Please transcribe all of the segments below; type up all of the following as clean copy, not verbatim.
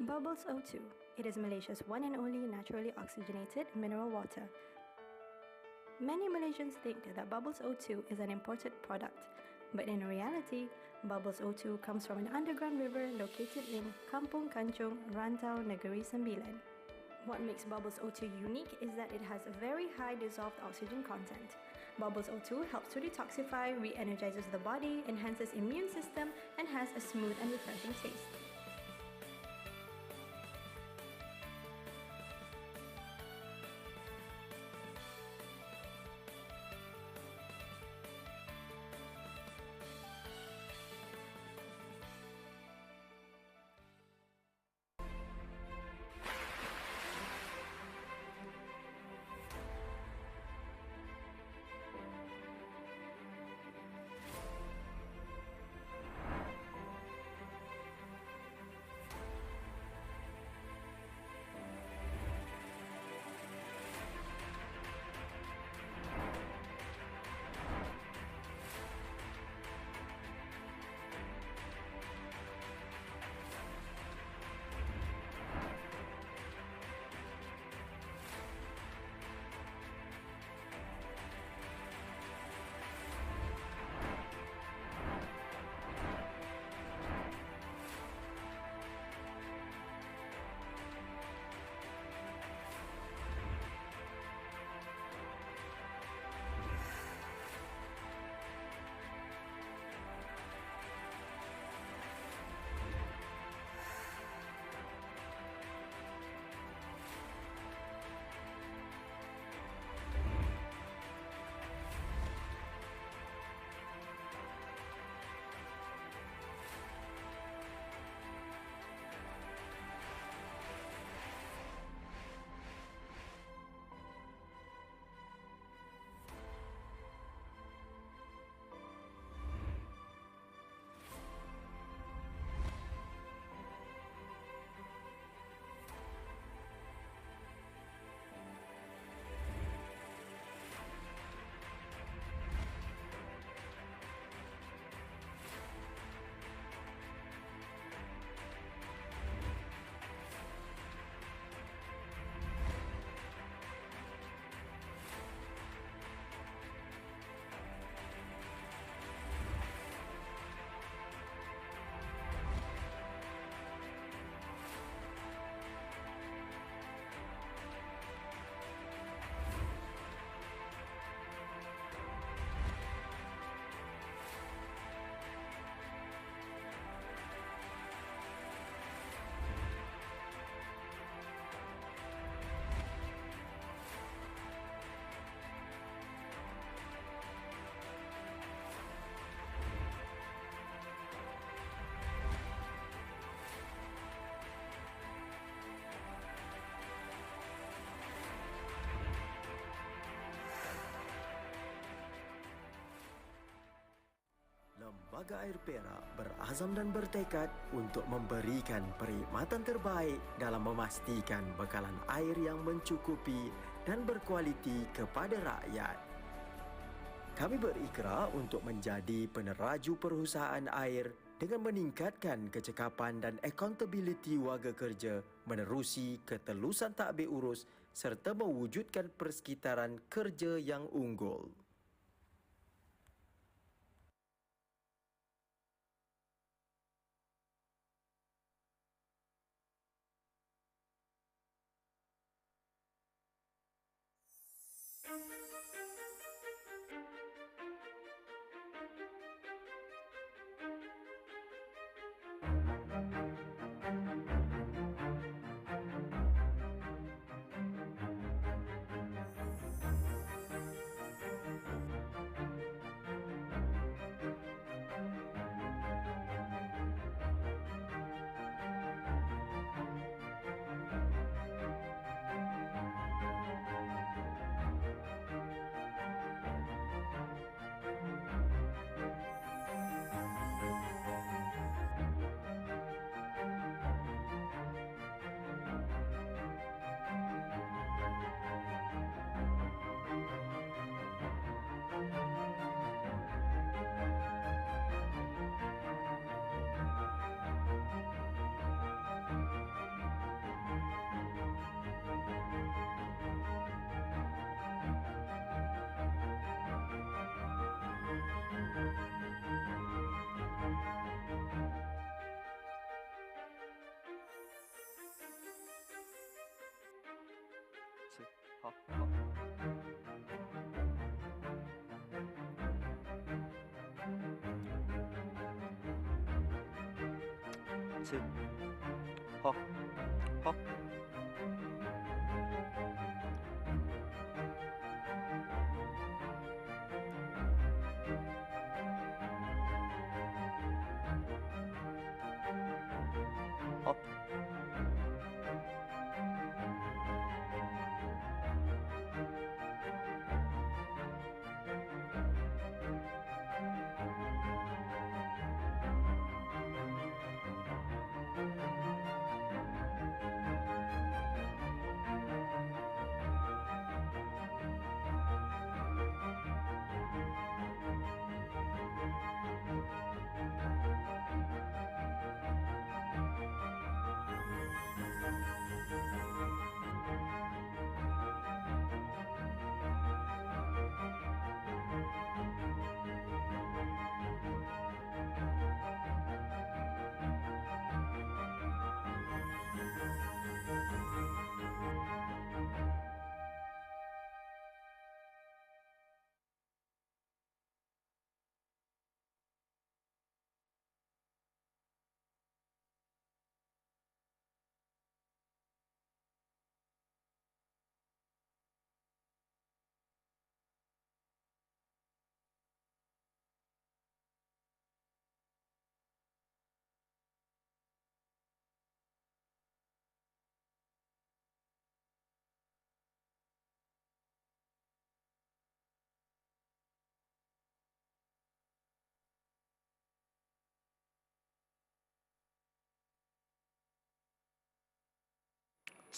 Bubbles O2. It is Malaysia's one and only naturally oxygenated mineral water. Many Malaysians think that Bubbles O2 is an imported product, but in reality, Bubbles O2 comes from an underground river located in Kampung Kancung, Rantau Negeri Sembilan. What makes Bubbles O2 unique is that it has a very high dissolved oxygen content. Bubbles O2 helps to detoxify, re-energizes the body, enhances immune system, and has a smooth and refreshing taste. Lembaga Air Perak berazam dan bertekad untuk memberikan perkhidmatan terbaik dalam memastikan bekalan air yang mencukupi dan berkualiti kepada rakyat. Kami berikrar untuk menjadi peneraju perusahaan air dengan meningkatkan kecekapan dan accountability warga kerja menerusi ketelusan takbir urus serta mewujudkan persekitaran kerja yang unggul.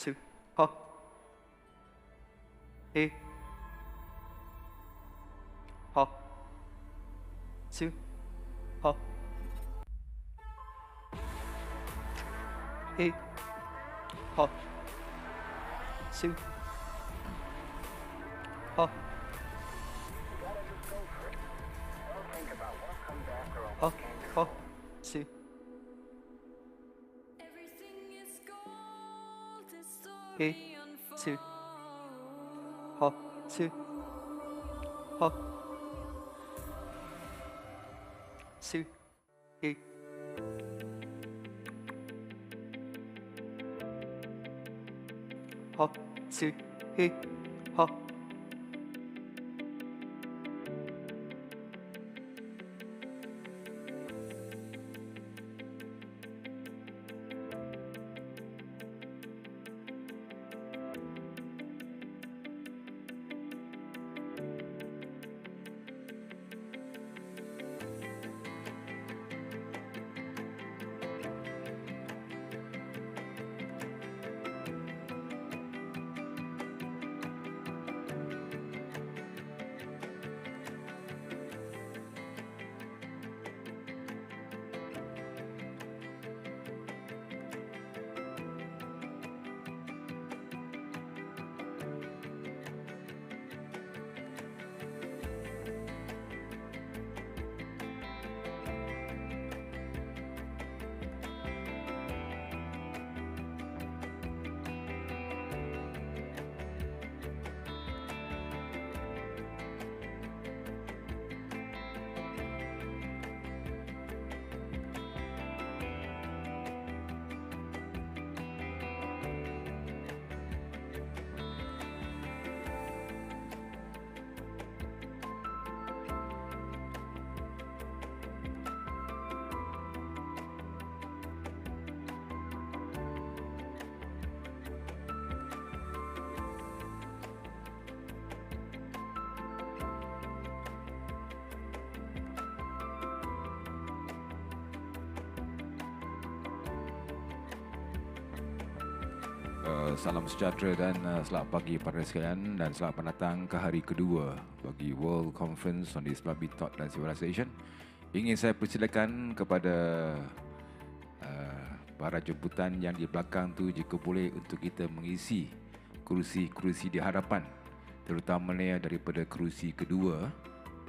Sư ho e ho sư ho e ho sư ho ho ho sư e sư ho sư ho sư e ho sư e ho Salam sejahtera dan selamat pagi pada sekalian dan selamat datang ke hari kedua bagi World Conference on the Islamic Thought and Civilization. Ingin saya persilakan kepada para jemputan yang di belakang tu jika boleh untuk kita mengisi kerusi-kerusi di hadapan, terutamanya daripada kerusi kedua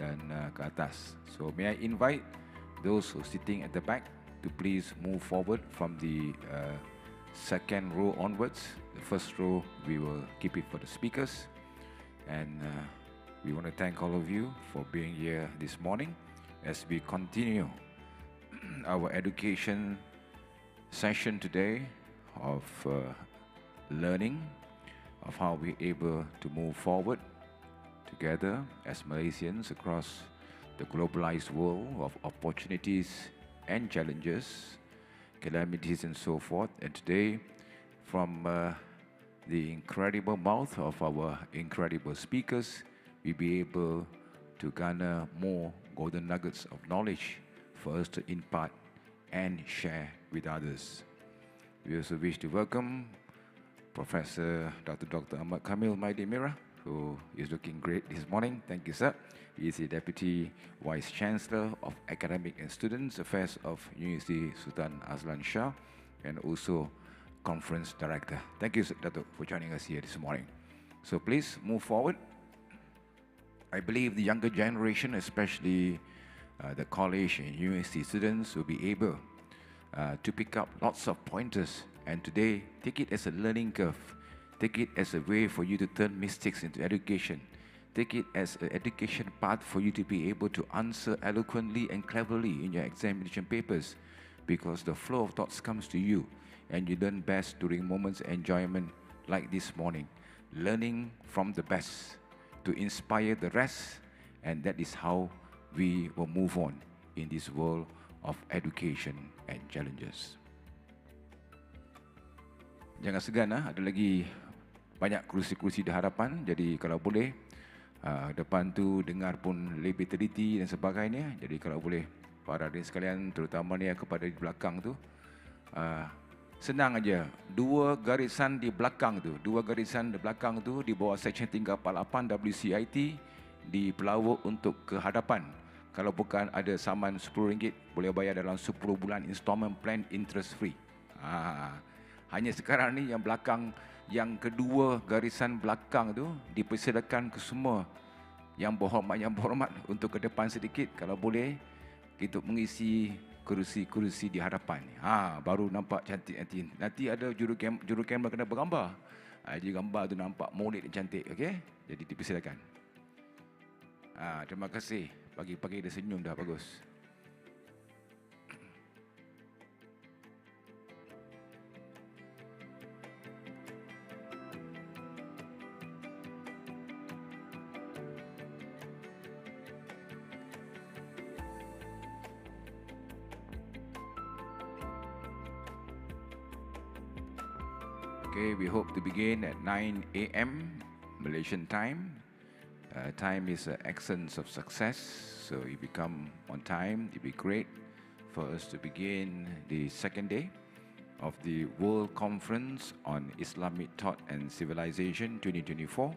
dan ke atas. So may I invite those who are sitting at the back to please move forward from the second row onwards. The first row, we will keep it for the speakers. And we want to thank all of you for being here this morning as we continue our education session today of learning of how we're able to move forward together as Malaysians across the globalized world of opportunities and challenges, calamities and so forth. And today, from the incredible mouth of our incredible speakers, we'll be able to garner more golden nuggets of knowledge for us to impart and share with others. We also wish to welcome Professor Dr. Ahmad Kamil Maidimira, who is looking great this morning. Thank you, sir. He is the Deputy Vice Chancellor of Academic and Students Affairs of University Sultan Azlan Shah, and also Conference Director. Thank you, Dato, for joining us here this morning. So please move forward. I believe the younger generation, especially the college and university students, will be able to pick up lots of pointers, and today take it as a learning curve. Take it as a way for you to turn mistakes into education. Take it as an education path for you to be able to answer eloquently and cleverly in your examination papers, because the flow of thoughts comes to you and you learn best during moments of enjoyment like this morning. Learning from the best to inspire the rest, and that is how we will move on in this world of education and challenges. Jangan segan, ada lagi banyak kerusi-kerusi di hadapan, jadi kalau boleh depan tu dengar pun lebih teliti dan sebagainya. Jadi kalau boleh para hadirin sekalian, terutama ni kepada di belakang tu, senang aja, dua garisan di belakang tu di bawah Seksyen 348 WCIT di pelawak untuk ke hadapan. Kalau bukan ada saman RM10, boleh bayar dalam 10 bulan installment plan interest free. Hanya sekarang ni yang belakang, yang kedua garisan belakang tu dipersilakan ke semua yang berhormat untuk ke depan sedikit kalau boleh, untuk mengisi kerusi-kerusi di hadapan. Baru nampak cantik nanti. Nanti ada juru kamera kena bergambar. Jadi gambar tu nampak molek dan cantik, okey? Jadi dipersilakan. Terima kasih. Pagi-pagi dah senyum dah, bagus. Okay, we hope to begin at 9 a.m. Malaysian time. Time is the essence of success, so if you come on time, it'd be great for us to begin the second day of the World Conference on Islamic Thought and Civilization 2024.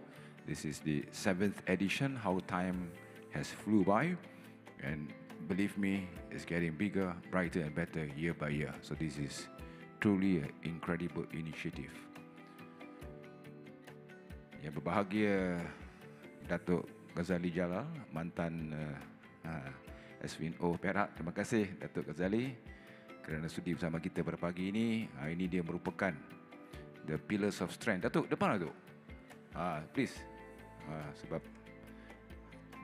This is the 7th edition. How time has flew by, and believe me, it's getting bigger, brighter and better year by year. So this is truly an incredible initiative. Yang berbahagia Datuk Ghazali Jalal, mantan SVNO Perak. Terima kasih Datuk Ghazali kerana sudi bersama kita pada pagi ini. Ini dia merupakan the pillars of strength. Datuk, depan Datuk. Please. Sebab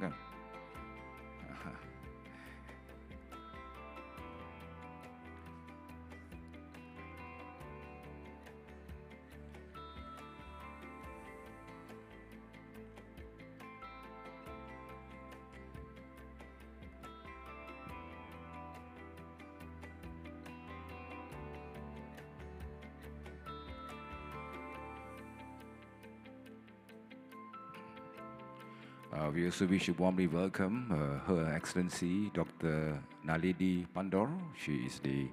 kan. We also wish to warmly welcome Her Excellency Dr. Naledi Pandor. She is the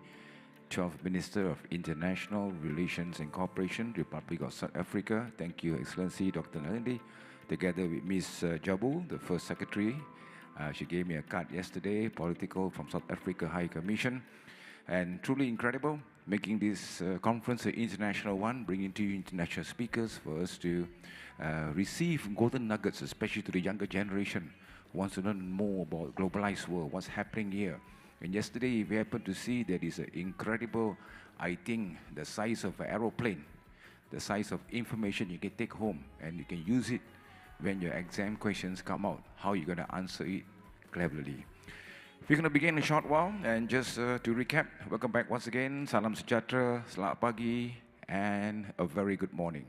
12th Minister of International Relations and Cooperation, Republic of South Africa. Thank you, Excellency Dr. Naledi. Together with Ms. Jabu, the First Secretary. She gave me a card yesterday, political from South Africa High Commission. And truly incredible, making this conference an international one, bringing to you international speakers for us to receive golden nuggets, especially to the younger generation, wants to learn more about globalized world, what's happening here. And yesterday we happened to see there is an incredible, I think, the size of an aeroplane, the size of information you can take home and you can use it when your exam questions come out, how you're going to answer it cleverly. We're going to begin in a short while, and just to recap, welcome back once again, salam sejahtera, selamat pagi, and a very good morning.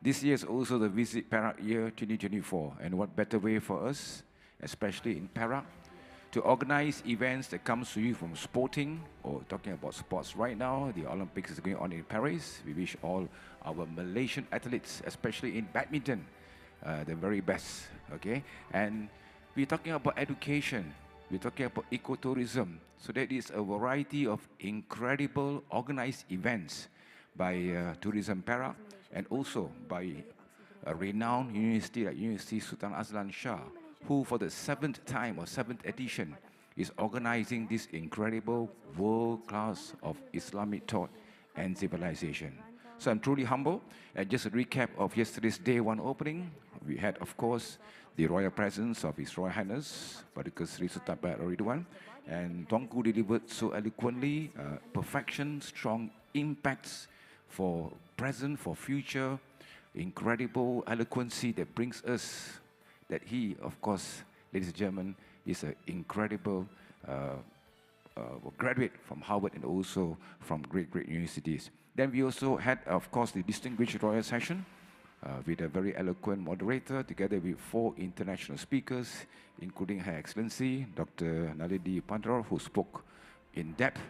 This year is also the Visit Perak year 2024, and what better way for us, especially in Perak, to organize events that comes to you from sporting, or talking about sports right now. The Olympics is going on in Paris. We wish all our Malaysian athletes, especially in badminton, the very best, okay? And we're talking about education. We're talking about ecotourism. So that is a variety of incredible organized events by Tourism Perak and also by a renowned university like University Sultan Azlan Shah, who for the 7th time or 7th edition is organizing this incredible world-class of Islamic thought and civilization. So I'm truly humble. And just a recap of yesterday's day one opening, we had, of course, the royal presence of His Royal Highness, Paduka Sri Sultan Perak Ridwan, and Tuanku delivered so eloquently, perfection, strong impacts for present, for future, incredible eloquency that brings us, that he, of course, ladies and gentlemen, is an incredible graduate from Harvard and also from great universities. Then we also had, of course, the distinguished royal session with a very eloquent moderator, together with 4 international speakers, including Her Excellency, Dr. Naledi Pandor, who spoke in depth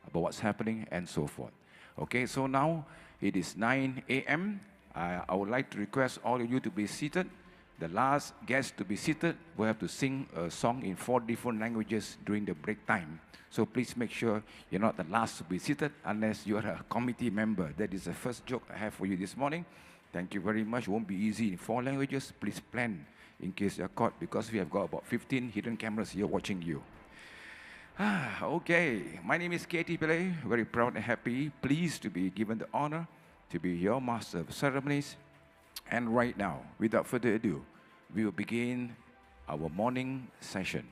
about what's happening and so forth. Okay, so now it is 9 a.m. I would like to request all of you to be seated. The last guest to be seated will have to sing a song in 4 different languages during the break time. So please make sure you're not the last to be seated unless you are a committee member. That is the first joke I have for you this morning. Thank you very much. It won't be easy in 4 languages. Please plan in case you're caught, because we have got about 15 hidden cameras here watching you. Okay, my name is Katie Pillay, very proud and happy, pleased to be given the honor to be your master of ceremonies. And right now, without further ado, we will begin our morning session.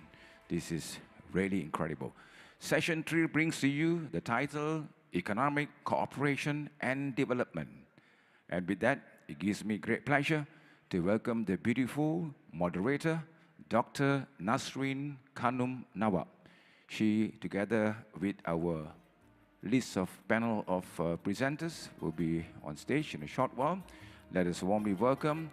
This is really incredible. Session 3 brings to you the title, Economic Cooperation and Development. And with that, it gives me great pleasure to welcome the beautiful moderator, Dr. NASREEN KHANUM NAWAB. She, together with our list of panel of presenters, will be on stage in a short while. Let us warmly welcome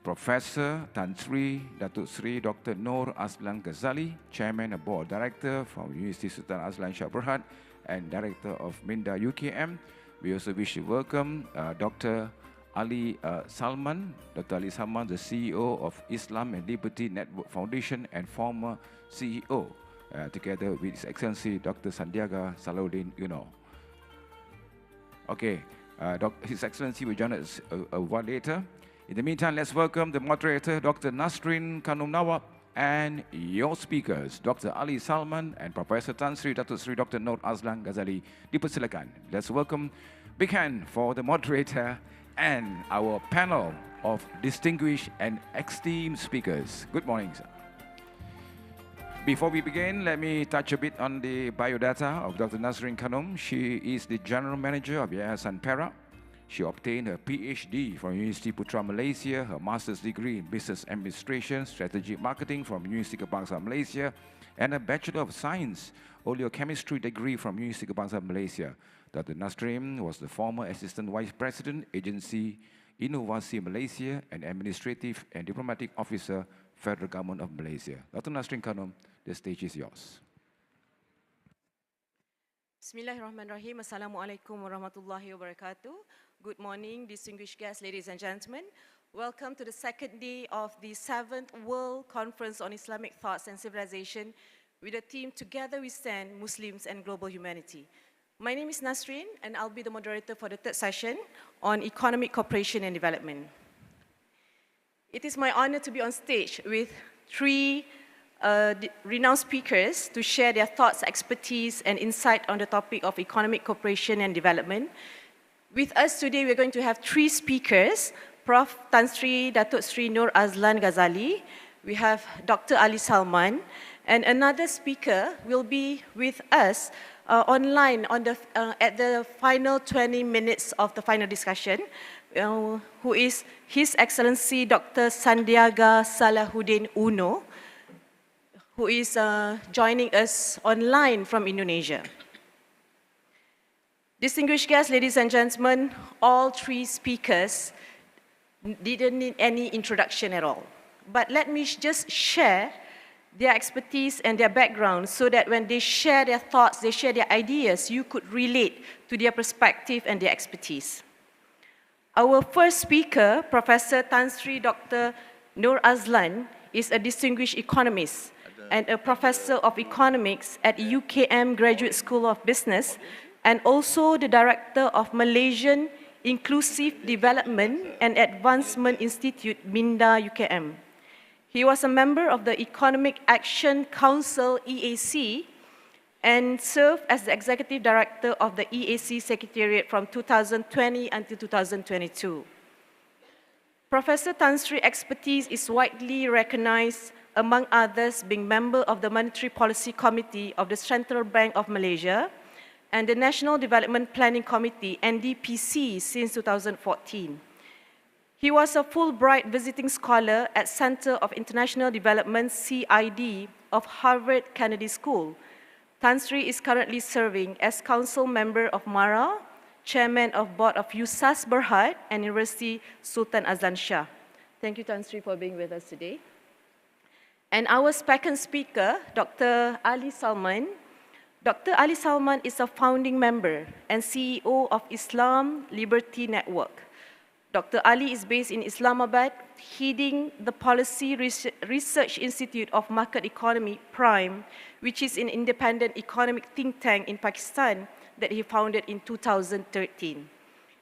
Professor Tan Sri Datuk Sri Dr. NOOR Azlan GHAZALI, Chairman and Board Director from University Sultan Azlan Shah Berhad and Director of MINDA-UKM. We also wish to welcome Dr. Ali SALMAN, Dr. Ali SALMAN, the CEO of Islam and Liberty Network Foundation and former CEO, together with His Excellency Dr. SANDIAGA SALAHUDDIN. Okay, His Excellency will join us a while later. In the meantime, let's welcome the moderator, Dr. NASREEN KHANUM NAWAB, and your speakers, Dr. Ali SALMAN and Professor Tan Sri Datuk Sri Dr. NOOR Azlan GHAZALI. Dipersilakan. Let's welcome, big hand for the moderator and our panel of distinguished and esteemed speakers. Good morning, sir. Before we begin, let me touch a bit on the biodata of Dr. NASREEN KHANUM. She is the General Manager of Yayasan Perak. She obtained her PhD from University Putra Malaysia, her Master's degree in Business Administration, Strategic Marketing from University Kebangsaan Malaysia, and a Bachelor of Science, Oleochemistry degree from University Kebangsaan Malaysia. Dr. NASREEN was the former Assistant Vice President, Agency Inovasi Malaysia, and Administrative and Diplomatic Officer, Federal Government of Malaysia. Dr. NASREEN KHANUM, the stage is yours. Bismillahirrahmanirrahim. Assalamualaikum warahmatullahi wabarakatuh. Good morning, distinguished guests, ladies and gentlemen. Welcome to the second day of the 7th World Conference on Islamic Thoughts and Civilization with the theme Together We Stand, Muslims and Global Humanity. My name is NASREEN and I'll be the moderator for the third session on Economic Cooperation and Development. It is my honor to be on stage with 3 renowned speakers to share their thoughts, expertise, and insight on the topic of economic cooperation and development. With us today, we're going to have 3 speakers, Prof. Tan Sri Datuk Sri NOOR Azlan GHAZALI, we have Dr. Ali Salman, and another speaker will be with us online on at the final 20 minutes of the final discussion, who is His Excellency Dr. Sandiaga Salahuddin UNO, who is joining us online from Indonesia. Distinguished guests, ladies and gentlemen, all three speakers didn't need any introduction at all. But let me just share their expertise and their background so that when they share their thoughts, they share their ideas, you could relate to their perspective and their expertise. Our first speaker, Professor Tan Sri Dr. Noor AZLAN, is a distinguished economist and a professor of economics at UKM Graduate School of Business, and also the director of Malaysian Inclusive Development and Advancement Institute, MINDA-UKM. He was a member of the Economic Action Council, EAC, and served as the executive director of the EAC Secretariat from 2020 until 2022. Professor Tan Sri's expertise is widely recognized, among others being member of the Monetary Policy Committee of the Central Bank of Malaysia and the National Development Planning Committee, NDPC, since 2014. He was a Fulbright visiting scholar at Center of International Development, CID, of Harvard Kennedy School. Tan Sri is currently serving as council member of MARA, chairman of board of USAS Berhad and University Sultan Azlan Shah. Thank you, Tan Sri, for being with us today. And our second speaker, Dr. Ali Salman. Dr. Ali Salman is a founding member and CEO of Islam Liberty Network. Dr. Ali is based in Islamabad, heading the Policy Research Institute of Market Economy, PRIME, which is an independent economic think tank in Pakistan that he founded in 2013.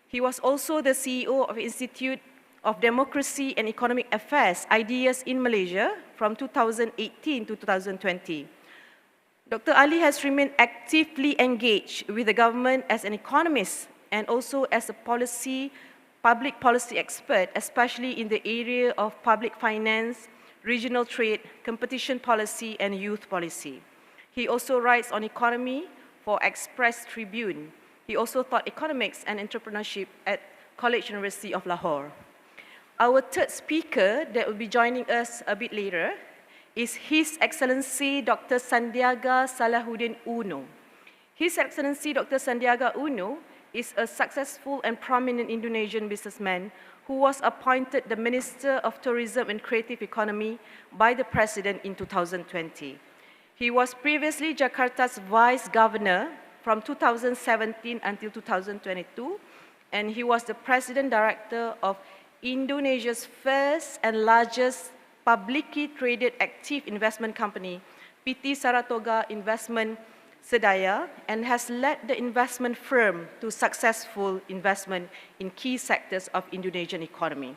He was also the CEO of Institute of Democracy and Economic Affairs, Ideas in Malaysia, from 2018 to 2020. Dr. Ali has remained actively engaged with the government as an economist and also as a public policy expert, especially in the area of public finance, regional trade, competition policy, and youth policy. He also writes on economy for Express Tribune. He also taught economics and entrepreneurship at College University of Lahore. Our third speaker that will be joining us a bit later is His Excellency Dr. Sandiaga Salahuddin UNO. His Excellency Dr. Sandiaga UNO is a successful and prominent Indonesian businessman who was appointed the Minister of Tourism and Creative Economy by the President in 2020. He was previously Jakarta's Vice Governor from 2017 until 2022, and he was the President Director of Indonesia's first and largest publicly traded active investment company, PT Saratoga Investment Sedaya, and has led the investment firm to successful investment in key sectors of Indonesian economy.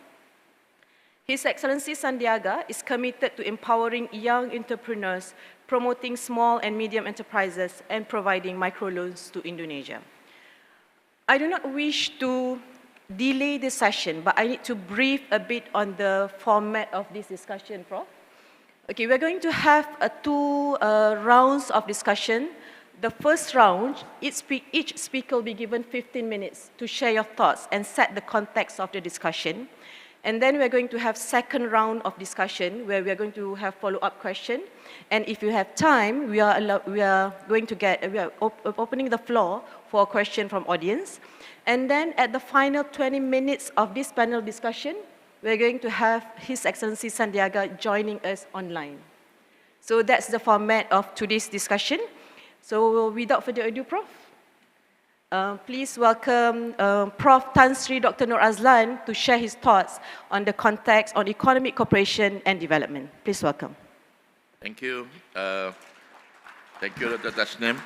His Excellency Sandiaga is committed to empowering young entrepreneurs, promoting small and medium enterprises, and providing microloans to Indonesia. I do not wish to delay the session, but I need to brief a bit on the format of this discussion, Prof. Okay, we're going to have two rounds of discussion. The first round, each speaker will be given 15 minutes to share your thoughts and set the context of the discussion. And then we're going to have second round of discussion where we're going to have follow-up question. And if you have time, we are opening the floor for a question from audience. And then at the final 20 minutes of this panel discussion, we're going to have His Excellency Sandiaga joining us online. So that's the format of today's discussion. So without further ado, Prof, please welcome Prof. Tan Sri Dr. Noor AZLAN to share his thoughts on the context on economic cooperation and development. Please welcome. Thank you. Thank you, Dr. Tasnim.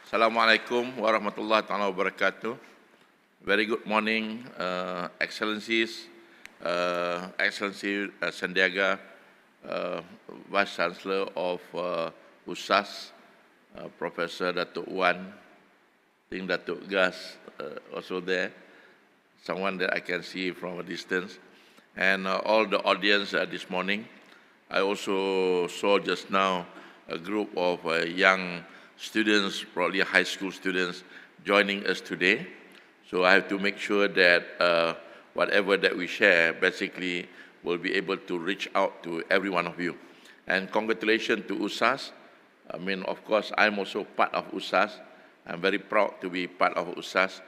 Assalamualaikum warahmatullahi wabarakatuh. Very good morning, Excellencies, Excellency Sandiaga, Vice Chancellor of USAS, Professor Datuk Wan, I think Datuk Gas also there, someone that I can see from a distance, and all the audience this morning. I also saw just now a group of young students, probably high school students, joining us today. So I have to make sure that whatever that we share, basically, will be able to reach out to every one of you. And congratulations to USAS. I mean, of course, I'm also part of USAS. I'm very proud to be part of USAS.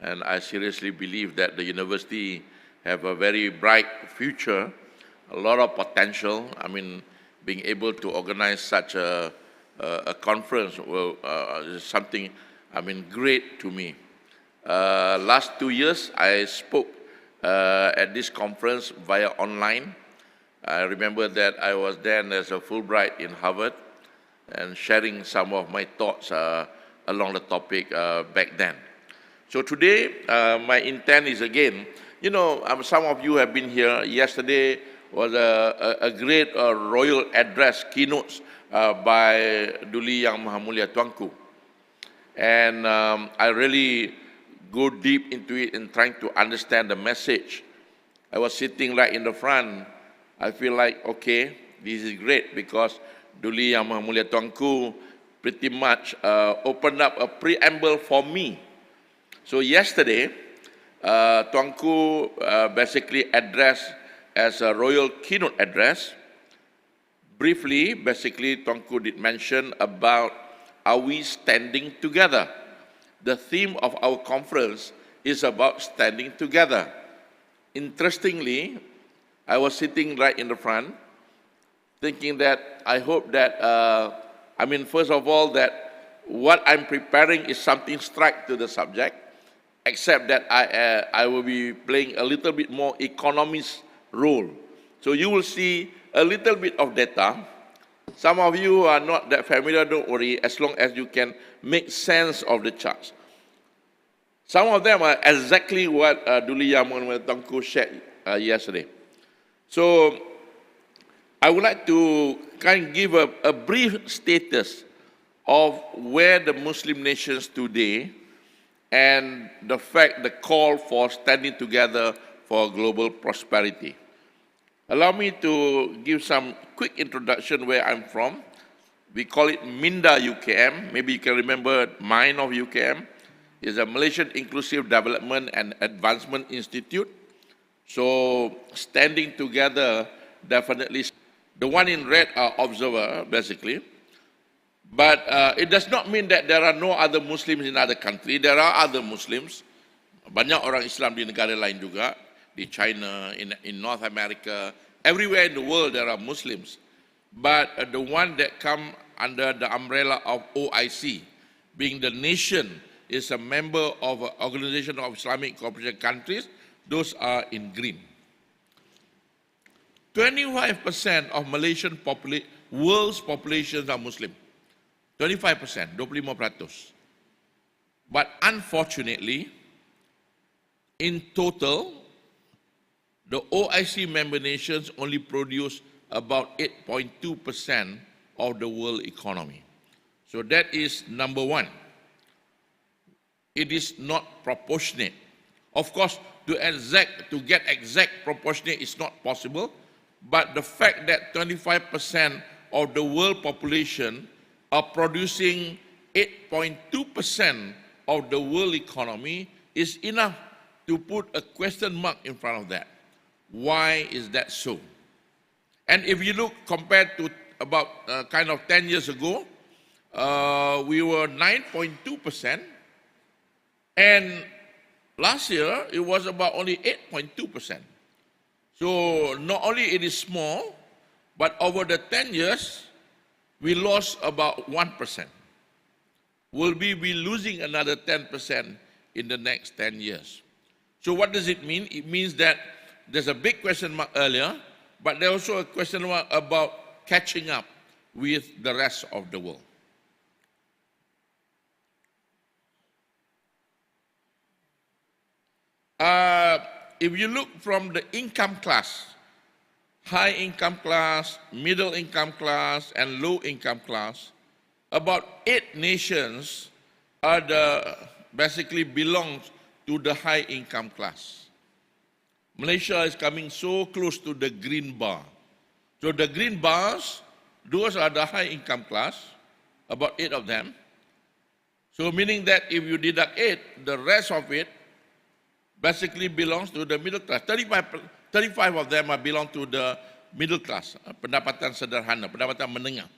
And I seriously believe that the university have a very bright future, a lot of potential. I mean, being able to organize such a conference is something, I mean, great to me. Last 2 years, I spoke at this conference via online. I remember that I was then as a Fulbright in Harvard and sharing some of my thoughts along the topic back then. So today, my intent is again, you know, some of you have been here. Yesterday was a great royal address, keynotes by Duli Yang Maha Mulia Tuanku. And I really go deep into it in trying to understand the message. I was sitting right in the front. I feel like, okay, this is great because Duli Yang Maha Mulia Tuanku pretty much opened up a preamble for me. So yesterday, Tuanku basically addressed as a royal keynote address. Briefly, basically, Tuanku did mention about are we standing together? The theme of our conference is about standing together. Interestingly, I was sitting right in the front, thinking that I hope that, I mean, first of all, that what I'm preparing is something strike to the subject, except that I will be playing a little bit more economist role. So you will see a little bit of data. Some of you are not that familiar, don't worry, as long as you can make sense of the charts. Some of them are exactly what Duli Yang Maha Mulia Tuanku shared yesterday. So I would like to kind of give a brief status of where the Muslim nations today and the fact, the call for standing together for global prosperity. Allow me to give some quick introduction where I'm from. We call it MINDA-UKM. Maybe you can remember mine of UKM. It's a Malaysian Inclusive Development and Advancement Institute. So standing together, definitely. The one in red are observer, basically. But it does not mean that there are no other Muslims in other countries. There are other Muslims. Banyak orang Islam di negara lain juga. Di China, in North America, everywhere in the world there are Muslims. But the one that come under the umbrella of OIC, being the nation, is a member of an Organization of Islamic Cooperation Countries, those are in green. 25% of Malaysian world's populations are Muslim. 25%, 25%. But unfortunately, in total, the OIC member nations only produce about 8.2% of the world economy. So that is number one. It is not proportionate. Of course, to get exact proportionate is not possible, but the fact that 25% of the world population are producing 8.2% of the world economy is enough to put a question mark in front of that. Why is that so? And if you look compared to about kind of 10 years ago, we were 9.2%, and last year it was about only 8.2%. So not only it is small, but over the 10 years, we lost about 1%. Will we be losing another 10% in the next 10 years? So what does it mean? It means that there's a big question mark earlier, but there's also a question mark about catching up with the rest of the world. If you look from the income class, high income class, middle income class, and low income class, about 8 nations are basically belongs to the high income class. Malaysia is coming so close to the green bar. So the green bars, those are the high income class, about 8 of them. So meaning that if you deduct 8, the rest of it basically belongs to the middle class. 35 of them belong to the middle class, pendapatan sederhana, pendapatan menengah.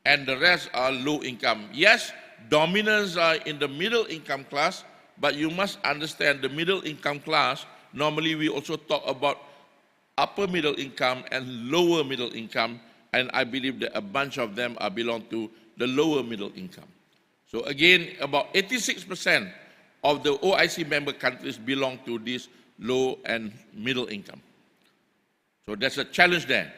And the rest are low income. Yes, dominance are in the middle income class, but you must understand the middle income class, normally we also talk about upper middle income and lower middle income, and I believe that a bunch of them belong to the lower middle income. So again, about 86% of the OIC member countries belong to this low and middle income. So there's a challenge there.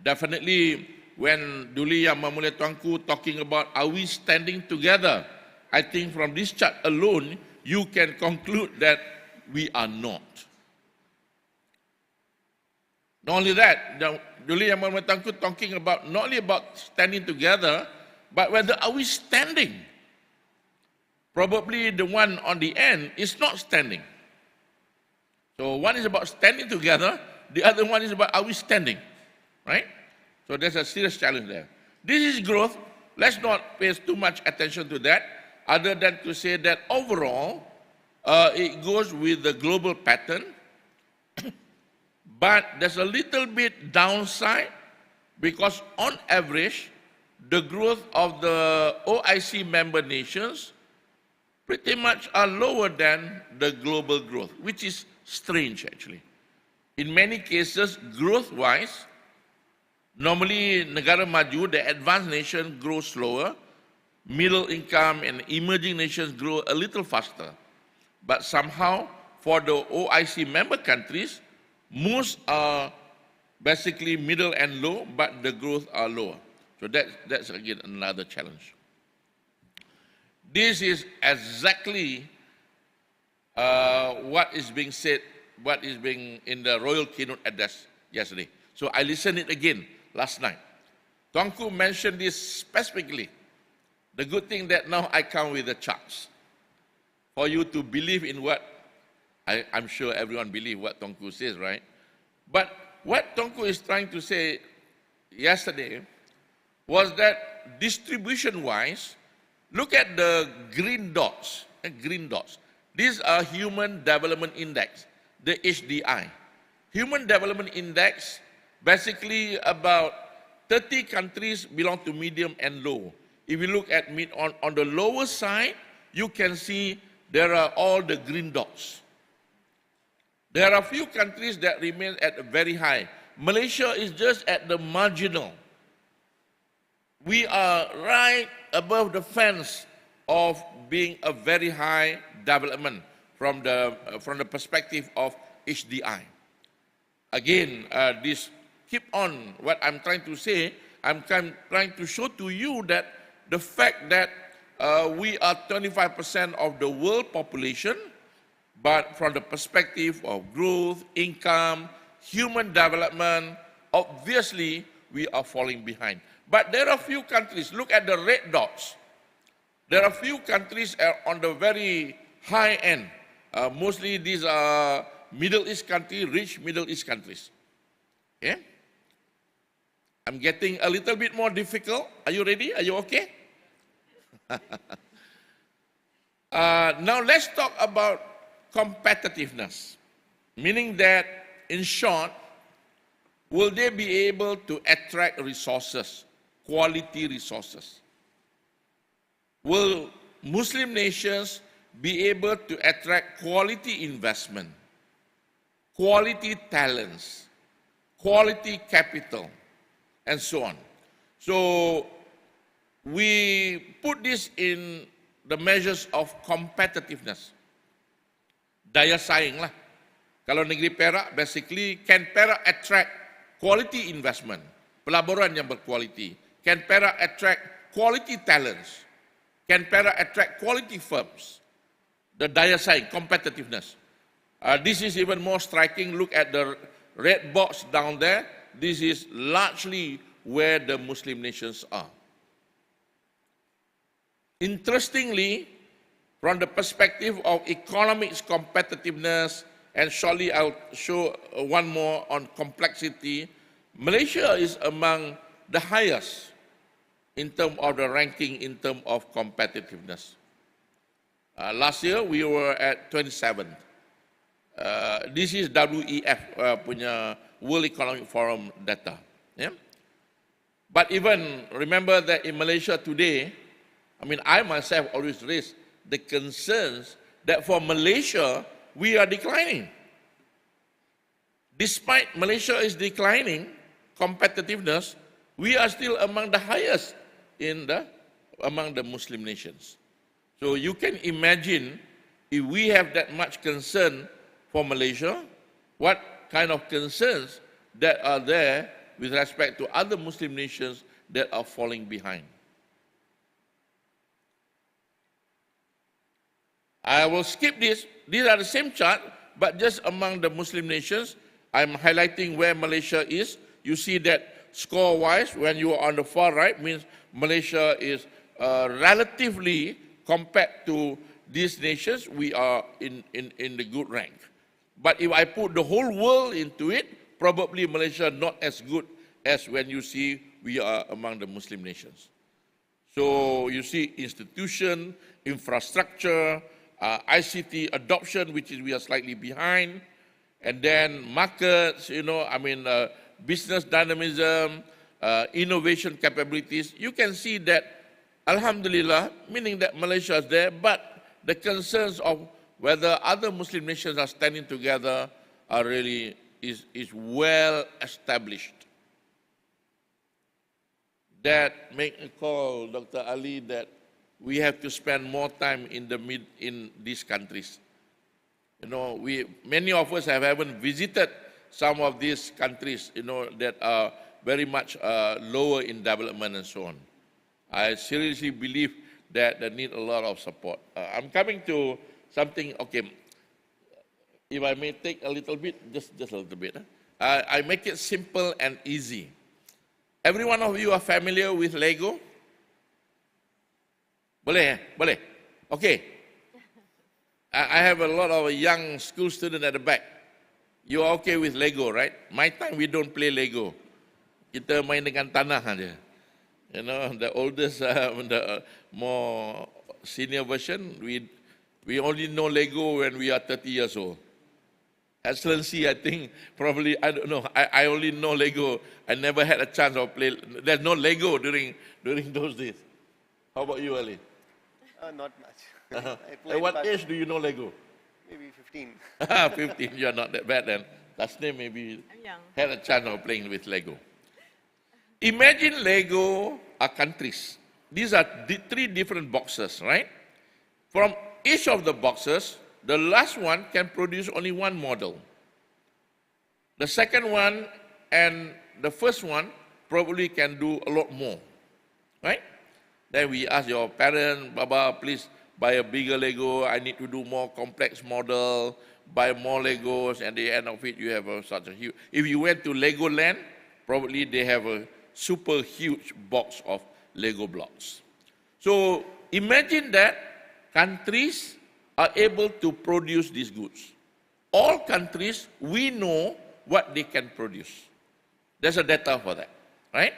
Definitely, when Duli Yang Mulia Tuanku talking about are we standing together, I think from this chart alone, you can conclude that we are not. Not only that, Duli Yang Mulia Tuanku talking about not only about standing together, but whether are we standing. Probably the one on the end is not standing. So one is about standing together, the other one is about are we standing, right? So there's a serious challenge there. This is growth. Let's not pay too much attention to that, other than to say that overall, it goes with the global pattern, but there's a little bit downside because on average, the growth of the OIC member nations pretty much are lower than the global growth, which is strange actually. In many cases, growth-wise, normally negara maju, the advanced nation grows slower, middle income and emerging nations grow a little faster. But somehow, for the OIC member countries, most are basically middle and low, but the growth are lower. So that's again another challenge. This is exactly what is being said, what is being in the Royal Keynote Address yesterday. So I listened it again last night. Tuanku mentioned this specifically. The good thing that now I come with the charts for you to believe in what, I'm sure everyone believes what Tuanku says, right? But what Tuanku is trying to say yesterday was that distribution-wise, look at the green dots. These are Human Development Index, the HDI. Human Development Index, basically about 30 countries belong to medium and low. If you look at on the lower side, you can see there are all the green dots. There are a few countries that remain at a very high. Malaysia is just at the marginal. We are right above the fence of being a very high development from the perspective of HDI. Again, this keep on what I'm trying to say. I'm trying to show to you that the fact that we are 25% of the world population, but from the perspective of growth, income, human development, obviously we are falling behind. But there are few countries, look at the red dots. There are few countries on the very high end. Mostly these are Middle East countries, rich Middle East countries. Okay? I'm getting a little bit more difficult. Are you ready? Are you okay? Now let's talk about competitiveness. Meaning that, in short, will they be able to attract resources, quality resources? Will Muslim nations be able to attract quality investment, quality talents, quality capital, and so on? So we put this in the measures of competitiveness. Daya saing lah. Kalau negeri Perak, basically, can Perak attract quality investment, pelaburan yang berkualiti? Can Perak attract quality talents? Can Perak attract quality firms? The daya saing, competitiveness. This is even more striking. Look at the red box down there. This is largely where the Muslim nations are. Interestingly, from the perspective of economics competitiveness, and shortly I'll show one more on complexity, Malaysia is among the highest in terms of the ranking in terms of competitiveness. Last year, we were at 27th. This is WEF punya World Economic Forum data. Yeah? But even remember that in Malaysia today, I mean, I myself always raise the concerns that for Malaysia, we are declining. Despite Malaysia is declining competitiveness, we are still among the highest among the Muslim nations. So you can imagine if we have that much concern for Malaysia, what kind of concerns that are there with respect to other Muslim nations that are falling behind. I will skip this. These are the same chart, but just among the Muslim nations. I'm highlighting where Malaysia is. You see that score-wise, when you are on the far right, means Malaysia is relatively, compared to these nations, we are in the good rank. But if I put the whole world into it, probably Malaysia not as good as when you see we are among the Muslim nations. So you see institution, infrastructure, ICT adoption, which is we are slightly behind, and then markets, business dynamism, innovation capabilities. You can see that, alhamdulillah, meaning that Malaysia is there, but the concerns of whether other Muslim nations are standing together are really is well established. That make a call, Dr. Ali, that we have to spend more time in these countries. Many of us haven't visited some of these countries, that are very much lower in development and so on. I seriously believe that they need a lot of support. I'm coming to something, okay, if I may take a little bit, just a little bit. I make it simple and easy. Every one of you are familiar with Lego? Boleh? Boleh? Okay. I have a lot of young school students at the back. You are okay with Lego, right? My time, we don't play Lego. Kita main dengan tanah aja. The oldest, the more senior version, we only know Lego when we are 30 years old. Excellency, I think, probably, I don't know, I only know Lego. I never had a chance of play. There's no Lego during those days. How about you, Ali? Not much. At what age do you know Lego? Maybe 15. 15, you're not that bad then. Last name maybe had a chance of playing with Lego. Imagine Lego are countries. These are three different boxes, right? From each of the boxes, the last one can produce only one model. The second one and the first one probably can do a lot more, right? Then we ask your parents, Baba, please buy a bigger Lego. I need to do more complex model, buy more Legos, and at the end of it, you have such a huge. If you went to Legoland, probably they have a super huge box of Lego blocks. So imagine that countries are able to produce these goods. All countries, we know what they can produce. There's a data for that, right?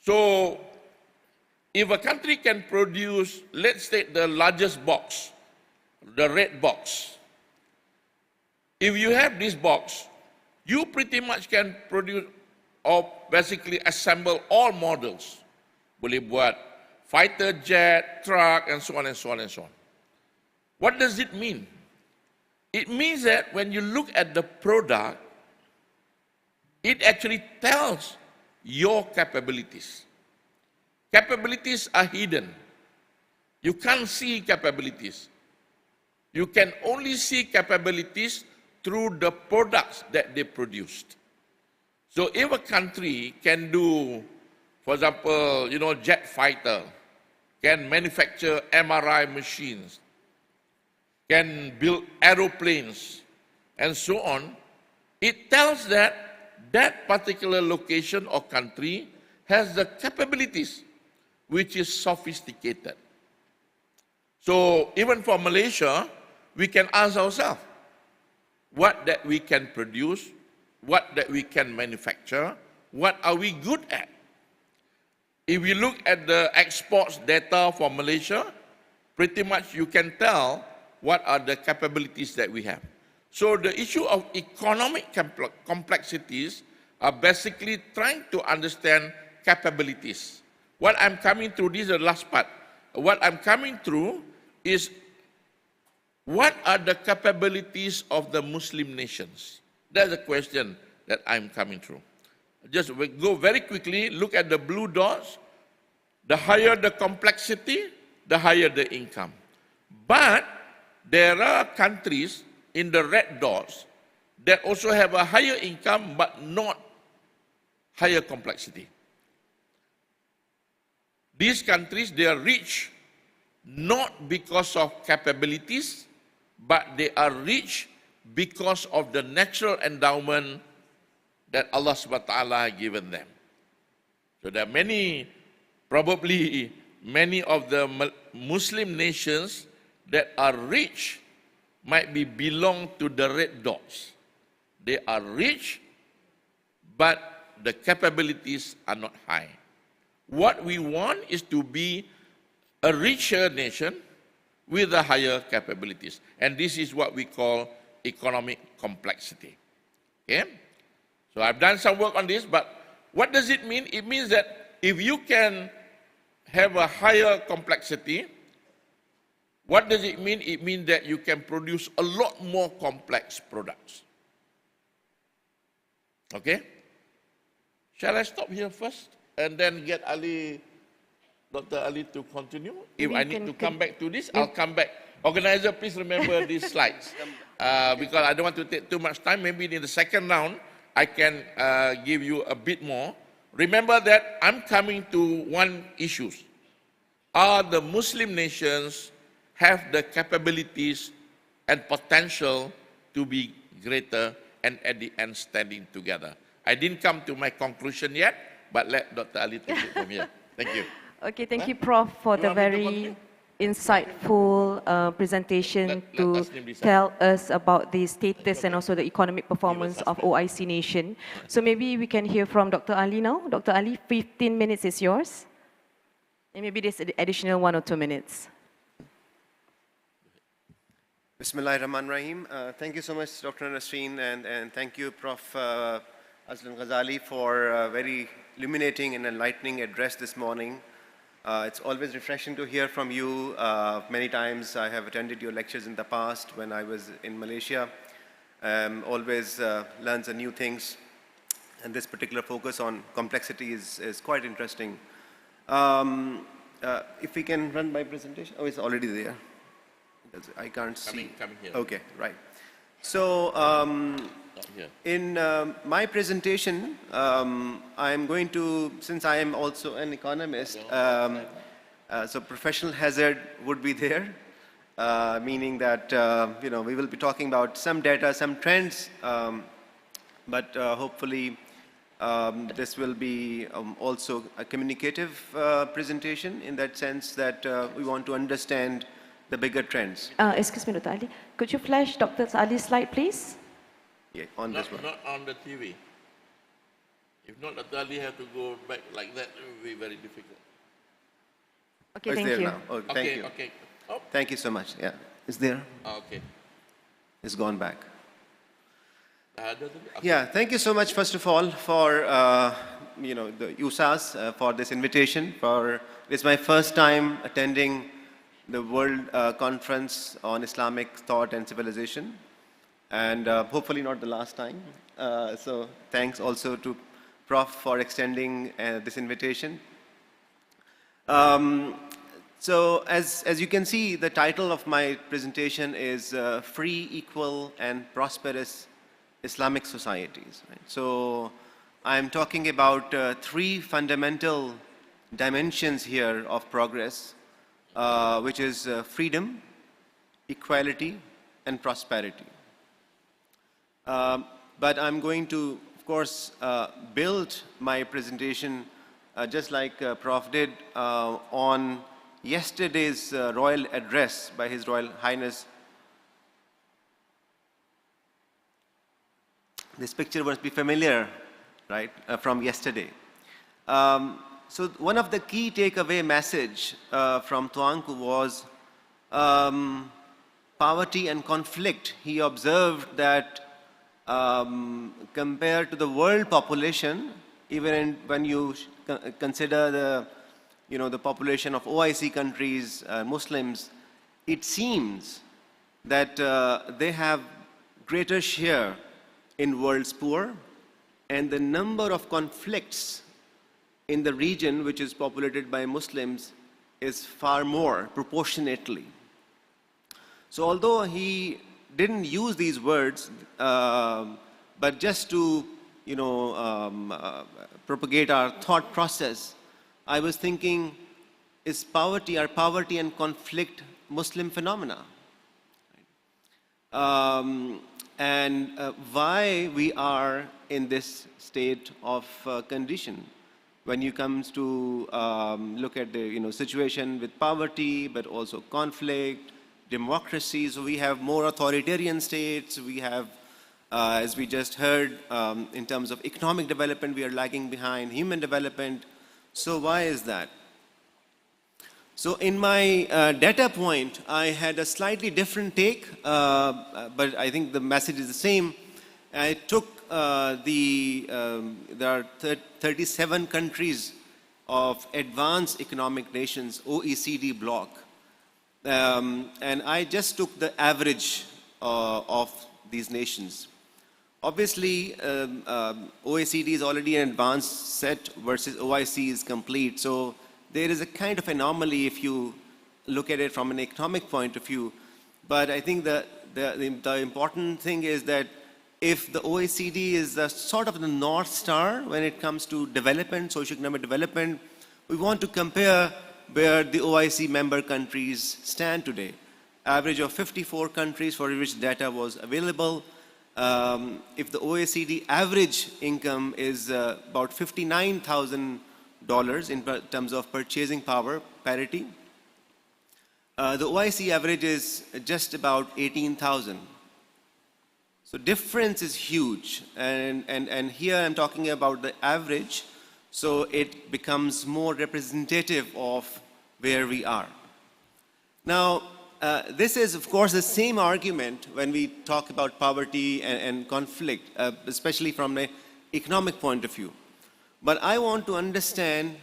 So if a country can produce, let's take the largest box, the red box. If you have this box, you pretty much can produce or basically assemble all models. Boleh buat fighter jet, truck, and so on and so on and so on. What does it mean? It means that when you look at the product, it actually tells your capabilities. Capabilities are hidden. You can't see capabilities. You can only see capabilities through the products that they produced. So if a country can do, for example, jet fighter, can manufacture MRI machines, can build aeroplanes, and so on, it tells that that particular location or country has the capabilities which is sophisticated. So even for Malaysia, we can ask ourselves, what that we can produce what that we can manufacture, what are we good at. If you look at the exports data for Malaysia, pretty much you can tell what are the capabilities that we have. So the issue of economic complexities are basically trying to understand capabilities. What I'm coming through, this is the last part. What I'm coming through is what are the capabilities of the Muslim nations? That's the question that I'm coming through. Just go very quickly, look at the blue dots. The higher the complexity, the higher the income. But there are countries in the red dots that also have a higher income but not higher complexity. These countries, they are rich not because of capabilities, but they are rich because of the natural endowment that Allah subhanahu wa ta'ala has given them. So there are many, probably many of the Muslim nations that are rich might belong to the red dots. They are rich, but the capabilities are not high. What we want is to be a richer nation with a higher capabilities. And this is what we call economic complexity. Okay? So I've done some work on this, but what does it mean? It means that if you can have a higher complexity, what does it mean? It means that you can produce a lot more complex products. Okay? Shall I stop here first and then get Ali, Dr. Ali to continue? If I need to come back to this, I'll come back. Organizer, please remember these slides. Because I don't want to take too much time. Maybe in the second round, I can give you a bit more. Remember that I'm coming to one issue. Are the Muslim nations have the capabilities and potential to be greater and at the end standing together? I didn't come to my conclusion yet, but let Dr. Ali take it from here. Thank you. Okay, thank you, Prof, for the very insightful presentation to tell us about the status and also the economic performance of OIC nation. So maybe we can hear from Dr. Ali now. Dr. Ali, 15 minutes is yours. And maybe there's an additional 1 or 2 minutes. Bismillahirrahmanirrahim. Thank you so much, Dr. Nasreen, and thank you, Prof. AZLAN GHAZALI, for a very illuminating and enlightening address this morning. It's always refreshing to hear from you. Many times I have attended your lectures in the past when I was in Malaysia. Always learn some new things, and this particular focus on complexity is quite interesting. If we can run my presentation. Oh, it's already there. I can't see. Coming here. Okay, right. So in my presentation, I am going to, since I am also an economist, so professional hazard would be there, meaning that you know, we will be talking about some data, some trends, but hopefully this will be also a communicative presentation in that sense that we want to understand the bigger trends. Excuse me, Dr. Ali. Could you flash Dr. Ali's slide, please? Yeah, on this one. Not on the TV. If not, Dr. Ali have to go back like that, it will be very difficult. Okay, thank you. Now. Oh, thank you. Okay. Oh. Thank you so much. Yeah, it's there. Okay. It's gone back. Okay. Yeah, thank you so much, first of all, for you know, the USAS for this invitation. It's my first time attending the World Conference on Islamic Thought and Civilization, and hopefully not the last time. So thanks also to Prof for extending this invitation. So as you can see, the title of my presentation is Free, Equal and Prosperous Islamic Societies. Right? So I'm talking about three fundamental dimensions here of progress, which is freedom, equality, and prosperity. But I'm going to, of course, build my presentation just like Prof did on yesterday's royal address by His Royal Highness This picture must be familiar, right, from yesterday. So one of the key takeaway message from Tuanku was poverty and conflict. He observed that compared to the world population, even when you consider the population of OIC countries, Muslims, it seems that they have greater share in world's poor, and the number of conflicts in the region which is populated by Muslims is far more proportionately. So although he didn't use these words, but just to propagate our thought process, I was thinking, are poverty and conflict Muslim phenomena? And why we are in this state of condition when you comes to look at the situation with poverty, but also conflict, democracy. So we have more authoritarian states. We have, as we just heard, in terms of economic development, we are lagging behind human development. So why is that? So in my data point, I had a slightly different take, but I think the message is the same. I took there are 37 countries of advanced economic nations, OECD bloc. And I just took the average of these nations. Obviously, OECD is already an advanced set versus OIC is complete. So there is a kind of anomaly if you look at it from an economic point of view. But I think the important thing is that if the OECD is the sort of the North Star when it comes to development, socioeconomic development, we want to compare where the OIC member countries stand today. Average of 54 countries for which data was available. If the OECD average income is about $59,000 in terms of purchasing power parity, the OIC average is just about 18,000. So difference is huge, and here I'm talking about the average, so it becomes more representative of where we are. Now, this is of course the same argument when we talk about poverty and conflict, especially from an economic point of view. But I want to understand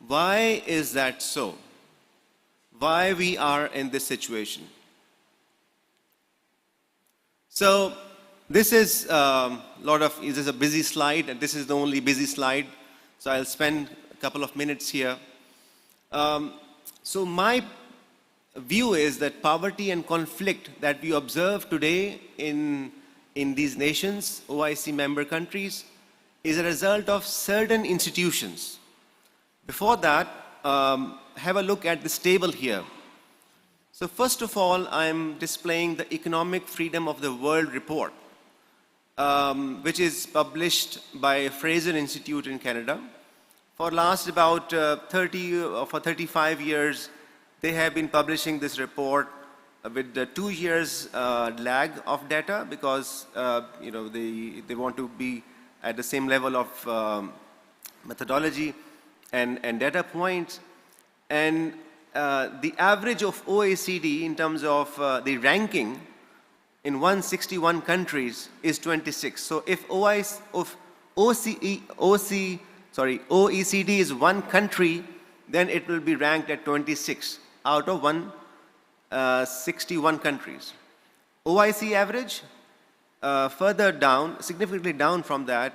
why is that so? Why we are in this situation? So this is this is a busy slide, and this is the only busy slide. So I'll spend a couple of minutes here. So my view is that poverty and conflict that we observe today in these nations, OIC member countries, is a result of certain institutions. Before that, have a look at this table here. So first of all, I'm displaying the Economic Freedom of the World report, which is published by Fraser Institute in Canada. For last about 30 or for 35 years, they have been publishing this report with the 2 years lag of data because they want to be at the same level of methodology and data points. And the average of OECD in terms of the ranking in 161 countries is 26. So if OECD is one country, then it will be ranked at 26 out of 161 countries. OIC average, further down, significantly down from that,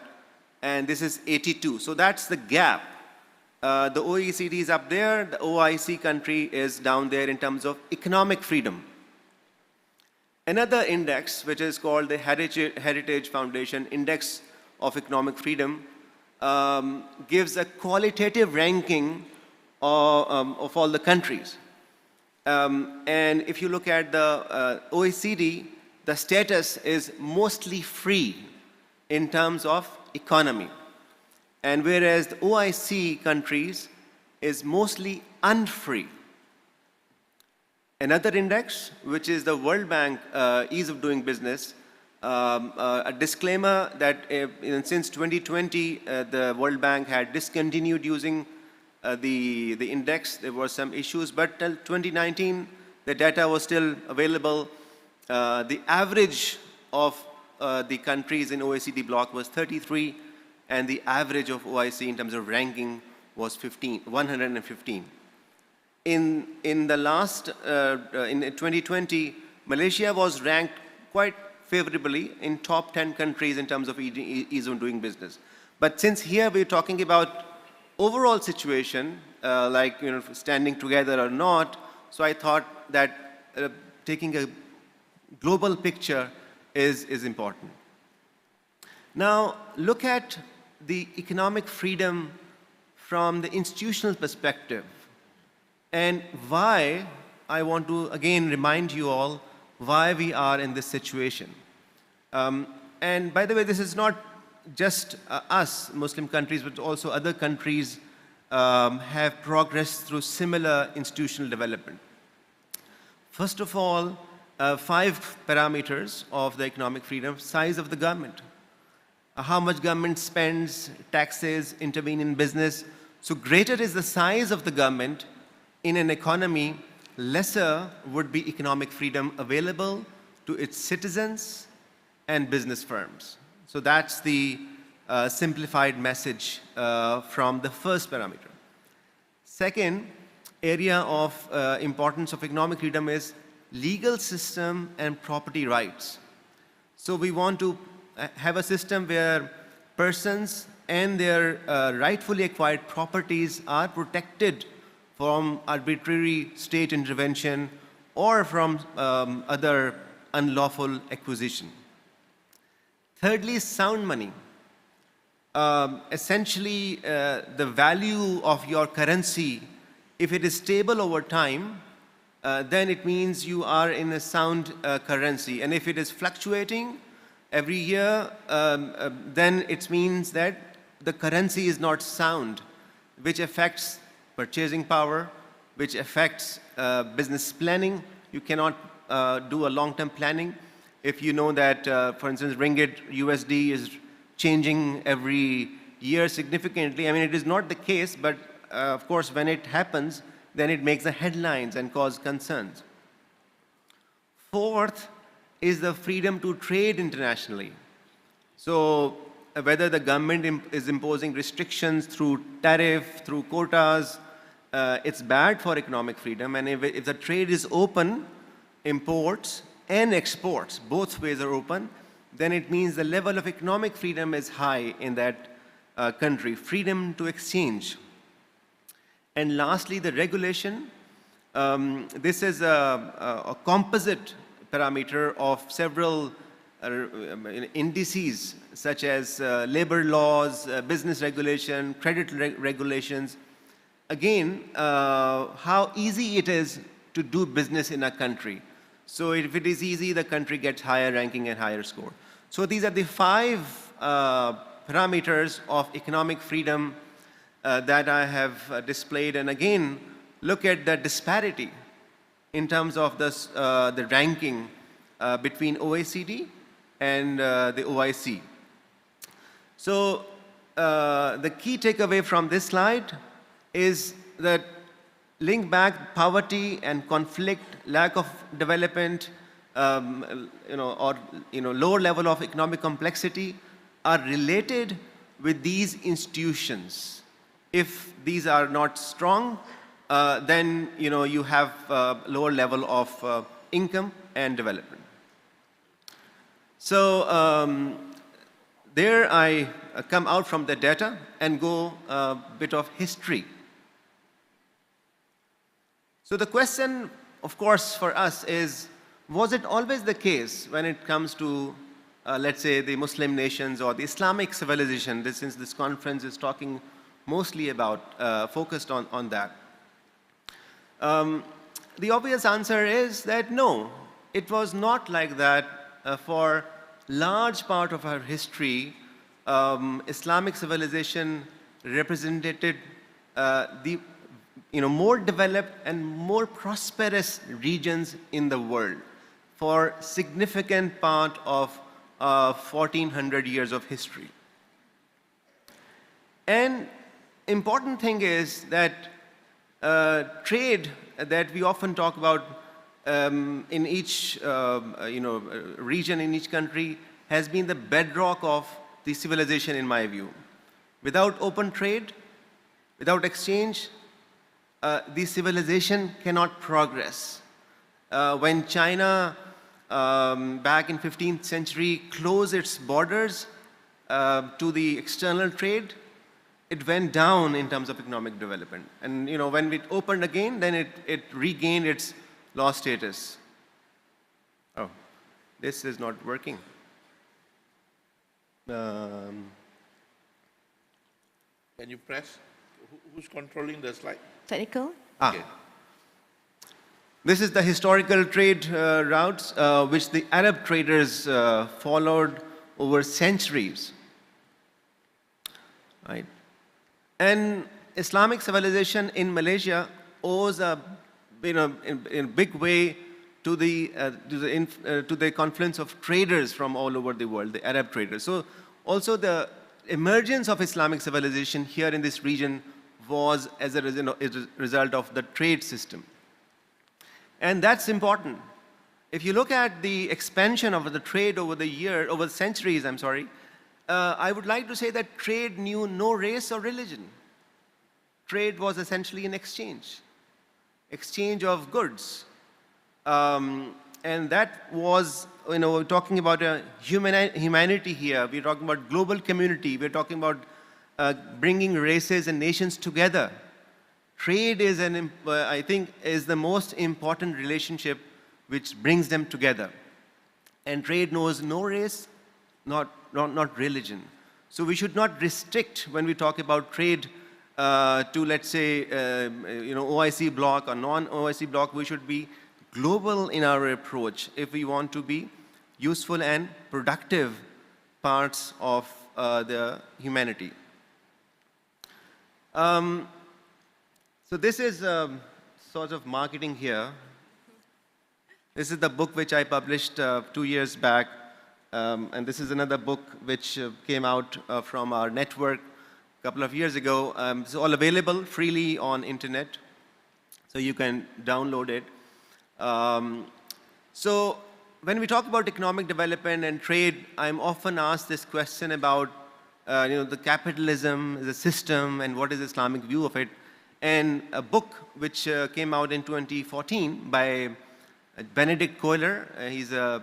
and this is 82. So that's the gap. The OECD is up there, the OIC country is down there in terms of economic freedom. Another index, which is called the Heritage Foundation Index of Economic Freedom, gives a qualitative ranking of all the countries. And if you look at the OECD, the status is mostly free in terms of economy. And whereas the OIC countries is mostly unfree. Another index, which is the World Bank Ease of Doing Business, A disclaimer that since 2020, the World Bank had discontinued using the index. There were some issues, but till 2019, the data was still available. The average of the countries in OECD bloc was 33, and the average of OIC in terms of ranking was 115. In the last, in 2020, Malaysia was ranked quite favorably in top 10 countries in terms of ease of doing business. But since here we're talking about overall situation, like standing together or not, so I thought that taking a global picture is important. Now look at the economic freedom from the institutional perspective, and why I want to again remind you all why we are in this situation. And by the way, this is not just us, Muslim countries, but also other countries have progressed through similar institutional development. First of all, 5 parameters of the economic freedom: size of the government, how much government spends, taxes, intervene in business. So greater is the size of the government in an economy, lesser would be economic freedom available to its citizens and business firms. So that's the simplified message from the first parameter. Second area of importance of economic freedom is legal system and property rights. So we want to have a system where persons and their rightfully acquired properties are protected from arbitrary state intervention or from other unlawful acquisition. Thirdly, sound money. Essentially, the value of your currency, if it is stable over time, then it means you are in a sound currency. And if it is fluctuating every year, then it means that the currency is not sound, which affects purchasing power, which affects business planning. You cannot do a long-term planning. If you know that, for instance, ringgit USD is changing every year significantly. I mean, it is not the case, but of course, when it happens, then it makes the headlines and cause concerns. Fourth is the freedom to trade internationally. So whether the government is imposing restrictions through tariff, through quotas, it's bad for economic freedom. And if the trade is open, imports and exports, both ways are open, then it means the level of economic freedom is high in that country. Freedom to exchange. And lastly, the regulation. This is a composite parameter of several indices, such as labor laws, business regulation, credit regulations. Again, how easy it is to do business in a country. So if it is easy, the country gets higher ranking and higher score. So these are the 5 parameters of economic freedom that I have displayed. And again, look at the disparity in terms of this, the ranking between OECD and the OIC. So the key takeaway from this slide is that link back poverty and conflict, lack of development, lower level of economic complexity are related with these institutions. If these are not strong, then you have lower level of income and development. So there I come out from the data and go a bit of history. So the question, of course, for us is, was it always the case when it comes to, let's say, the Muslim nations or the Islamic civilization, since this conference is talking mostly about, focused on that? The obvious answer is that no, it was not like that for large part of our history. Islamic civilization represented the more developed and more prosperous regions in the world for significant part of 1400 years of history. And important thing is that trade that we often talk about in each region, in each country, has been the bedrock of the civilization in my view. Without open trade, without exchange, the civilization cannot progress. When China, back in 15th century, closed its borders to the external trade, it went down in terms of economic development. And when it opened again, then it regained its lost status. Oh, this is not working. Can you press? Who's controlling the slide? Technical? Okay. This is the historical trade routes which the Arab traders followed over centuries. Right? And Islamic civilization in Malaysia owes in a big way to the confluence of traders from all over the world, the Arab traders. So also the emergence of Islamic civilization here in this region was as a result of the trade system. And that's important. If you look at the expansion of the trade over the centuries, I would like to say that trade knew no race or religion. Trade was essentially an exchange of goods. And that was, we're talking about a humanity here. We're talking about global community. We're talking about bringing races and nations together. Trade is, I think, is the most important relationship which brings them together. And trade knows no race, not religion. So we should not restrict when we talk about trade to, let's say, OIC bloc or non-OIC bloc. We should be global in our approach if we want to be useful and productive parts of the humanity. So this is sort of marketing here. This is the book which I published 2 years back. And this is another book which came out from our network a couple of years ago. It's all available freely on internet, so you can download it. So when we talk about economic development and trade, I'm often asked this question about the capitalism as a system and what is the Islamic view of it. And a book which came out in 2014 by Benedict Kohler. He's a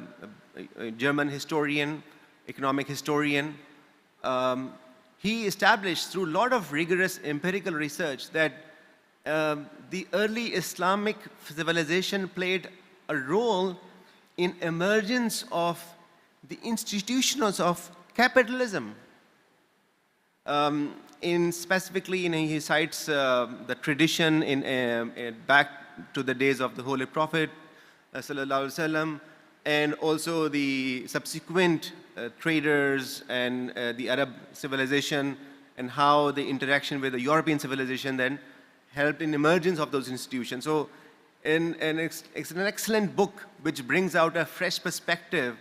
German historian, economic historian. He established through a lot of rigorous empirical research that the early Islamic civilization played a role in emergence of the institutions of capitalism. Specifically, he cites the tradition back to the days of the Holy Prophet, Sallallahu Alaihi Wasallam, and also the subsequent traders and the Arab civilization, and how the interaction with the European civilization then helped in emergence of those institutions. So it's an excellent book which brings out a fresh perspective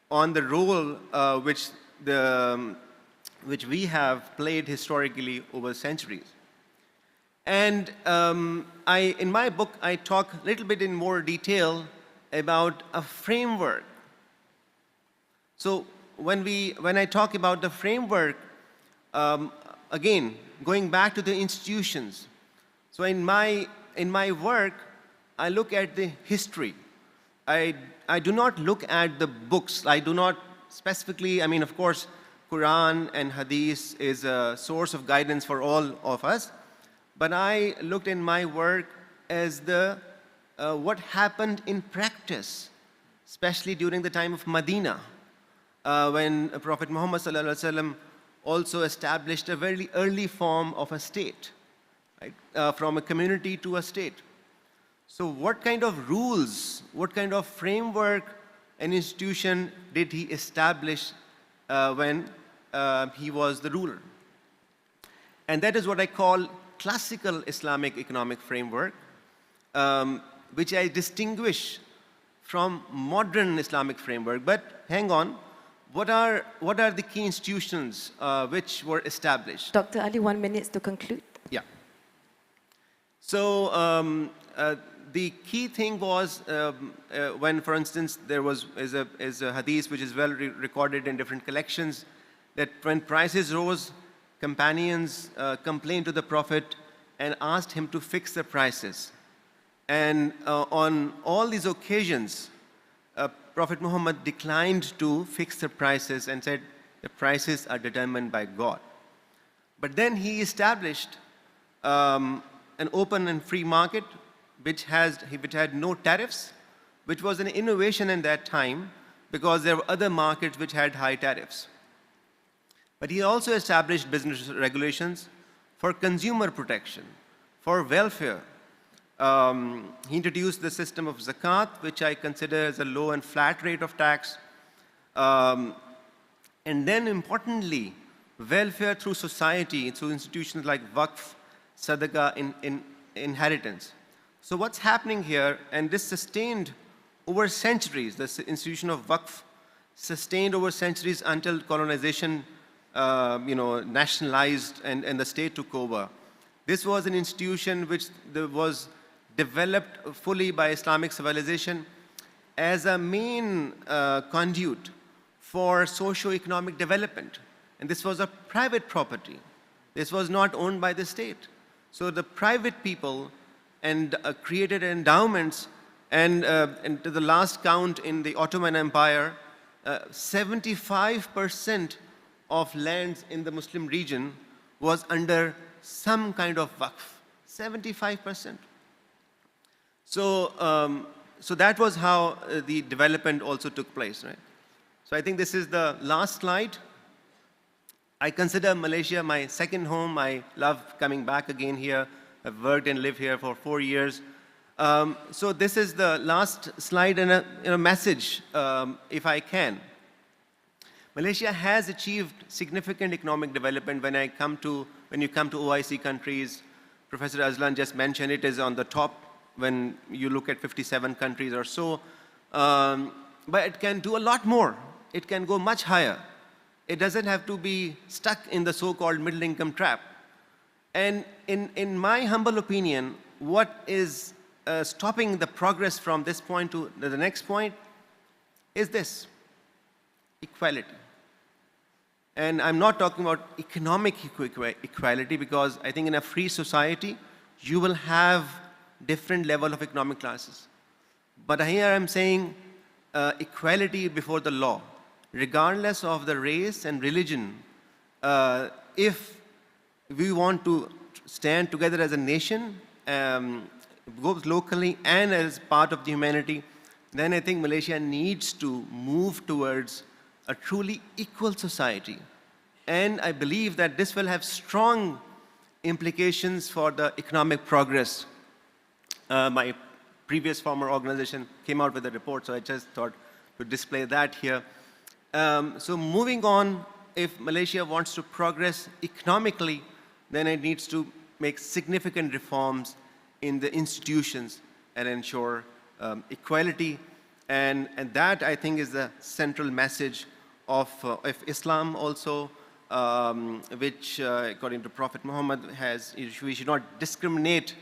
on the role which we have played historically over centuries. And in my book, I talk a little bit in more detail about a framework. So when I talk about the framework, again, going back to the institutions. So in my work, I look at the history. I do not look at the books. I do not specifically, of course, Quran and Hadith is a source of guidance for all of us. But I looked in my work as what happened in practice, especially during the time of Medina, when Prophet Muhammad ﷺ also established a very early form of a state, right? From a community to a state. So what kind of rules, what kind of framework and institution did he establish when he was the ruler? And that is what I call classical Islamic economic framework, which I distinguish from modern Islamic framework. But hang on, what are the key institutions which were established? Dr. Ali, 1 minute to conclude. Yeah. So the key thing was when, for instance, there is a hadith which is well recorded in different collections, that when prices rose, companions complained to the Prophet and asked him to fix the prices. And on all these occasions, Prophet Muhammad declined to fix the prices and said the prices are determined by God. But then he established an open and free market which had no tariffs, which was an innovation in that time because there were other markets which had high tariffs. But he also established business regulations for consumer protection, for welfare. He introduced the system of zakat, which I consider as a low and flat rate of tax. And then importantly, welfare through society, through institutions like waqf, sadaqa, inheritance. So what's happening here, and this sustained over centuries, the institution of waqf sustained over centuries until colonization nationalized and the state took over. This was an institution which was developed fully by Islamic civilization as a main conduit for socio-economic development. And this was a private property. This was not owned by the state. So the private people created endowments, and to the last count in the Ottoman Empire, 75% of lands in the Muslim region was under some kind of waqf, 75%. So, so that was how the development also took place, right? So I think this is the last slide. I consider Malaysia my second home. I love coming back again here. I've worked and lived here for 4 years. So this is the last slide and a message, if I can. Malaysia has achieved significant economic development when you come to OIC countries. Professor AZLAN just mentioned it is on the top when you look at 57 countries or so. But it can do a lot more. It can go much higher. It doesn't have to be stuck in the so-called middle income trap. And in my humble opinion, what is stopping the progress from this point to the next point is this: equality. And I'm not talking about economic equality, because I think in a free society, you will have different level of economic classes. But here I'm saying equality before the law, regardless of the race and religion. If we want to stand together as a nation, both locally and as part of the humanity, then I think Malaysia needs to move towards a truly equal society. And I believe that this will have strong implications for the economic progress. My previous former organization came out with a report, so I just thought to display that here. So moving on, if Malaysia wants to progress economically, then it needs to make significant reforms in the institutions and ensure equality. And that, I think, is the central message of Islam also, which, according to Prophet Muhammad, we should not discriminate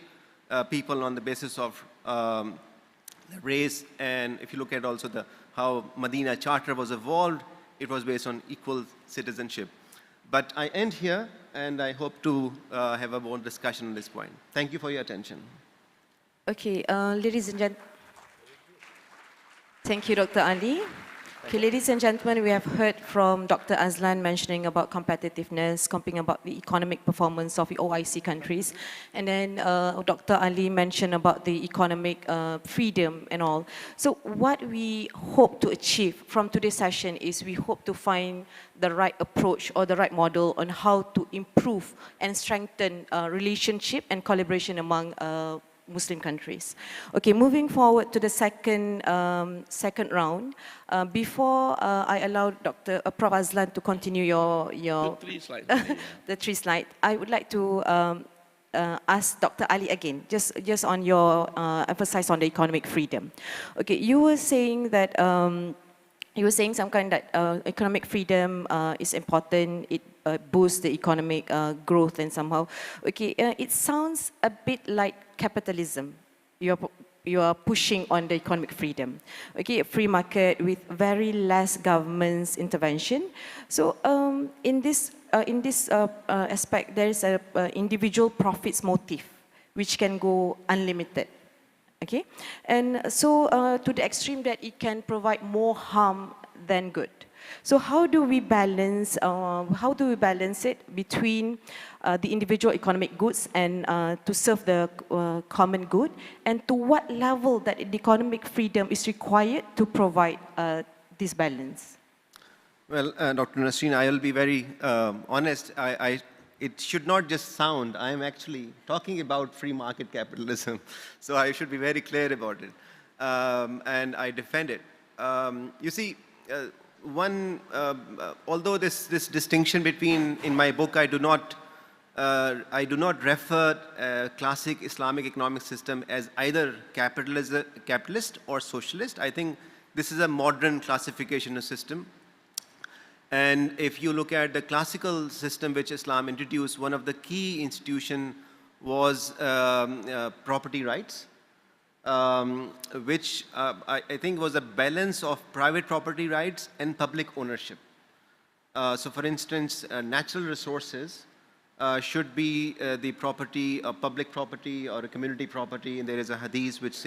people on the basis of race. And if you look at also how Medina Charter was evolved, it was based on equal citizenship. But I end here, and I hope to have a more discussion on this point. Thank you for your attention. Okay, ladies and gentlemen. Thank you, Dr. Ali. Okay, ladies and gentlemen, we have heard from Dr. AZLAN mentioning about competitiveness, speaking about the economic performance of the OIC countries. And then Dr. Ali mentioned about the economic freedom and all. So what we hope to achieve from today's session is we hope to find the right approach or the right model on how to improve and strengthen relationship and collaboration among Muslim countries. Okay, moving forward to the second round. Before I allow Prof. AZLAN to continue your the three slides, I would like to ask Dr. Ali again, just on your emphasize on the economic freedom. Okay, you were saying that he was saying some kind that economic freedom is important. It boosts the economic growth and somehow. Okay, it sounds a bit like capitalism. You are pushing on the economic freedom. Okay, a free market with very less government's intervention. So in this aspect, there is a individual profits motive, which can go unlimited. Okay, and so to the extreme that it can provide more harm than good. So how do we balance? It between the individual economic goods and to serve the common good, and to what level that the economic freedom is required to provide this balance? Well, Dr. Nasreen, I will be very honest. It should not just sound, I am actually talking about free market capitalism. So I should be very clear about it. And I defend it. You see, although this distinction between, in my book, I do not refer classic Islamic economic system as either capitalist or socialist. I think this is a modern classification of system. And if you look at the classical system which Islam introduced, one of the key institutions was property rights, which I think was a balance of private property rights and public ownership. So for instance, natural resources should be the property of public property or a community property, and there is a hadith which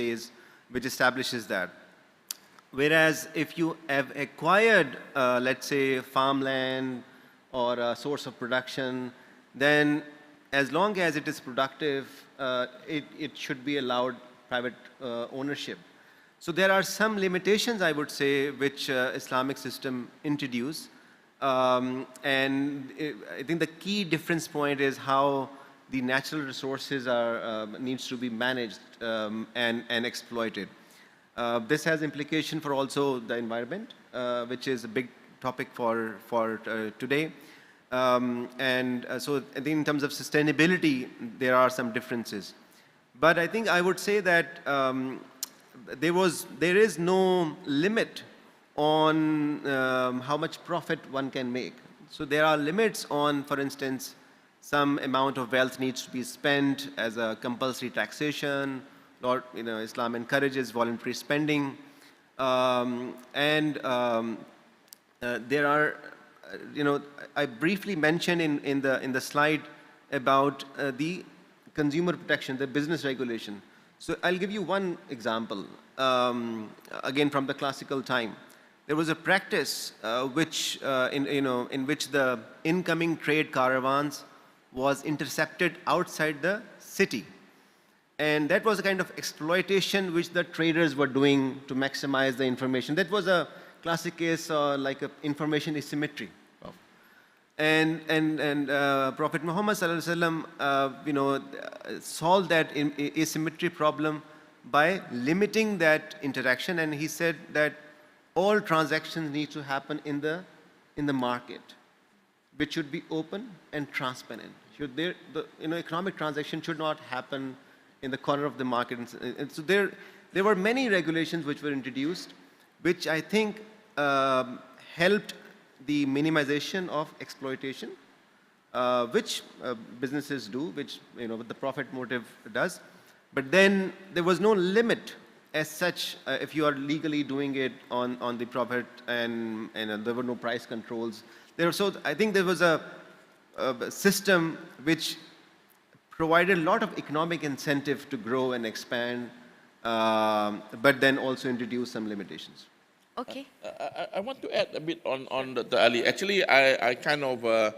establishes that. Whereas if you have acquired, let's say, farmland or a source of production, then as long as it is productive, it should be allowed private ownership. So there are some limitations, I would say, which Islamic system introduced. I think the key difference point is how the natural resources needs to be managed and exploited. This has implication for also the environment, which is a big topic for today. So I think in terms of sustainability, there are some differences. But I think I would say that there is no limit on how much profit one can make. So there are limits on, for instance, some amount of wealth needs to be spent as a compulsory taxation, or Islam encourages voluntary spending, there are, I briefly mentioned in the slide about the consumer protection, the business regulation. So I'll give you one example, again from the classical time. There was a practice in which the incoming trade caravans was intercepted outside the city. And that was a kind of exploitation which the traders were doing to maximize the information. That was a classic case like information asymmetry. And Prophet Muhammad solved that asymmetry problem by limiting that interaction, and he said that all transactions need to happen in the market, which should be open and transparent. Economic transaction should not happen in the corner of the market. And so there were many regulations which were introduced, which I think helped the minimization of exploitation, which businesses do, which the profit motive does. But then there was no limit as such if you are legally doing it on the profit, and there were no price controls. So I think there was a system which provided a lot of economic incentive to grow and expand, but then also introduce some limitations. Okay. I want to add a bit on Dr. Ali. Actually, I kind of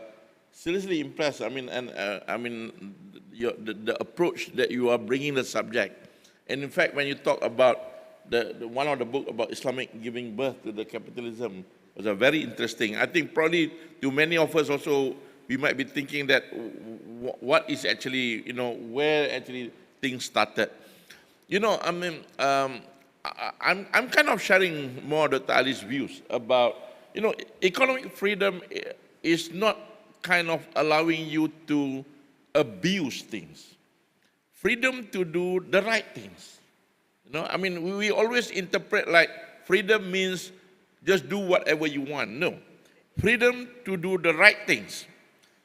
seriously impressed. The approach that you are bringing the subject. And in fact, when you talk about the one of the book about Islamic giving birth to the capitalism was a very interesting. I think probably to many of us also, we might be thinking that what is actually, where actually things started. I'm kind of sharing more Dr. Ali's views about, economic freedom is not kind of allowing you to abuse things. Freedom to do the right things. We always interpret like freedom means just do whatever you want. No. Freedom to do the right things.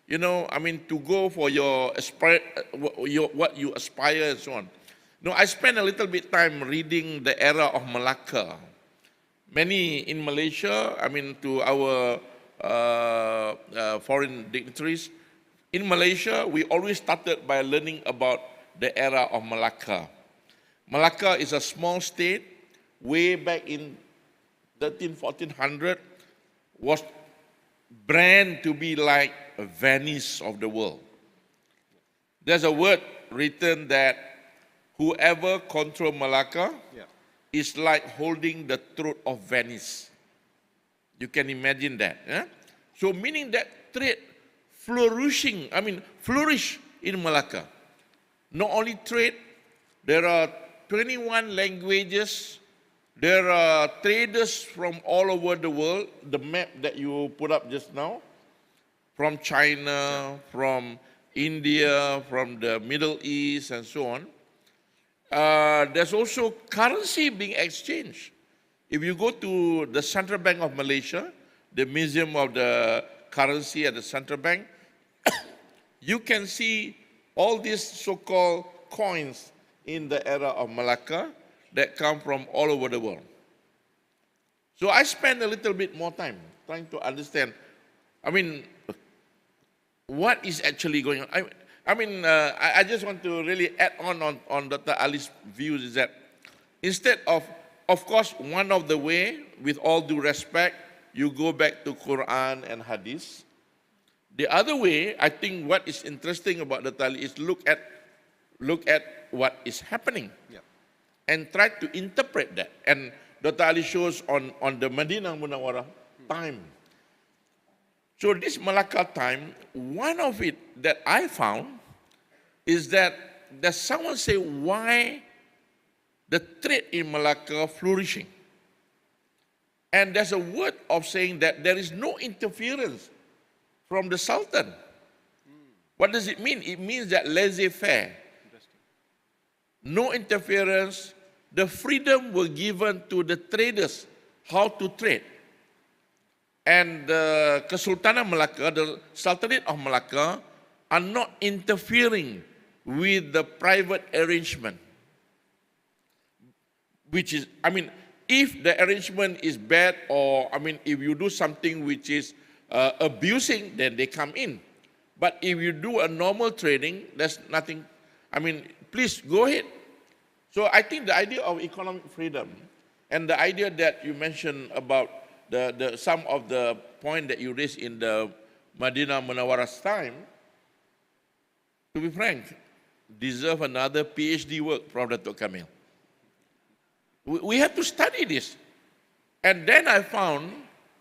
You know, I mean, to go for what you aspire and so on. No, I spent a little bit time reading the era of Malacca. Many in Malaysia, I mean, to our foreign dignitaries, in Malaysia, we always started by learning about the era of Malacca. Malacca is a small state, way back in 1400, was brand to be like Venice of the world. There's a word written that whoever control Malacca is like holding the throat of Venice. You can imagine that. So meaning that trade flourish in Malacca. Not only trade, there are 21 languages. There are traders from all over the world. The map that you put up just now, from China, from India, from the Middle East, and so on. There's also currency being exchanged. If you go to the Central Bank of Malaysia, the Museum of the Currency at the Central Bank, you can see all these so-called coins in the era of Malacca that come from all over the world. So I spent a little bit more time trying to understand, I mean, what is actually going on. I just want to really add on Dr. Ali's views is that instead of course, one of the way, with all due respect, you go back to Quran and Hadith. The other way, I think what is interesting about Dr. Ali is look at what is happening and try to interpret that. And Dr. Ali shows on the Madinah Munawwarah time. So this Malacca time, one of it that I found is that there's someone say why the trade in Malacca flourishing. And there's a word of saying that there is no interference from the Sultan. What does it mean? It means that laissez-faire. No interference. The freedom were given to the traders how to trade. And the Kesultanan Malacca, the Sultanate of Malacca, are not interfering with the private arrangement. Which is, if the arrangement is bad or, if you do something which is abusing, then they come in. But if you do a normal trading, there's nothing, please go ahead. So I think the idea of economic freedom and the idea that you mentioned about some of the point that you raised in the Madinah Munawwarah's time, to be frank, deserve another PhD work from Datuk Kamil. We have to study this. And then I found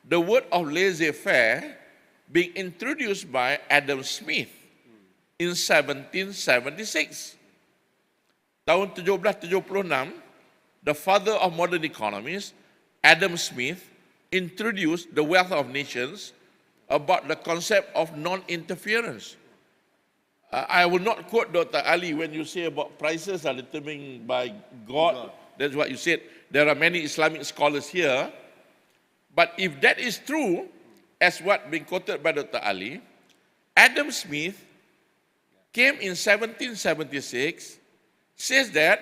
the word of laissez-faire being introduced by Adam Smith in 1776. Tahun 1776, the father of modern economists, Adam Smith, introduced the Wealth of Nations about the concept of non-interference. I will not quote Dr. Ali when you say about prices are determined by God. That's what you said. There are many Islamic scholars here. But if that is true, as what being quoted by Dr. Ali, Adam Smith came in 1776, says that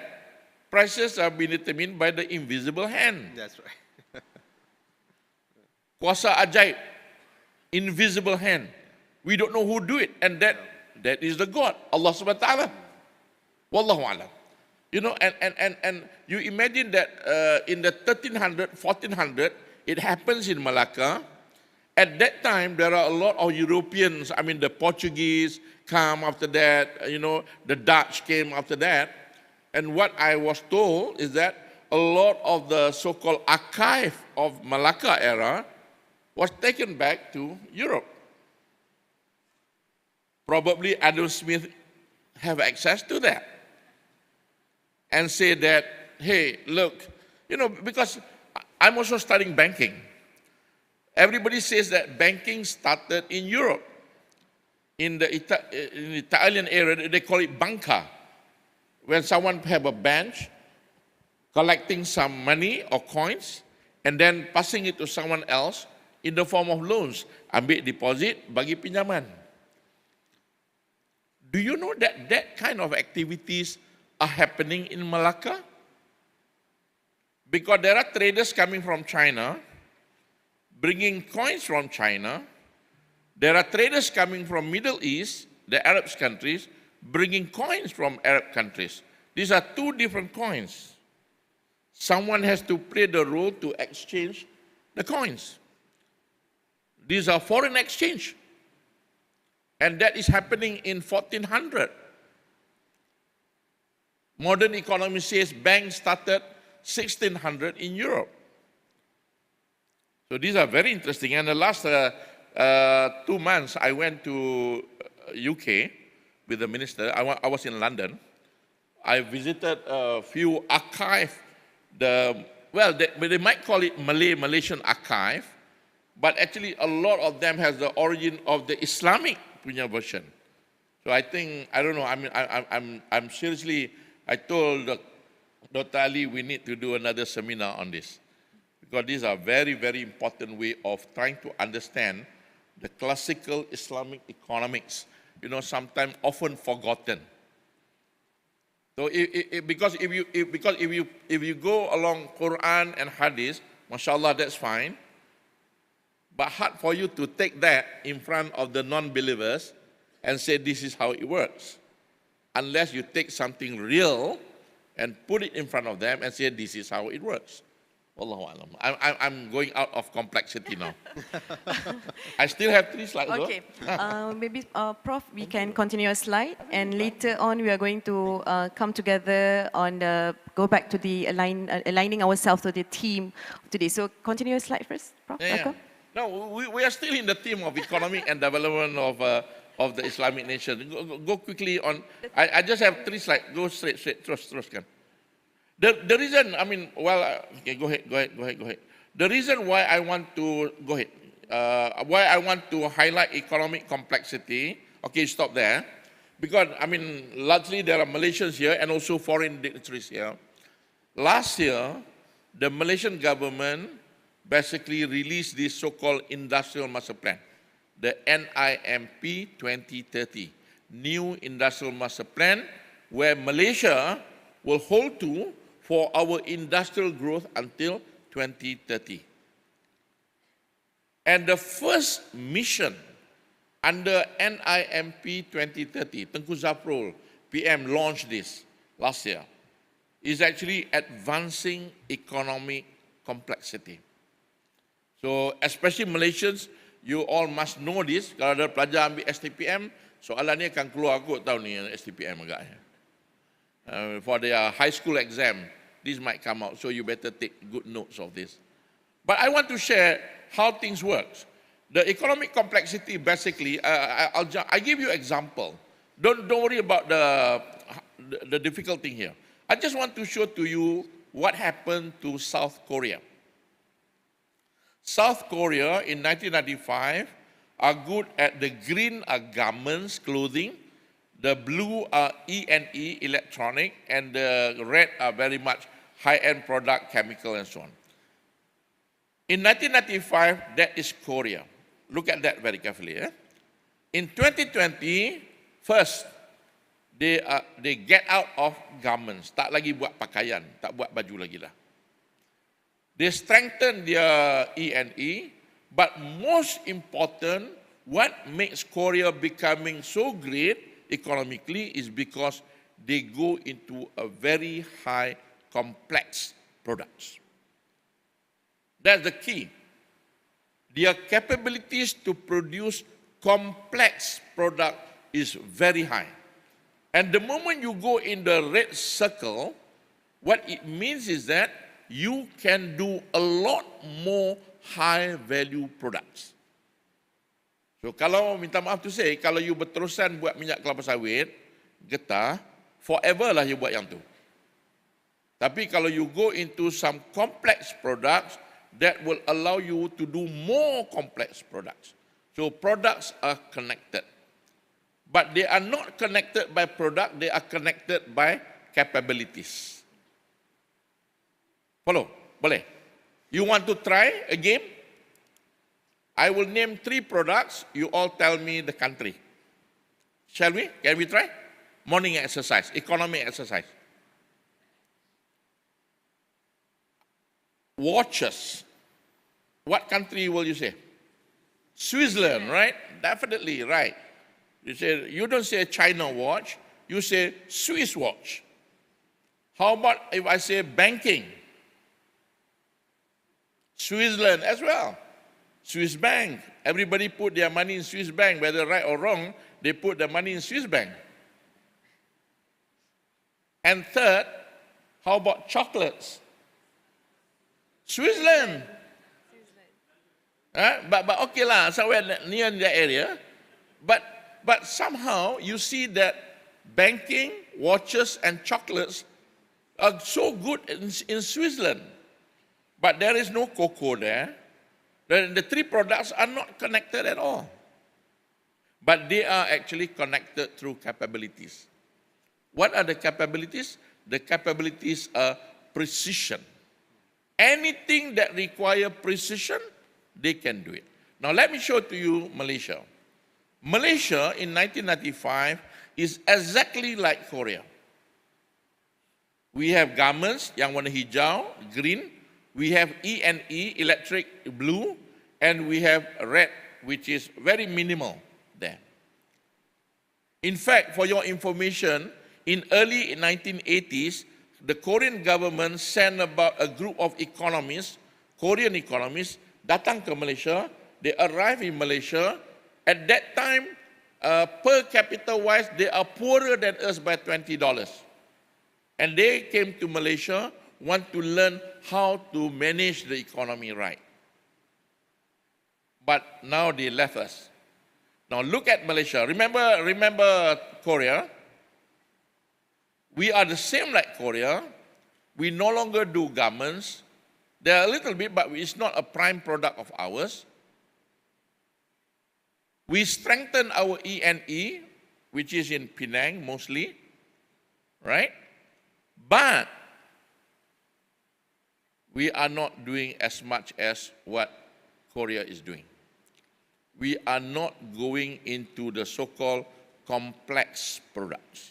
prices are being determined by the invisible hand. That's right. Kuasa ajaib, invisible hand. We don't know who do it, and that is the God, Allah subhanahu wa ta'ala. Wallahu alam. You know, and you imagine that in the 1300, 1400, it happens in Malacca. At that time, there are a lot of Europeans, the Portuguese come after that, the Dutch came after that. And what I was told is that a lot of the so-called archive of Malacca era was taken back to Europe. Probably Adam Smith have access to that. And say that, hey, look, because I'm also studying banking. Everybody says that banking started in Europe. In the Italian area, they call it banca. When someone have a bench collecting some money or coins, and then passing it to someone else in the form of loans. Ambil deposit, bagi pinjaman. Do you know that that kind of activities are happening in Malacca? Because there are traders coming from China, bringing coins from China. There are traders coming from Middle East, the Arab countries, bringing coins from Arab countries. These are two different coins. Someone has to play the role to exchange the coins. These are foreign exchange. And that is happening in 1400. Modern economy says banks started 1600 in Europe. So these are very interesting. And the last 2 months, I went to UK with the minister. I was in London. I visited a few archives. They might call it Malaysian archive, but actually a lot of them has the origin of the Islamic punya version. So I think, I don't know, I'm seriously, I told Dr. Ali we need to do another seminar on this, because these are very, very important way of trying to understand the classical Islamic economics, you know, sometimes often forgotten. So because if you go along Quran and Hadith, mashallah, that's fine. But hard for you to take that in front of the non-believers and say this is how it works, unless you take something real and put it in front of them and say this is how it works. Wallahu alam. I'm going out of complexity now. I still have 3 slides. Okay, maybe Prof, we can continue a slide, and later on we are going to come together on go back to the aligning ourselves to the theme today. So continue a slide first, Prof. Yeah. No, we are still in the theme of economic and development of the Islamic nation. Go quickly on. I just have 3 slides. Go straight, teruskan. The reason, okay, go ahead. The reason why I want to, why I want to highlight economic complexity, okay, stop there. Because, largely there are Malaysians here and also foreign dignitaries here. Last year, the Malaysian government basically released this so-called Industrial Master Plan, the NIMP 2030, New Industrial Master Plan, where Malaysia will hold to for our industrial growth until 2030. And the first mission under NIMP 2030, Tengku Zaprul, PM, launched this last year, is actually advancing economic complexity. So, especially Malaysians, you all must know this. Kalau ada pelajar ambil STPM, soalan ni akan keluar kot tahun ni STPM agaknya. For their high school exam, this might come out, so you better take good notes of this. But I want to share how things work. The economic complexity, basically, I give you example. Don't worry about the difficult thing here. I just want to show to you what happened to South Korea. South Korea in 1995 are good at the green are garments, clothing, the blue are E&E, electronic, and the red are very much high-end product, chemical, and so on. In 1995, that is Korea. Look at that very carefully. In 2020, first, they get out of garments. Tak lagi buat pakaian, tak buat baju lagi lah. They strengthen their E&E, but most important, what makes Korea becoming so great economically is because they go into a very high complex products. That's the key. Their capabilities to produce complex product is very high. And the moment you go in the red circle, what it means is that you can do a lot more high value products. So kalau, minta maaf to say, kalau you berterusan buat minyak kelapa sawit, getah, forever lah you buat yang tu. Tapi kalau you go into some complex products, that will allow you to do more complex products. So products are connected. But they are not connected by product, they are connected by capabilities. Follow? Boleh? You want to try a game? I will name 3 products. You all tell me the country. Shall we? Can we try? Morning exercise, economic exercise. Watches. What country will you say? Switzerland, right? Definitely, right. You don't say China watch, you say Swiss watch. How about if I say banking? Switzerland as well. Swiss bank. Everybody put their money in Swiss bank, whether right or wrong, they put their money in Swiss bank. And third, how about chocolates? Switzerland. But okay lah, somewhere near that area. But somehow you see that banking, watches, and chocolates are so good in Switzerland. But there is no cocoa there. The 3 products are not connected at all. But they are actually connected through capabilities. What are the capabilities? The capabilities are precision. Anything that requires precision, they can do it. Now let me show to you Malaysia. Malaysia in 1995 is exactly like Korea. We have garments yang warna hijau, green. We have E&E, electric blue, and we have red, which is very minimal there. In fact, for your information, in early 1980s, the Korean government sent about a group of economists, Korean economists, datang ke Malaysia. They arrived in Malaysia. At that time, per capita wise, they are poorer than us by $20. And they came to Malaysia, want to learn how to manage the economy right. But now they left us. Now look at Malaysia. Remember Korea? We are the same like Korea. We no longer do garments. They are a little bit, but it's not a prime product of ours. We strengthen our E&E, which is in Penang mostly, right? But we are not doing as much as what Korea is doing. We are not going into the so-called complex products.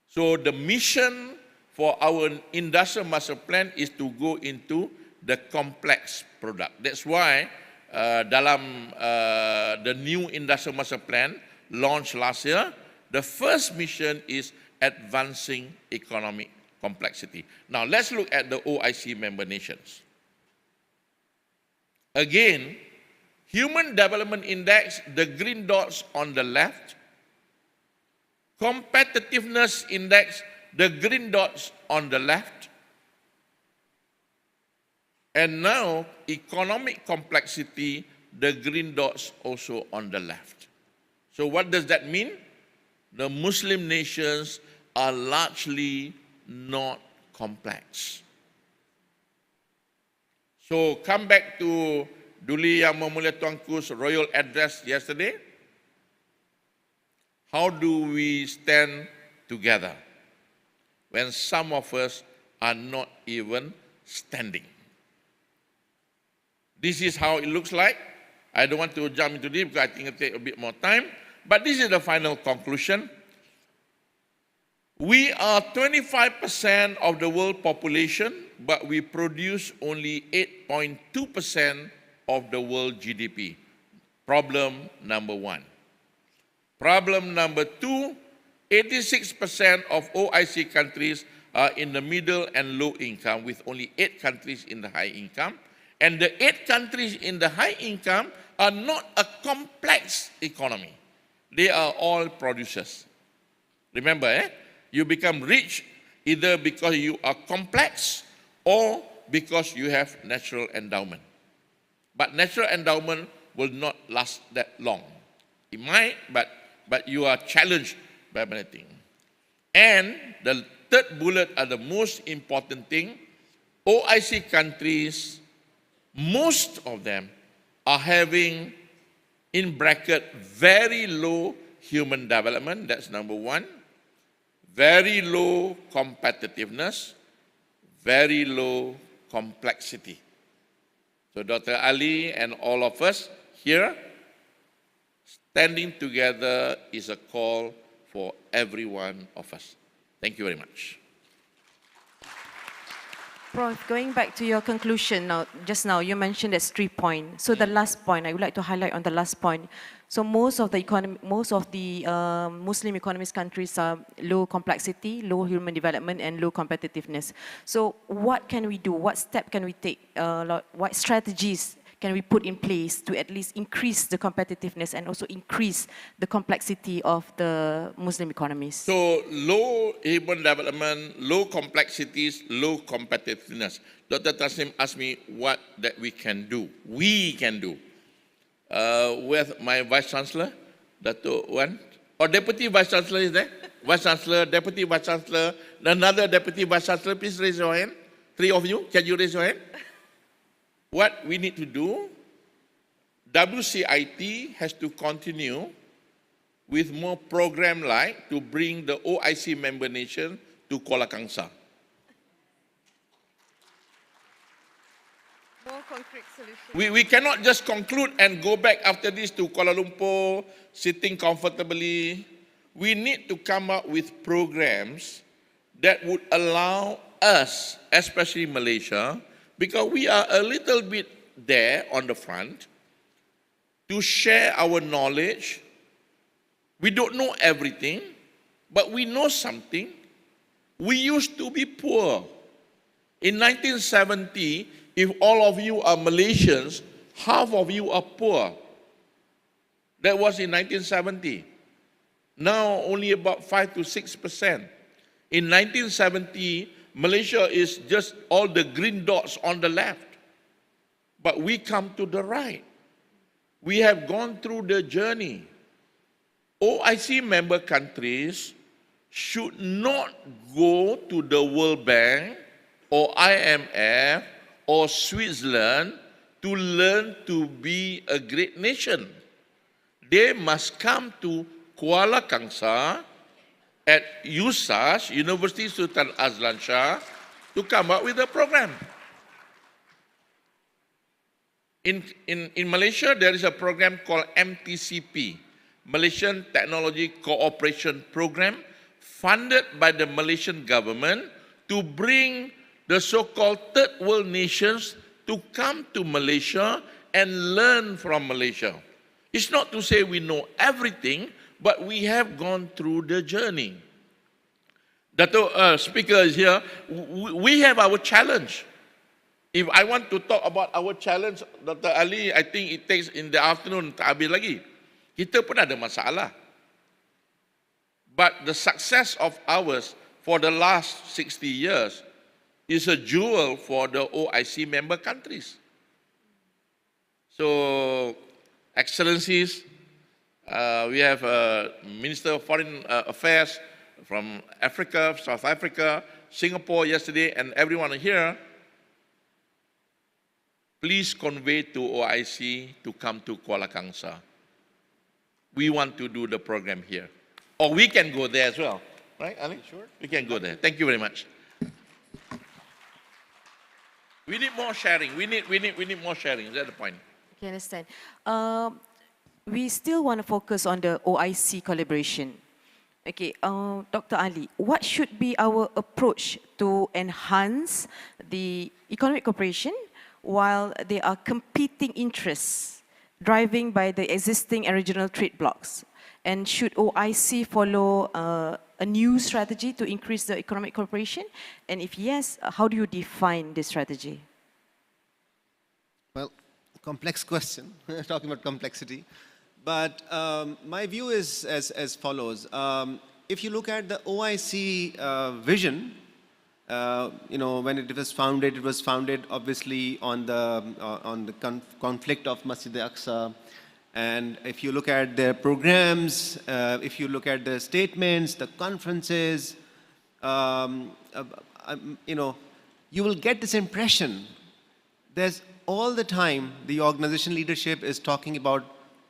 So the mission for our industrial master plan is to go into the complex product. That's why dalam the new industrial master plan launched last year, the first mission is advancing economic complexity. Now let's look at the OIC member nations. Again, Human Development Index, the green dots on the left. Competitiveness Index, the green dots on the left. And now, economic complexity, the green dots also on the left. So what does that mean? The Muslim nations are largely not complex. So come back to Duli Yang Memulia Tuanku's royal address yesterday. How do we stand together when some of us are not even standing? This is how it looks like. I don't want to jump into this because I think it'll take a bit more time. But this is the final conclusion. We are 25% of the world population, but we produce only 8.2% of the world GDP. Problem number 1. Problem number 2, 86% of OIC countries are in the middle and low income, with only 8 countries in the high income. And the 8 countries in the high income are not a complex economy. They are all producers. Remember, you become rich either because you are complex or because you have natural endowment. But natural endowment will not last that long. It might, but you are challenged by many things. And the third bullet are the most important thing. OIC countries, most of them are having, in bracket, very low human development. That's number 1. Very low competitiveness, very low complexity. So Dr. Ali and all of us here, standing together is a call for every one of us. Thank you very much. Prof, going back to your conclusion just now, you mentioned there's 3 points. So the last point, I would like to highlight on the last point. So most of the Muslim economist countries are low complexity, low human development, and low competitiveness. So what can we do? What step can we take? What strategies can we put in place to at least increase the competitiveness and also increase the complexity of the Muslim economies? So low human development, low complexities, low competitiveness. Dr. Tasnim asked me what that we can do. We can do. With my Vice Chancellor, Dato' Wan, or Deputy Vice Chancellor is there? Vice Chancellor, Deputy Vice Chancellor, another Deputy Vice Chancellor, please raise your hand. 3 of you, can you raise your hand? What we need to do, WCIT has to continue with more program like to bring the OIC member nation to Kuala Kangsar. More concrete solutions. We cannot just conclude and go back after this to Kuala Lumpur, sitting comfortably. We need to come up with programs that would allow us, especially Malaysia, because we are a little bit there on the front, to share our knowledge. We don't know everything, but we know something. We used to be poor. In 1970, if all of you are Malaysians, half of you are poor. That was in 1970. Now only about 5 to 6%. In 1970, Malaysia is just all the green dots on the left. But we come to the right. We have gone through the journey. OIC member countries should not go to the World Bank or IMF or Switzerland to learn to be a great nation. They must come to Kuala Kangsar at USAS, University Sultan Azlan Shah, to come up with a program. In Malaysia, there is a program called MTCP, Malaysian Technology Cooperation Program, funded by the Malaysian government to bring the so-called third world nations to come to Malaysia and learn from Malaysia. It's not to say we know everything, but we have gone through the journey. Dato' Speaker is here. We have our challenge. If I want to talk about our challenge, Dr. Ali, I think it takes in the afternoon, tak habis lagi. Kita pun ada masalah. But the success of ours for the last 60 years is a jewel for the OIC member countries. So, Excellencies, we have Minister of Foreign Affairs from Africa, South Africa, Singapore yesterday, and everyone here. Please convey to OIC to come to Kuala Kangsar. We want to do the program here. Or we can go there as well. Right, Ali? Sure. We can go there. Thank you very much. We need more sharing. We need more sharing. Is that the point? Okay, understand. We still want to focus on the OIC collaboration. Okay, Dr. Ali, what should be our approach to enhance the economic cooperation while there are competing interests driving by the existing and regional trade blocs? And should OIC follow a new strategy to increase the economic cooperation? And if yes, how do you define this strategy? Well, complex question, talking about complexity. But my view is as follows. If you look at the OIC vision, when it was founded obviously on the conflict of Masjid al-Aqsa. And if you look at their programs, if you look at the statements, the conferences, you will get this impression. There's all the time the organization leadership is talking about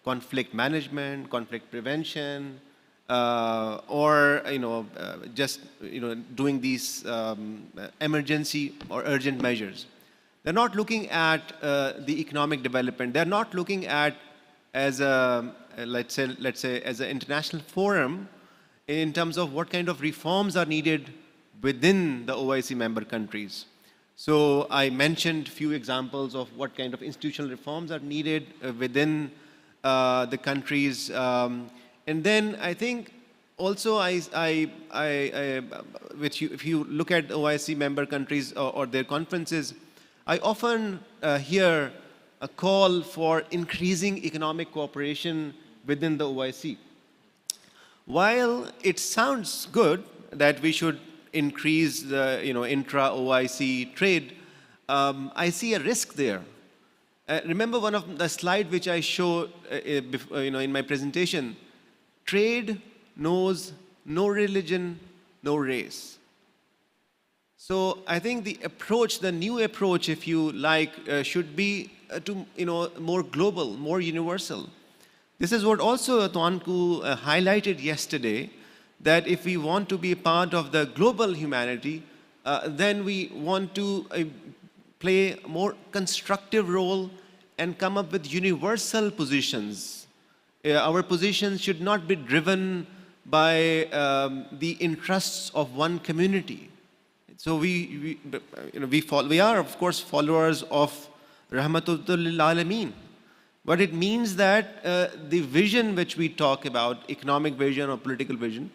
conflict management, conflict prevention, or doing these emergency or urgent measures. They're not looking at the economic development. They're not looking at as a, let's say, as an international forum in terms of what kind of reforms are needed within the OIC member countries. So I mentioned a few examples of what kind of institutional reforms are needed within the countries. And then I think also if you look at OIC member countries or their conferences, I often hear a call for increasing economic cooperation within the OIC. While it sounds good that we should increase the intra-OIC trade, I see a risk there. Remember one of the slide which I showed in my presentation, trade knows no religion, no race. So I think the approach, the new approach, if you like, should be more global, more universal. This is what also Tuanku highlighted yesterday, that if we want to be a part of the global humanity, then we want to play a more constructive role and come up with universal positions. Our positions should not be driven by the interests of one community. So we are of course followers of Rahmatul lil Alameen. But it means that the vision which we talk about, economic vision or political vision,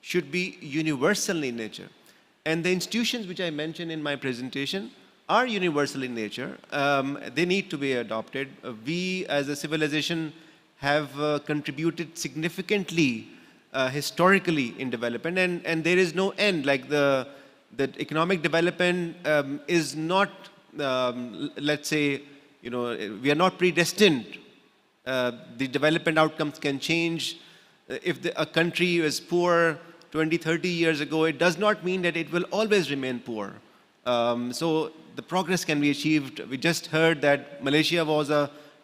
should be universal in nature. And the institutions which I mentioned in my presentation are universal in nature. They need to be adopted. We as a civilization have contributed significantly historically in development, and there is no end. Like the economic development is not, let's say, we are not predestined. The development outcomes can change. If a country is poor 20, 30 years ago, it does not mean that it will always remain poor. So the progress can be achieved. We just heard that Malaysia was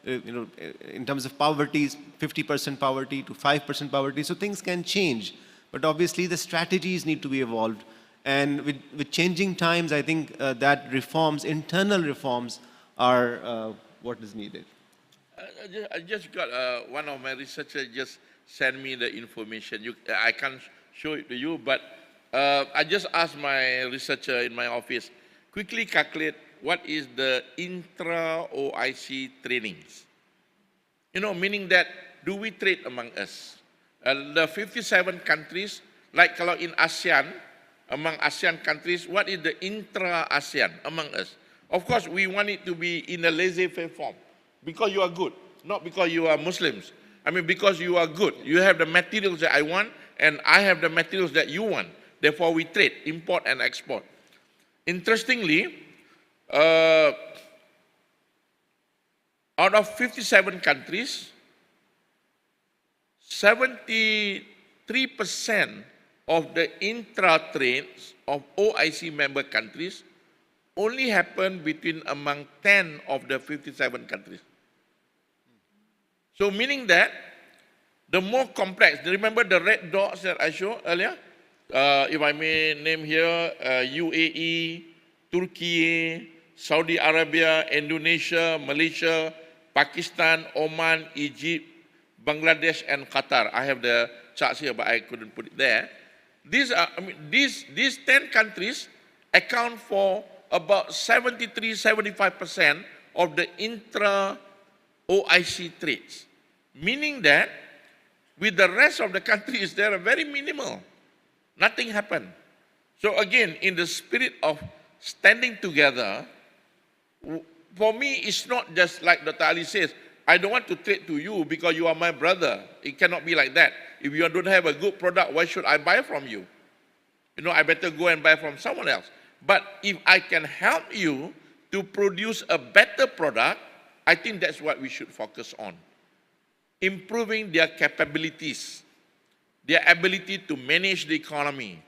in terms of poverty, 50% poverty to 5% poverty. So things can change. But obviously the strategies need to be evolved. And with changing times, I think that reforms, internal reforms, are what is needed. I just got one of my researchers just sent me the information. I can't show it to you, but I just asked my researcher in my office, quickly calculate what is the intra-OIC trainings. Meaning that, do we trade among us? The 57 countries, like kalau in ASEAN, among ASEAN countries, what is the intra-ASEAN among us? Of course, we want it to be in a laissez-faire form, because you are good, not because you are Muslims. I mean, because you are good. You have the materials that I want, and I have the materials that you want. Therefore, we trade, import and export. Interestingly, out of 57 countries, 73% of the intra-trades of OIC member countries only happen among 10 of the 57 countries. So meaning that the more complex, remember the red dots that I showed earlier? If I may name here, UAE, Turkey, Saudi Arabia, Indonesia, Malaysia, Pakistan, Oman, Egypt, Bangladesh, and Qatar. I have the charts here, but I couldn't put it there. These 10 countries account for about 73–75% of the intra-OIC trades. Meaning that with the rest of the countries, they are very minimal. Nothing happened. So again, in the spirit of standing together, for me, it's not just like Dr. Ali says, I don't want to trade to you because you are my brother. It cannot be like that. If you don't have a good product, why should I buy from you? I better go and buy from someone else. But if I can help you to produce a better product, I think that's what we should focus on. Improving their capabilities, their ability to manage the economy.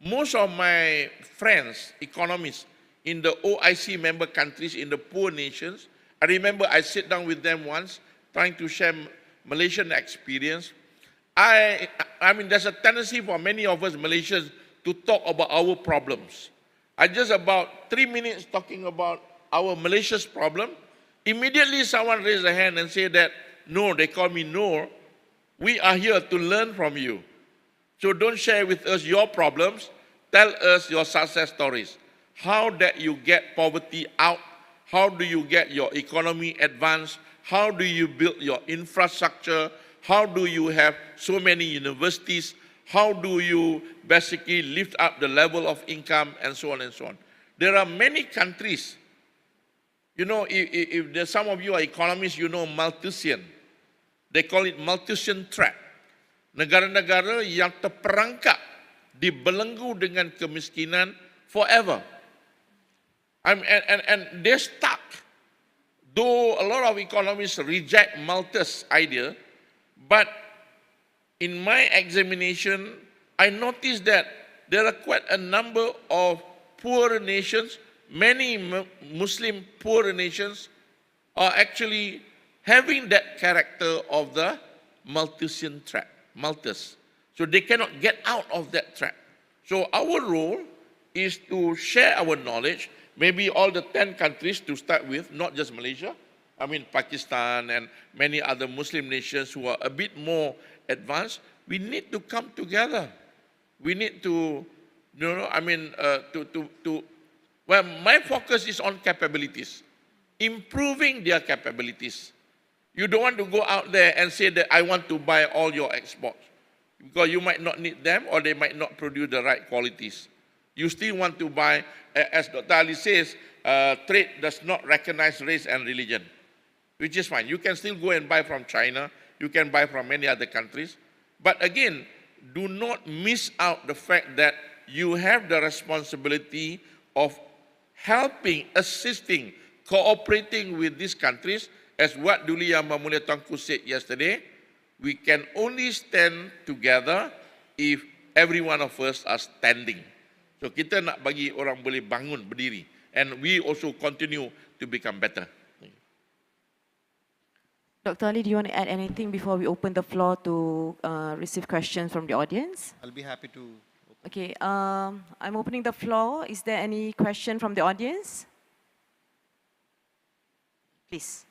Most of my friends, economists, in the OIC member countries, in the poor nations, I remember I sat down with them once, trying to share Malaysian experience. I mean, there's a tendency for many of us Malaysians to talk about our problems. I just about 3 minutes talking about our Malaysia's problem, immediately someone raised a hand and said that, no, they call me NOOR. We are here to learn from you. So don't share with us your problems. Tell us your success stories. How that you get poverty out? How do you get your economy advanced? How do you build your infrastructure? How do you have so many universities? How do you basically lift up the level of income and so on and so on? There are many countries. You know, if there's some of you are economists, you know Malthusian. They call it Malthusian trap. Negara-negara yang terperangkap, dibelenggu dengan kemiskinan forever. And they're stuck. Though a lot of economists reject Malthus' idea, but in my examination, I noticed that there are quite a number of poor nations, many Muslim poor nations are actually having that character of the Malthusian trap, Malthus. So they cannot get out of that trap. So our role is to share our knowledge, maybe all the 10 countries to start with, not just Malaysia. I mean, Pakistan and many other Muslim nations who are a bit more advanced. We need to come together. We need to, well, my focus is on capabilities, improving their capabilities. You don't want to go out there and say that I want to buy all your exports, because you might not need them or they might not produce the right qualities. You still want to buy, as Dr. Ali says, trade does not recognize race and religion, which is fine. You can still go and buy from China. You can buy from many other countries. But again, do not miss out the fact that you have the responsibility of helping, assisting, cooperating with these countries. As what Duli Yang Mulia Tuanku said yesterday, we can only stand together if every one of us are standing. So kita nak bagi orang boleh bangun, berdiri. And we also continue to become better. Dr. Ali, do you want to add anything before we open the floor to receive questions from the audience? I'll be happy to. Okay, I'm opening the floor. Is there any question from the audience? Please.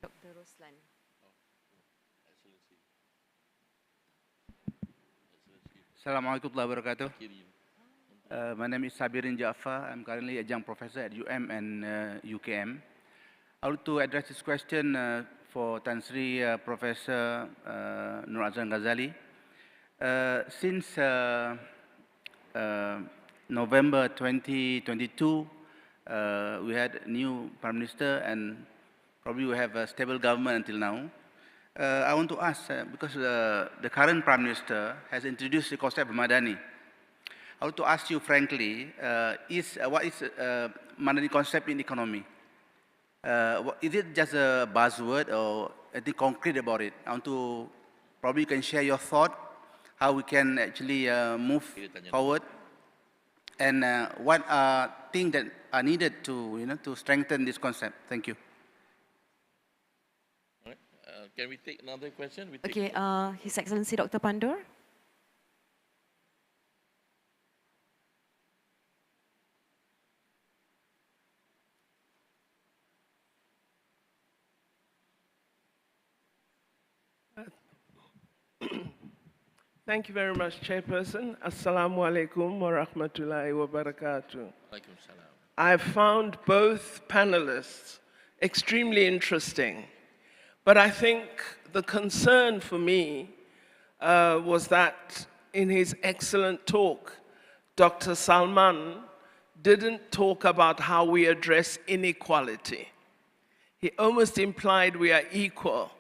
Dr. Roslan. Assalamualaikum warahmatullahi wabarakatuh. My name is Sabirin Jaafar. I'm currently a young professor at UM and UKM. I would to address this question for Tan Sri Professor Noor GHAZALI. Since November 2022, we had a new Prime Minister and probably we have a stable government until now. I want to ask, because the current Prime Minister has introduced the concept of Madani. I want to ask you frankly, what is Madani concept in economy? Is it just a buzzword or anything concrete about it? I want to, probably you can share your thought, how we can actually move forward, and what are things that are needed to, to strengthen this concept. Thank you. Can we take another question? Okay, His Excellency Dr. Pandur. Thank you very much, Chairperson. Assalamu alaikum wa rahmatullahi wa barakatuh. I've found both panelists extremely interesting, but I think the concern for me was that in his excellent talk, Dr. SALMAN didn't talk about how we address inequality. He almost implied we are equal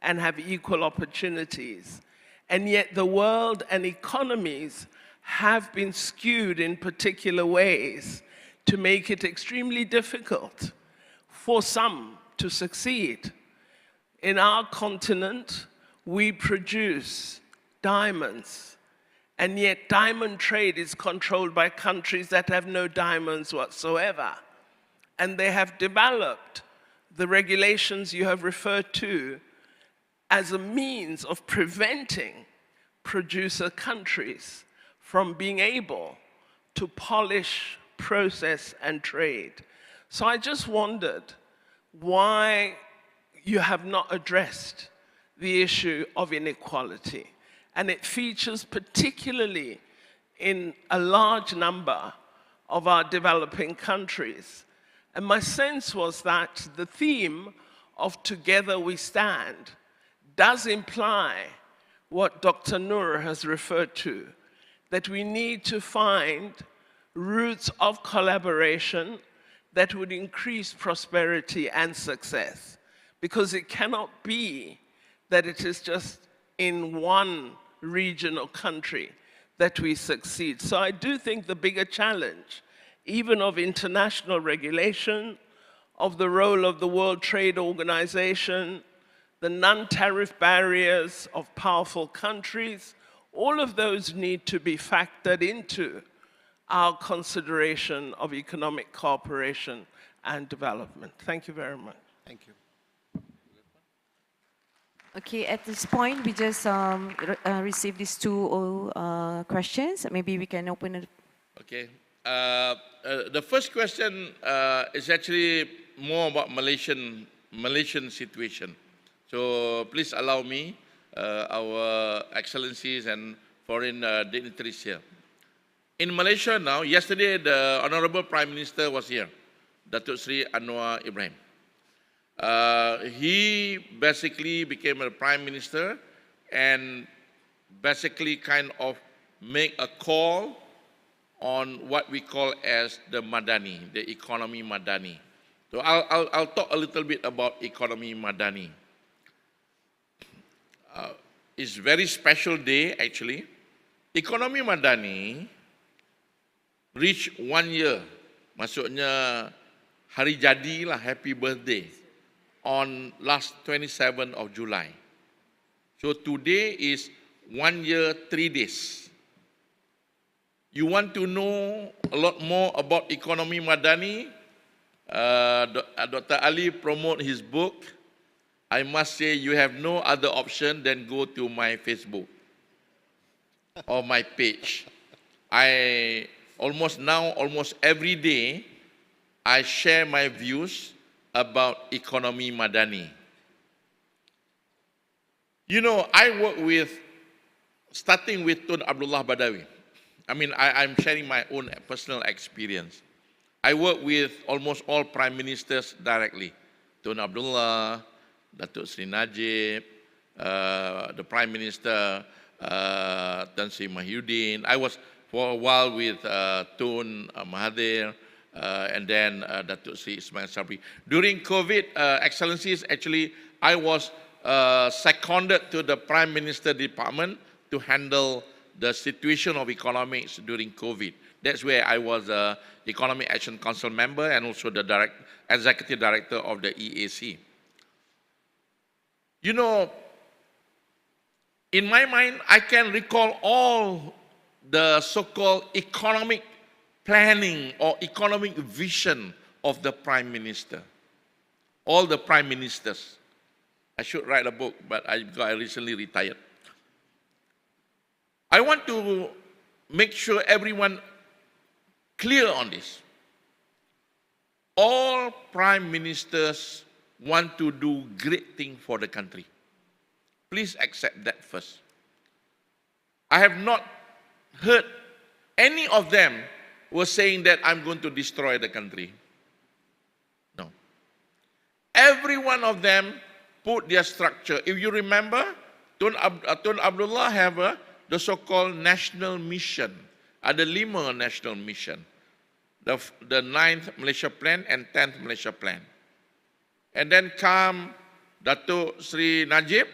and have equal opportunities. And yet the world and economies have been skewed in particular ways to make it extremely difficult for some to succeed. In our continent, we produce diamonds, and yet diamond trade is controlled by countries that have no diamonds whatsoever. And they have developed the regulations you have referred to as a means of preventing producer countries from being able to polish process and trade. So I just wondered why you have not addressed the issue of inequality. And it features particularly in a large number of our developing countries. And my sense was that the theme of Together We Stand does imply what Dr. Noor has referred to, that we need to find routes of collaboration that would increase prosperity and success. Because it cannot be that it is just in one region or country that we succeed. So I do think the bigger challenge, even of international regulation, of the role of the World Trade Organization, the non-tariff barriers of powerful countries, all of those need to be factored into our consideration of economic cooperation and development. Thank you very much. Thank you. Okay, at this point, we just received these two questions. Maybe we can open it. Okay. The first question is actually more about Malaysian situation. So please allow me, our excellencies and foreign dignitaries here. In Malaysia now, yesterday the Honorable Prime Minister was here, Datuk Seri Anwar Ibrahim. He basically became a Prime Minister and basically kind of make a call on what we call as the Madani, the economy Madani. So I'll talk a little bit about economy Madani. It's a very special day actually. Economy Madani reached 1 year, maksudnya hari jadi lah, happy birthday, on last 27th of July. So today is 1 year, 3 days. You want to know a lot more about economy Madani? Dr. Ali promote his book. I must say you have no other option than go to my Facebook or my page. Almost every day, I share my views about economy Madani. You know, I work with, starting with Tun Abdullah Badawi. I mean, I'm sharing my own personal experience. I work with almost all prime ministers directly. Tun Abdullah, Datuk Seri Najib, the Prime Minister, Tan Sri Mahyudin. I was for a while with Tun Mahathir, and then Datuk Sri Ismail Sabri. During COVID, Excellencies, actually, I was seconded to the Prime Minister Department to handle the situation of economics during COVID. That's where I was the Economic Action Council member and also the Executive Director of the EAC. You know, in my mind, I can recall all the so-called economic planning or economic vision of the Prime Minister. All the Prime Ministers. I should write a book, but I recently retired. I want to make sure everyone clear on this. All Prime Ministers want to do great things for the country. Please accept that first. I have not heard any of them were saying that I'm going to destroy the country. No. Every one of them put their structure. If you remember, Tun Abdullah have the so-called national mission, ada 5 national mission. The 9th Malaysia Plan and 10th Malaysia Plan. And then come Datuk Sri Najib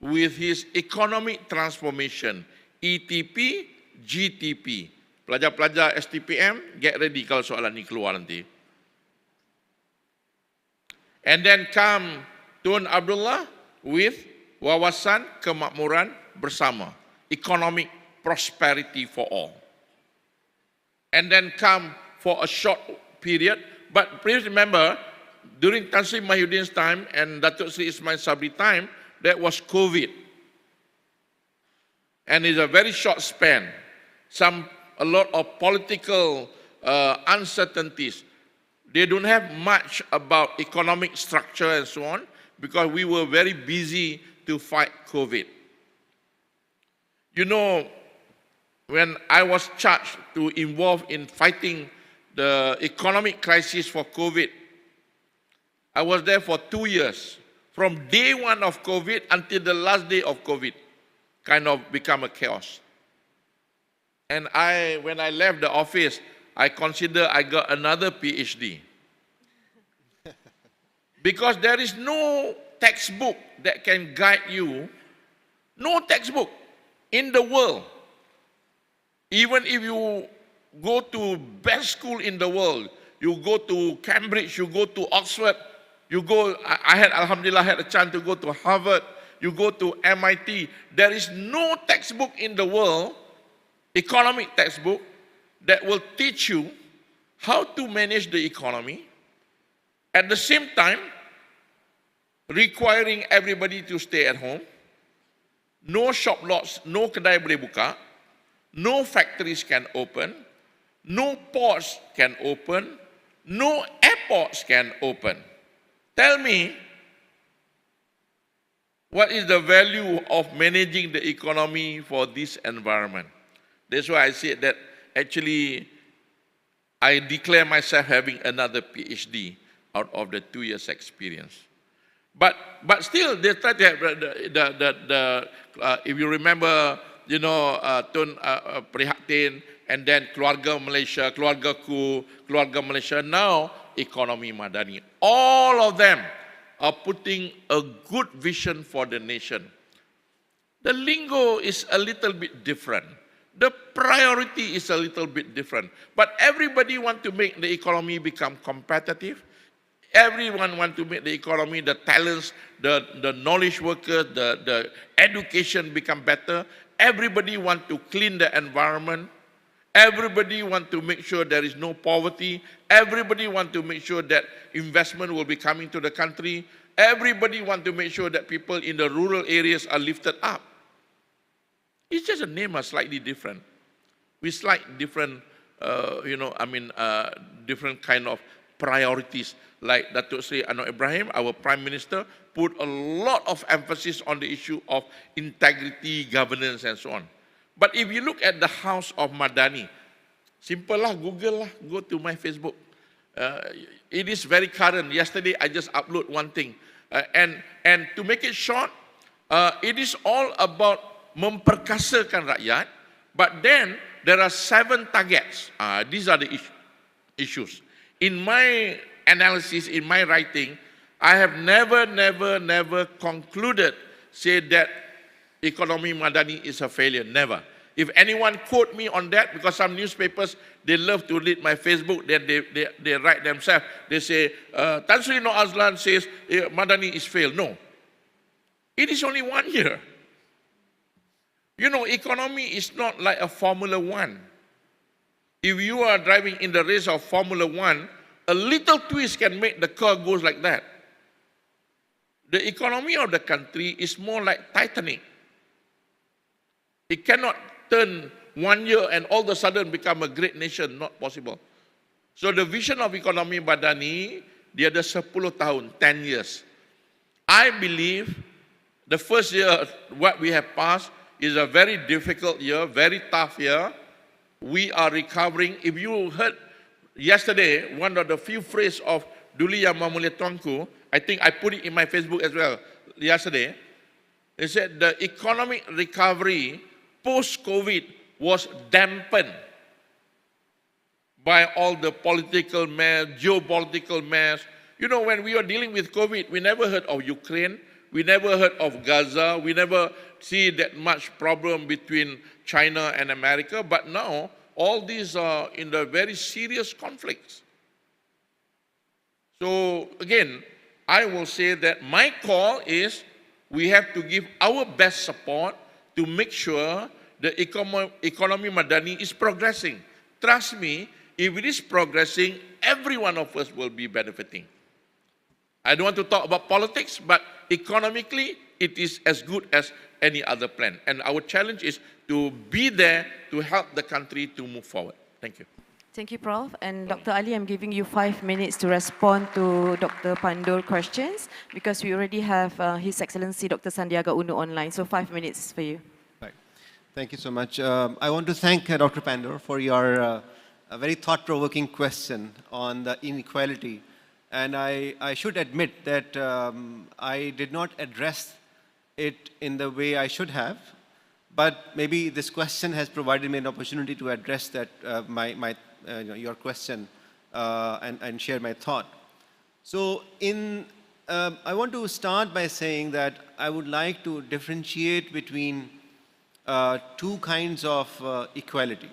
with his economic transformation, ETP, GTP. Pelajar-pelajar STPM, get ready kalau soalan ni keluar nanti. And then come Tun Abdullah with wawasan kemakmuran bersama, economic prosperity for all. And then come for a short period, but please remember, during Tan Sri Mahyudin's time and Datuk Sri Ismail Sabri time, that was COVID. And it's a very short span. A lot of political uncertainties. They don't have much about economic structure and so on because we were very busy to fight COVID. You know, when I was charged to involve in fighting the economic crisis for COVID, I was there for 2 years. From day one of COVID until the last day of COVID, kind of become a chaos. And when I left the office, I consider I got another PhD. Because there is no textbook that can guide you, no textbook in the world. Even if you go to best school in the world, you go to Cambridge, you go to Oxford, you go, Alhamdulillah, had a chance to go to Harvard, you go to MIT. There is no textbook in the world, economic textbook, that will teach you how to manage the economy, at the same time, requiring everybody to stay at home, no shop lots, no kedai boleh buka, no factories can open, no ports can open, no airports can open. Tell me, what is the value of managing the economy for this environment? That's why I said that actually I declare myself having another PhD out of the 2 years experience. But still, they try to have if you remember, you know, Tun Prihatin, and then Keluarga Malaysia, Keluargaku, Keluarga Malaysia, now Ekonomi Madani. All of them are putting a good vision for the nation. The lingo is a little bit different. The priority is a little bit different. But everybody wants to make the economy become competitive. Everyone wants to make the economy, the talents, the knowledge workers, the education become better. Everybody wants to clean the environment. Everybody wants to make sure there is no poverty. Everybody wants to make sure that investment will be coming to the country. Everybody wants to make sure that people in the rural areas are lifted up. It's just a name are slightly different. We slight different, different kind of priorities. Like Datuk Seri Anwar Ibrahim, our Prime Minister, put a lot of emphasis on the issue of integrity, governance, and so on. But if you look at the House of Madani, simple lah, Google lah, go to my Facebook. It is very current. Yesterday, I just upload one thing. And to make it short, it is all about memperkasakan rakyat, but then there are 7 targets. These are the issues. In my analysis, in my writing, I have never concluded, say that Ekonomi Madani is a failure. Never. If anyone quote me on that, because some newspapers, they love to read my Facebook, then they write themselves. They say, Tan Sri Noor Azlan says Madani is failed. No. It is only 1 year. You know, economy is not like a Formula 1. If you are driving in the race of Formula 1, a little twist can make the car goes like that. The economy of the country is more like Titanic. It cannot turn 1 year and all of a sudden become a great nation, not possible. So the vision of Ekonomi Madani, dia ada 10 tahun, 10 years. I believe the first year, what we have passed, is a very difficult year, very tough year. We are recovering. If you heard yesterday, one of the few phrases of Duli Yang Mamulia Tuanku, I think I put it in my Facebook as well yesterday. It said the economic recovery post-COVID was dampened by all the political mess, geopolitical mess. You know, when we were dealing with COVID, we never heard of Ukraine, we never heard of Gaza, we never see that much problem between China and America, but now all these are in the very serious conflicts. So again, I will say that my call is we have to give our best support to make sure the economy Madani is progressing. Trust me, if it is progressing, every one of us will be benefiting. I don't want to talk about politics, but economically, it is as good as any other plan. And our challenge is to be there to help the country to move forward. Thank you. Thank you, Prof. And Dr. Ali, I'm giving you 5 minutes to respond to Dr. Pandor questions because we already have His Excellency Dr. Sandiaga Uno online. So 5 minutes for you. Right. Thank you so much. I want to thank Dr. Pandor for your very thought-provoking question on the inequality. And I should admit that I did not address it in the way I should have. But maybe this question has provided me an opportunity to address that, your question and share my thought. So I want to start by saying that I would like to differentiate between two kinds of equality.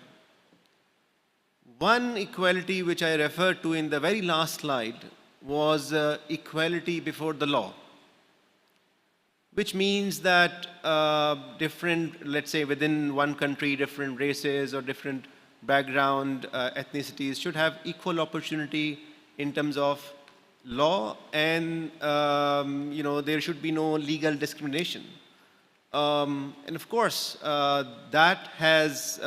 One equality which I referred to in the very last slide was equality before the law, which means that different, let's say within one country, different races or different background, ethnicities should have equal opportunity in terms of law, and there should be no legal discrimination. And of course, that has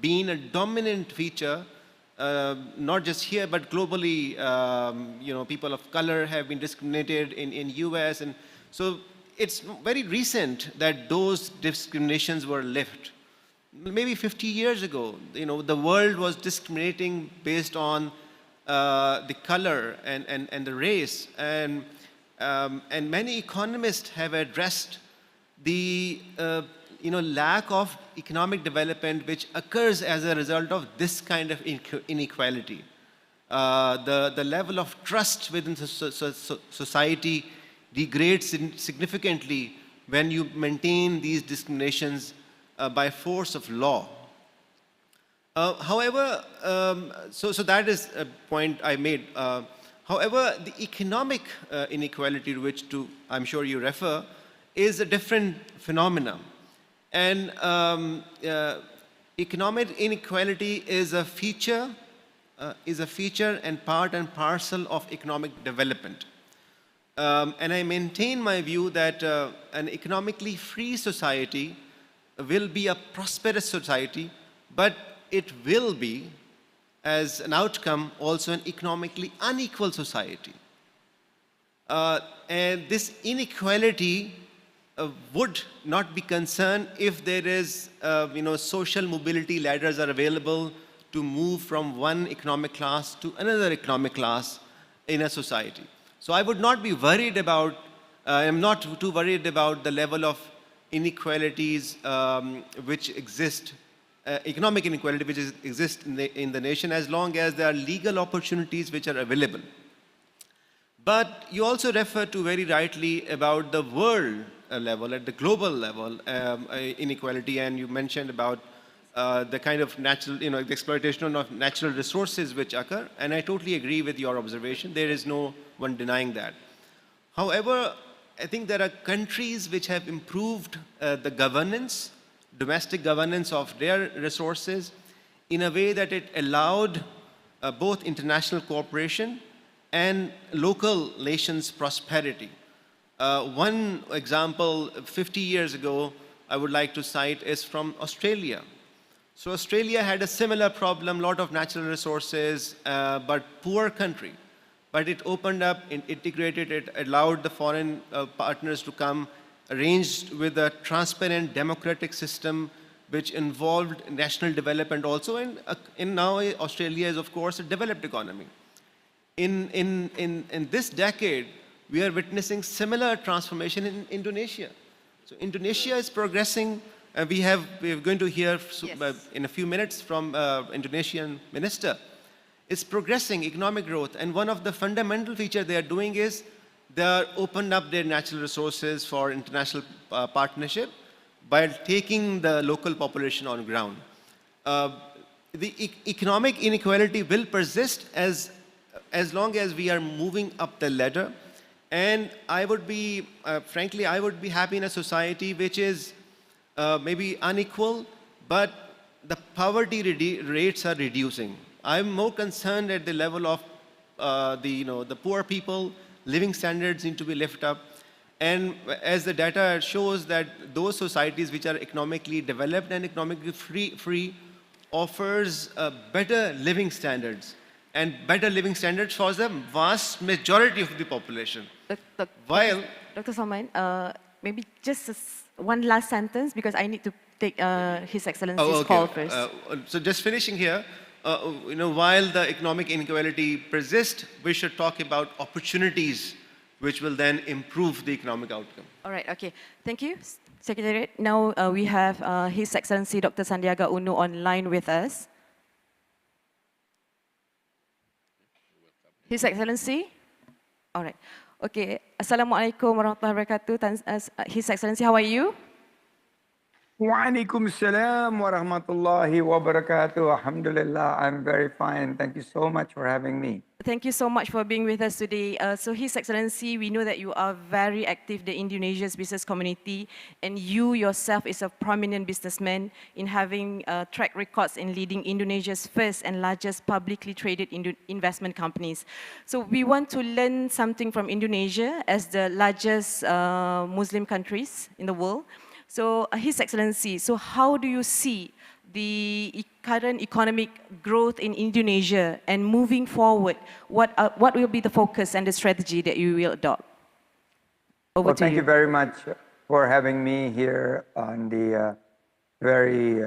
been a dominant feature, not just here, but globally. People of color have been discriminated in US, and so it's very recent that those discriminations were lifted. Maybe 50 years ago, the world was discriminating based on the color and the race, and many economists have addressed the lack of economic development which occurs as a result of this kind of inequality. The level of trust within society degrades significantly when you maintain these discriminations by force of law. However, so that is a point I made. However, the economic inequality to which I'm sure you refer is a different phenomenon. And economic inequality is a feature and part and parcel of economic development. And I maintain my view that an economically free society will be a prosperous society, but it will be, as an outcome, also an economically unequal society. And this inequality would not be concerned if there is, social mobility ladders are available to move from one economic class to another economic class in a society. So I would not be worried about, I'm not too worried about the level of inequalities which exist, economic inequality which exists in the nation, as long as there are legal opportunities which are available. But you also refer to very rightly about the world level, at the global level, inequality, and you mentioned about the kind of natural, the exploitation of natural resources which occur, and I totally agree with your observation. There is no one denying that. However, I think there are countries which have improved the governance, domestic governance of their resources in a way that it allowed both international cooperation and local nations' prosperity. One example, 50 years ago, I would like to cite is from Australia. So Australia had a similar problem, lot of natural resources, but poor country. But it opened up, it integrated, it allowed the foreign partners to come, arranged with a transparent democratic system which involved national development also, and now Australia is of course a developed economy. In this decade, we are witnessing similar transformation in Indonesia. So Indonesia is progressing. We're going to hear in a few minutes from Indonesian minister. It's progressing economic growth, and one of the fundamental features they are doing is they are opened up their natural resources for international partnership by taking the local population on ground. The economic inequality will persist as long as we are moving up the ladder, and I would be, frankly, I would be happy in a society which is maybe unequal, but the poverty rates are reducing. I'm more concerned at the level of the poor people. Living standards need to be lifted up, and as the data shows that those societies which are economically developed and economically free offers better living standards, and better living standards for the vast majority of the population. While Dr. Salman, maybe just one last sentence, because I need to take His Excellency's call first. So just finishing here, while the economic inequality persists, we should talk about opportunities which will then improve the economic outcome. All right, okay. Thank you, Secretariat. Now we have His Excellency Dr. Sandiaga Uno online with us. His Excellency? All right. Okay. Assalamualaikum warahmatullahi wabarakatuh. His Excellency, how are you? Waalaikumsalam warahmatullahi wabarakatuh. Alhamdulillah, I'm very fine. Thank you so much for having me. Thank you so much for being with us today. So His Excellency, we know that you are very active in the Indonesia's business community, and you yourself is a prominent businessman in having track records in leading Indonesia's first and largest publicly traded investment companies. So we want to learn something from Indonesia as the largest Muslim countries in the world. So His Excellency, so how do you see the current economic growth in Indonesia, and moving forward, what will be the focus and the strategy that you will adopt? Over to you. Thank you very much for having me here on the very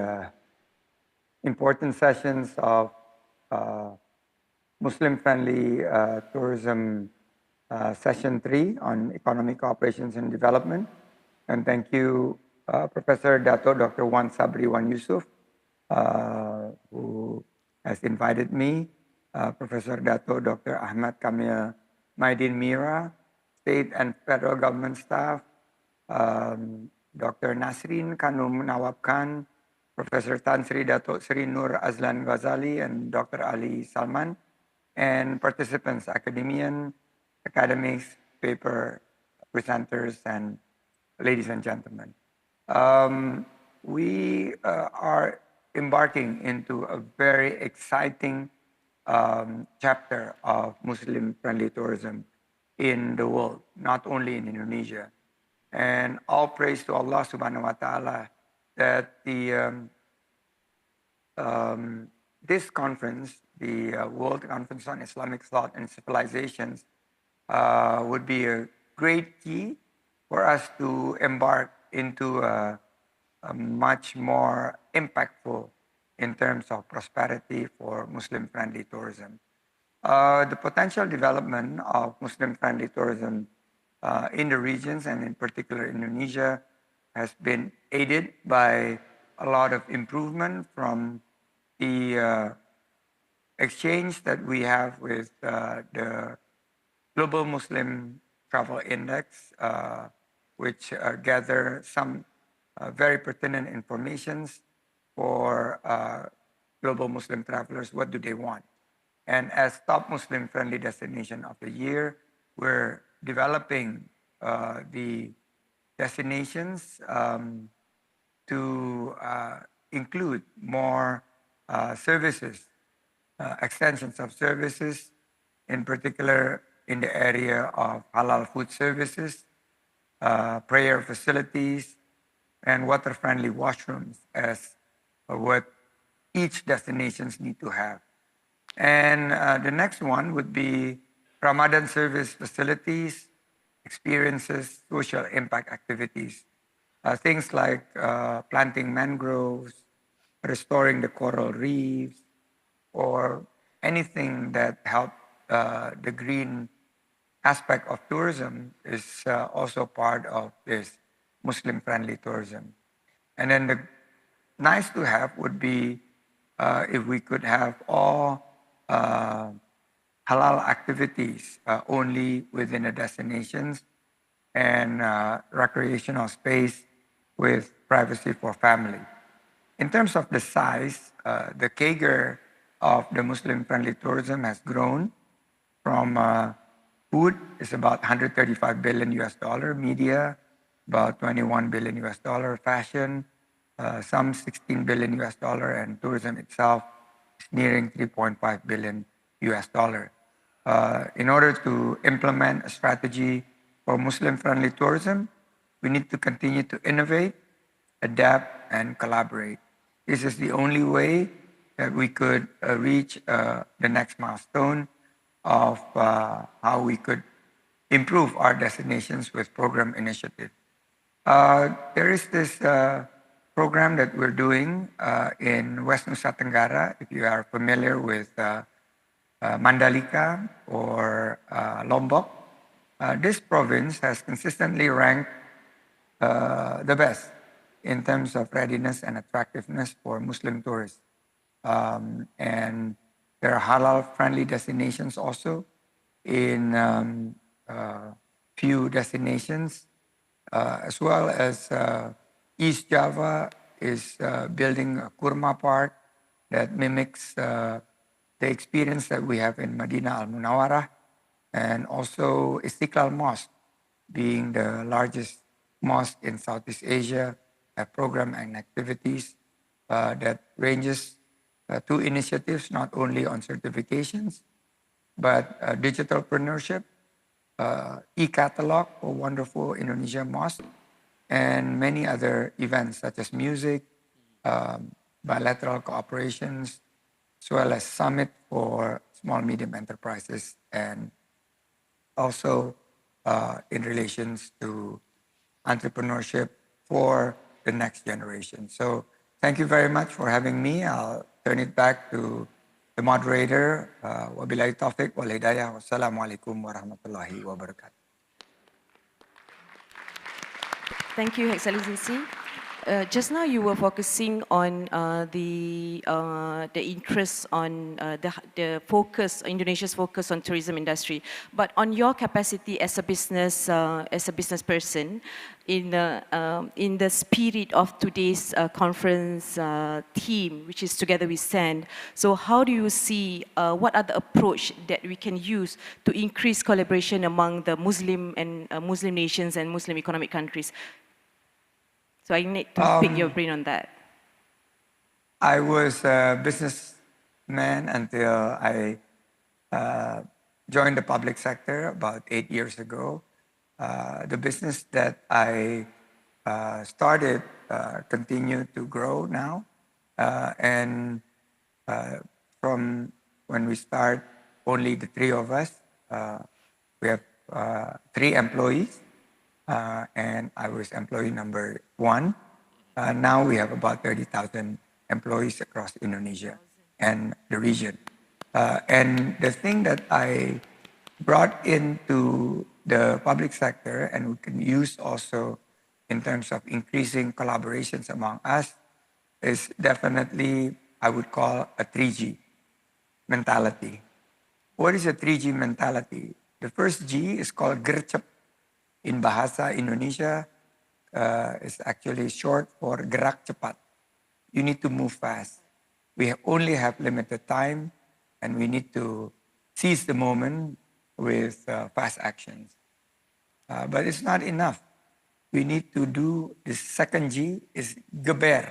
important sessions of Muslim-friendly tourism session 3 on economic operations and development. And thank you, Professor Dato Dr. Wan Sabri Wan Yusuf, who has invited me, Professor Dato Dr. Ahmad Kamil Maidin Mira, state and federal government staff, Dr. NASREEN KHANUM NAWAB Khan, Professor Tan Sri Dato Sri Noor AZLAN GHAZALI, and Dr. Ali SALMAN, and participants, academics, paper presenters, and ladies and gentlemen. We are embarking into a very exciting chapter of Muslim-friendly tourism in the world, not only in Indonesia. And all praise to Allah subhanahu wa ta'ala that this conference, the World Conference on Islamic Thought and Civilizations, would be a great key for us to embark into a much more impactful in terms of prosperity for Muslim-friendly tourism. The potential development of Muslim-friendly tourism in the regions, and in particular Indonesia, has been aided by a lot of improvement from the exchange that we have with the Global Muslim Travel Index, which gather some very pertinent informations for global Muslim travelers. What do they want? And as top Muslim-friendly destination of the year, we're developing the destinations to include more services, extensions of services, in particular in the area of halal food services, prayer facilities, and water-friendly washrooms as what each destinations need to have. And the next one would be Ramadan service facilities, experiences, social impact activities. Things like planting mangroves, restoring the coral reefs, or anything that help the green aspect of tourism is also part of this Muslim-friendly tourism. And then the nice to have would be if we could have all halal activities only within the destinations, and recreational space with privacy for family. In terms of the size, the CAGR of the Muslim-friendly tourism has grown from food is about $135 billion US, media about $21 billion US, fashion some $16 billion US, and tourism itself is nearing $3.5 billion US. In order to implement a strategy for Muslim-friendly tourism, we need to continue to innovate, adapt, and collaborate. This is the only way that we could reach the next milestone of how we could improve our destinations with program initiative. There is this program that we're doing in West Nusa Tenggara, if you are familiar with Mandalika or Lombok. This province has consistently ranked the best in terms of readiness and attractiveness for Muslim tourists. And there are halal-friendly destinations also in few destinations, as well as East Java is building a kurma park that mimics the experience that we have in Madinah Al Munawwarah, and also Istiqlal Mosque, being the largest mosque in Southeast Asia, have program and activities that ranges to initiatives not only on certifications, but digitalpreneurship, e-catalog for wonderful Indonesia mosque, and many other events such as music, bilateral cooperations, as well as summit for small medium enterprises, and also in relations to entrepreneurship for the next generation. So thank you very much for having me. I'll turn it back to the moderator. Wabillahi taufiq wal hidayah. Wassalamualaikum warahmatullahi wabarakatuh. Thank you, Excellency. Just now you were focusing on the interest on the focus, Indonesia's focus on tourism industry. But on your capacity as a business person, in the spirit of today's conference theme, which is Together We Stand. So how do you see, what are the approach that we can use to increase collaboration among the Muslim and Muslim nations and Muslim economic countries? So I need to pick your brain on that. I was a businessman until I joined the public sector about 8 years ago. The business that I started continued to grow now. And from when we start, only the three of us, we have 3 employees. And I was employee number 1. Now we have about 30,000 employees across Indonesia and the region. And the thing that I brought into the public sector, and we can use also in terms of increasing collaborations among us, is definitely, I would call, a 3G mentality. What is a 3G mentality? The first G is called gercep. In Bahasa Indonesia, is actually short for gerak cepat. You need to move fast. We only have limited time, and we need to seize the moment with fast actions. But it's not enough. We need to do the second G is geber,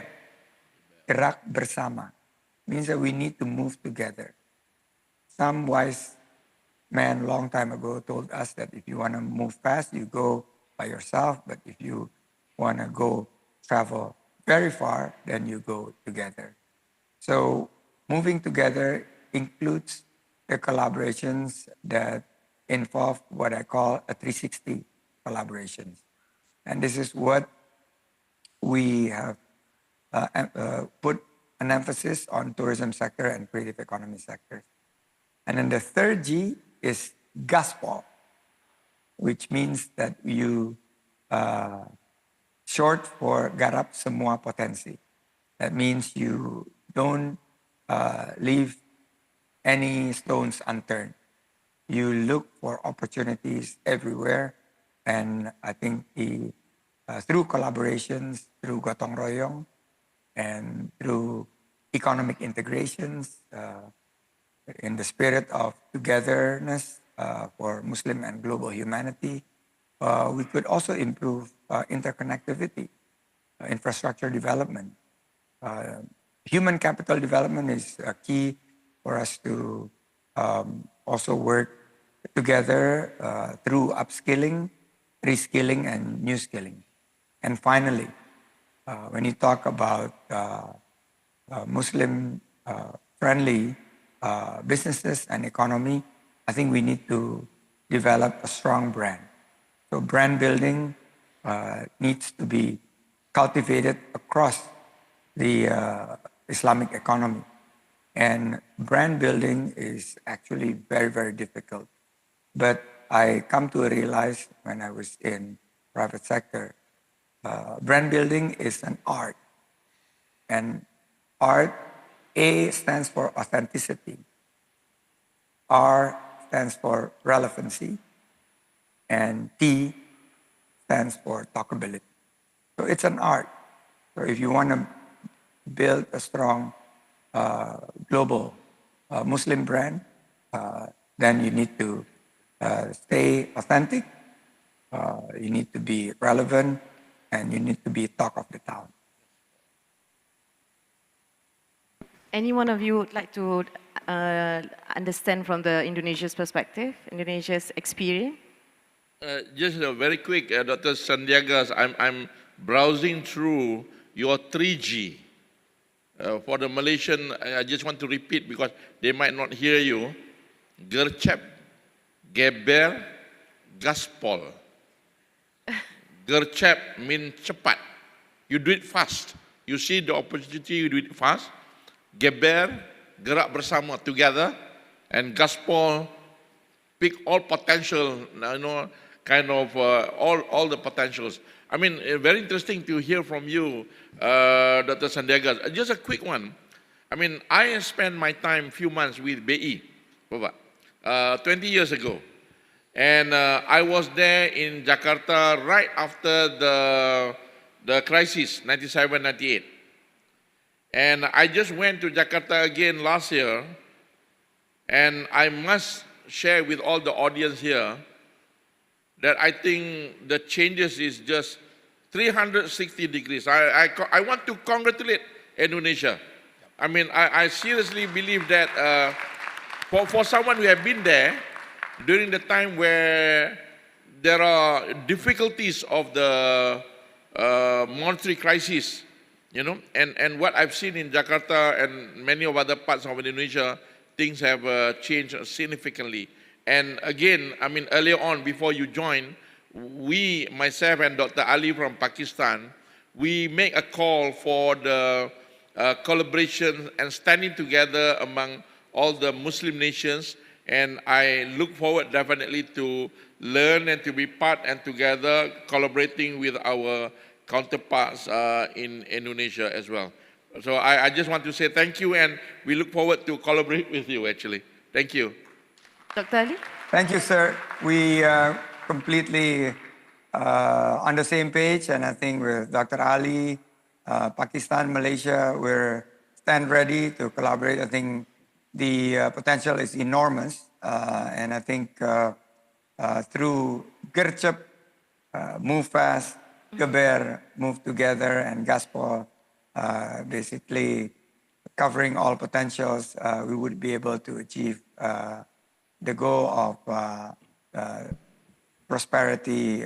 gerak bersama. Means that we need to move together. Some wise man long time ago told us that if you want to move fast, you go by yourself. But if you want to go travel very far, then you go together. So moving together includes the collaborations that involve what I call a 360 collaborations. And this is what we have put an emphasis on tourism sector and creative economy sectors. And then the third G is gaspol, which means that you, short for garap semua potensi. That means you don't leave any stones unturned. You look for opportunities everywhere. And I think through collaborations, through gotong royong, and through economic integrations, in the spirit of togetherness for Muslim and global humanity, we could also improve interconnectivity, infrastructure development. Human capital development is key for us to also work together through upskilling, reskilling, and new skilling. And finally, when you talk about Muslim friendly businesses and economy, I think we need to develop a strong brand. So brand building needs to be cultivated across the Islamic economy. And brand building is actually very, very difficult. But I come to realize when I was in private sector, brand building is an art. And art, A stands for authenticity. R stands for relevancy. And T stands for talkability. So it's an art. So if you want to build a strong global Muslim brand, then you need to stay authentic, you need to be relevant, and you need to be talk of the town. Any one of you would like to understand from the Indonesia's perspective, Indonesia's experience? Just very quick, Dr. Sandiaga, I'm browsing through your 3G. For the Malaysian, I just want to repeat because they might not hear you. Gercep, geber, gaspol. Gercep means cepat. You do it fast. You see the opportunity, you do it fast. Geber, gerak bersama, together. And gaspol, pick all potential, kind of all the potentials. I mean, very interesting to hear from you, Dr. Sandiaga. Just a quick one. I mean, I spent my time few months with BI, 20 years ago. And I was there in Jakarta right after the crisis, 97, 98. And I just went to Jakarta again last year. And I must share with all the audience here that I think the changes is just 360 degrees. I want to congratulate Indonesia. I mean, I seriously believe that for someone who have been there during the time where there are difficulties of the monetary crisis, and what I've seen in Jakarta and many of other parts of Indonesia, things have changed significantly. And again, I mean, earlier on, before you joined, we, myself and Dr. Ali from Pakistan, we make a call for the collaboration and standing together among all the Muslim nations. And I look forward definitely to learn and to be part and together collaborating with our counterparts in Indonesia as well. So I just want to say thank you, and we look forward to collaborate with you actually. Thank you. Dr. Ali? Thank you, sir. We are completely on the same page, and I think with Dr. Ali, Pakistan, Malaysia, we're stand ready to collaborate. I think the potential is enormous, and I think through Gercep, move fast, Geber, move together, and Gaspol, basically covering all potentials, we would be able to achieve the goal of prosperity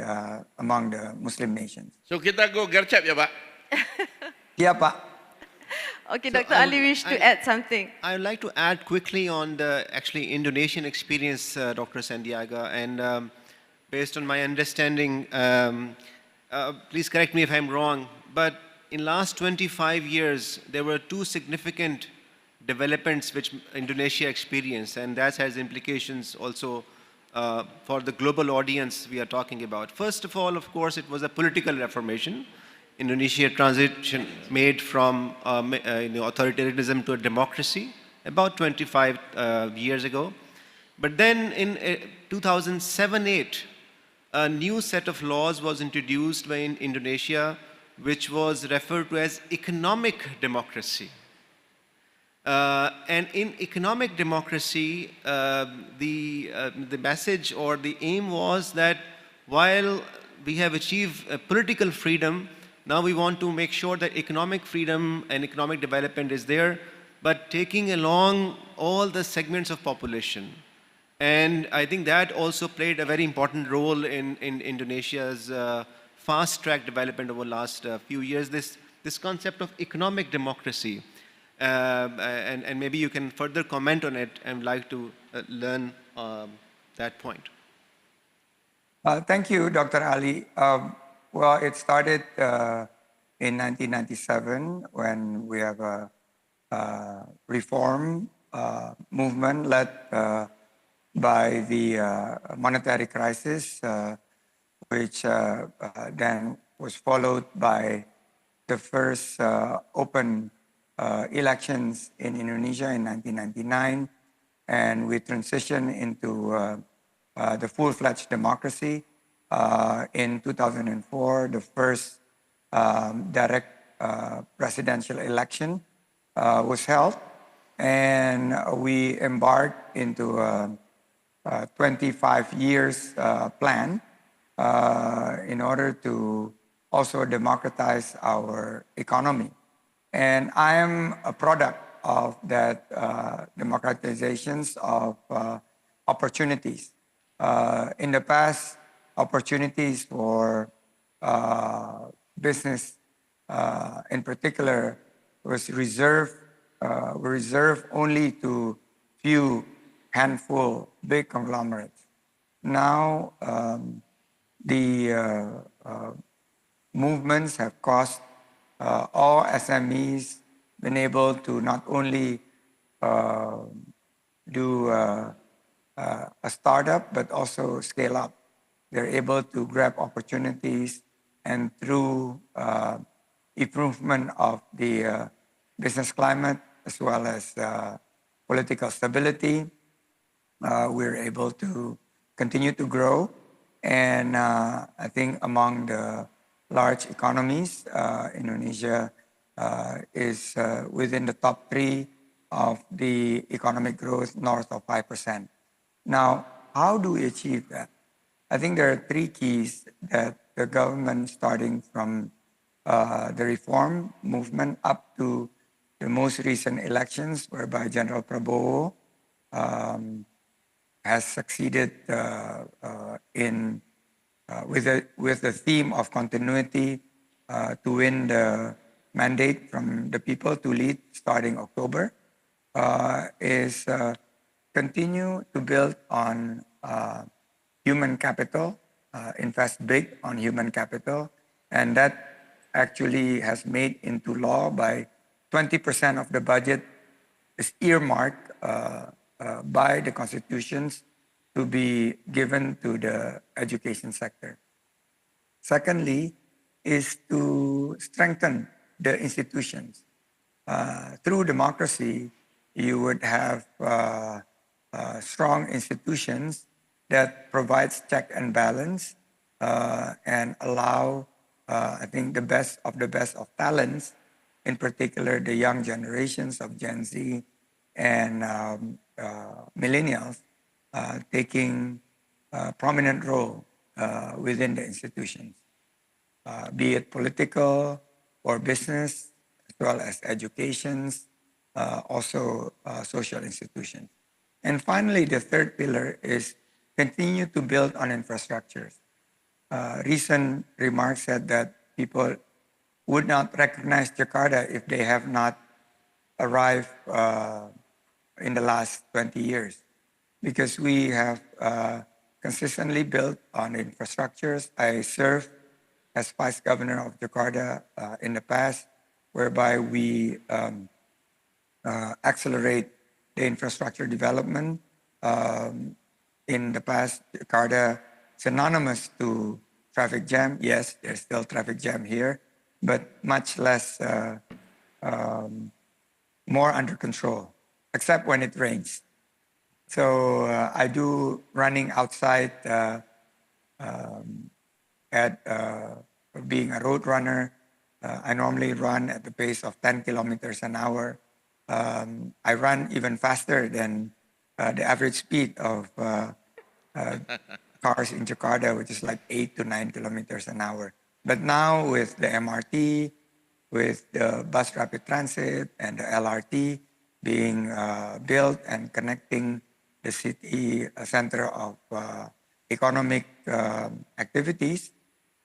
among the Muslim nations. So kita go Gercep ya, Pak? Ya, Pak. Okay, Dr. Ali wish to add something. I would like to add quickly on the actually Indonesian experience, Dr. Sandiaga, and based on my understanding, please correct me if I'm wrong, but in last 25 years, there were two significant developments which Indonesia experienced, and that has implications also for the global audience we are talking about. First of all, of course, it was a political reformation. Indonesia transition made from authoritarianism to a democracy about 25 years ago. But then in 2007-8, a new set of laws was introduced by Indonesia, which was referred to as economic democracy. And in economic democracy, the message or the aim was that while we have achieved political freedom, now we want to make sure that economic freedom and economic development is there, but taking along all the segments of population. And I think that also played a very important role in Indonesia's fast-track development over the last few years, this concept of economic democracy. and maybe you can further comment on it and like to learn that point. Thank you, Dr. Ali. Well, it started in 1997 when we have a reform movement led by the monetary crisis, which then was followed by the first open elections in Indonesia in 1999, and we transitioned into the full-fledged democracy. In 2004, the first direct presidential election was held, and we embarked into a 25 years plan in order to also democratize our economy. And I am a product of that democratizations of opportunities. In the past, opportunities for business in particular was reserved only to few handful big conglomerates. Now the movements have caused all SMEs been able to not only do a startup but also scale up. They're able to grab opportunities, and through improvement of the business climate as well as political stability, we're able to continue to grow. And I think among the large economies, Indonesia is within the top 3 of the economic growth, north of 5%. Now, how do we achieve that? I think there are 3 keys that the government, starting from the reform movement up to the most recent elections, whereby General Prabowo has succeeded in with the theme of continuity to win the mandate from the people to lead starting October, is continue to build on human capital, invest big on human capital, and that actually has made into law by 20% of the budget is earmarked by the constitutions to be given to the education sector. Secondly, is to strengthen the institutions. Through democracy, you would have strong institutions that provides check and balance and allow, I think, the best of talents, in particular the young generations of Gen Z and millennials, taking a prominent role within the institutions, be it political or business, as well as educations, also social institutions. And finally, the third pillar is continue to build on infrastructures. Recent remarks said that people would not recognize Jakarta if they have not arrived in the last 20 years, because we have consistently built on infrastructures. I served as Vice Governor of Jakarta in the past, whereby we accelerate the infrastructure development. In the past, Jakarta, synonymous to traffic jam. Yes, there's still traffic jam here, but much less, more under control, except when it rains. So I do running outside being a road runner. I normally run at the pace of 10 kilometers an hour. I run even faster than the average speed of cars in Jakarta, which is like 8 to 9 kilometers an hour. But now with the MRT, with the bus rapid transit and the LRT being built and connecting the city center of economic activities,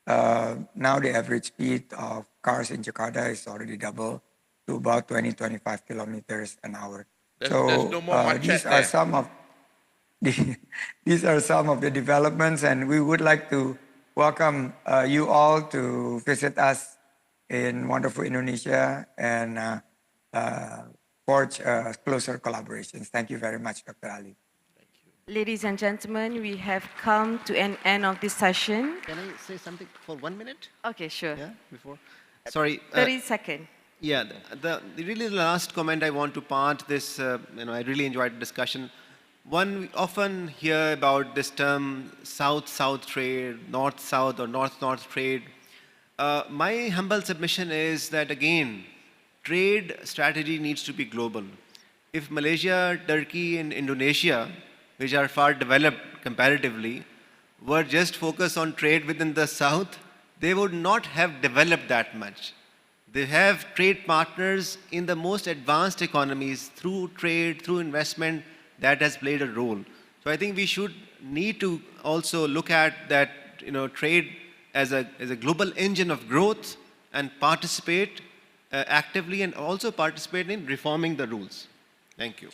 now the average speed of cars in Jakarta is already double to about 20-25 kilometers an hour. There's no more machete these are some of these are some of the developments, and we would like to welcome you all to visit us in wonderful Indonesia and forge closer collaborations. Thank you very much, Dr. Ali. Ladies and gentlemen, we have come to an end of this session. Can I say something for 1 minute? Okay, sure. Yeah, before. Sorry. 30 seconds. Yeah, really the last comment I want to part this, I really enjoyed the discussion. One, we often hear about this term South-South trade, North-South or North-North trade. My humble submission is that, again, trade strategy needs to be global. If Malaysia, Turkey, and Indonesia, which are far developed comparatively, were just focused on trade within the South, they would not have developed that much. They have trade partners in the most advanced economies through trade, through investment, that has played a role. So I think we need to also look at that, trade as a global engine of growth and participate actively and also participate in reforming the rules. Thank you.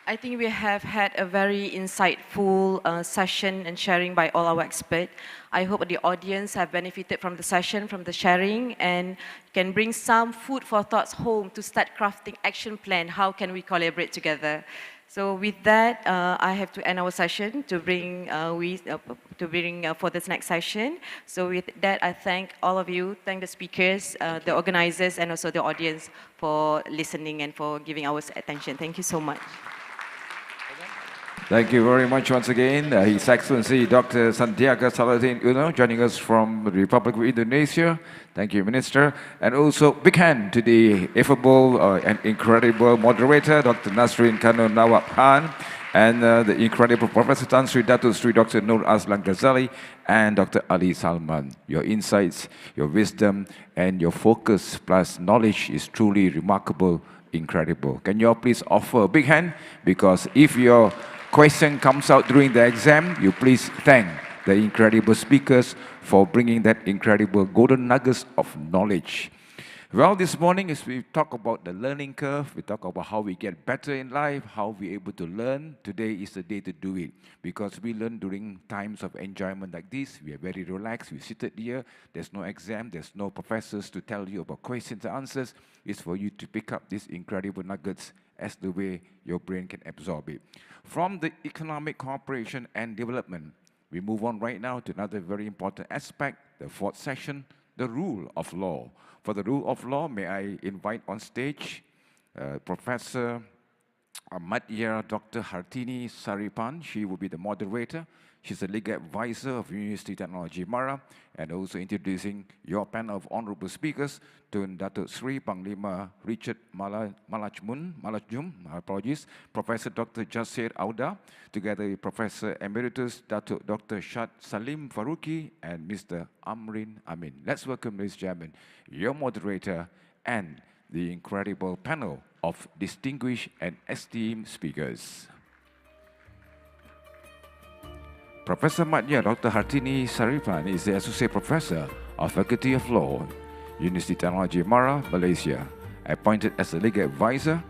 I think we have had a very insightful session and sharing by all our experts. I hope the audience have benefited from the session, from the sharing, and can bring some food for thoughts home to start crafting action plan. How can we collaborate together? So with that, I have to end our session to bring for this next session. So with that, I thank all of you, thank the speakers, the organizers, and also the audience for listening and for giving our attention. Thank you so much. Thank you very much once again. His Excellency Dr. Sandiaga Salahuddin joining us from the Republic of Indonesia. Thank you, Minister. And also big hand to the affable and incredible moderator, Dr. NASREEN NAWAB Khan, and the incredible Professor Tan Sri Dato Sri Dr. Noor Azlan GHAZALI and Dr. Ali Salman. Your insights, your wisdom, and your focus plus knowledge is truly remarkable, incredible. Can you all please offer a big hand? Because if your question comes out during the exam, you please thank the incredible speakers for bringing that incredible golden nuggets of knowledge. Well, this morning as we talk about the learning curve, we talk about how we get better in life, how we're able to learn. Today is the day to do it because we learn during times of enjoyment like this. We are very relaxed, we seated here, there's no exam, there's no professors to tell you about questions and answers. It's for you to pick up these incredible nuggets as the way your brain can absorb it. From the economic cooperation and development, we move on right now to another very important aspect, the fourth section, the rule of law. For the rule of law, may I invite on stage Professor Madya Dr. Hartini Saripan. She will be the moderator. She's the legal advisor of University Technology Mara, and also introducing your panel of honorable speakers, Tun Datuk Sri Panglima Richard Malanjum, apologies, Professor Dr. JASSER AUDA, together with Professor Emeritus Datuk Dr. SHAD SALEEM FARUQI and Mr. Amrin Amin. Let's welcome, ladies and gentlemen, your moderator and the incredible panel of distinguished and esteemed speakers. Professor Madya Dr. Hartini Saripan is the Associate Professor of Faculty of Law, University Technology Mara, Malaysia. Appointed as a legal advisor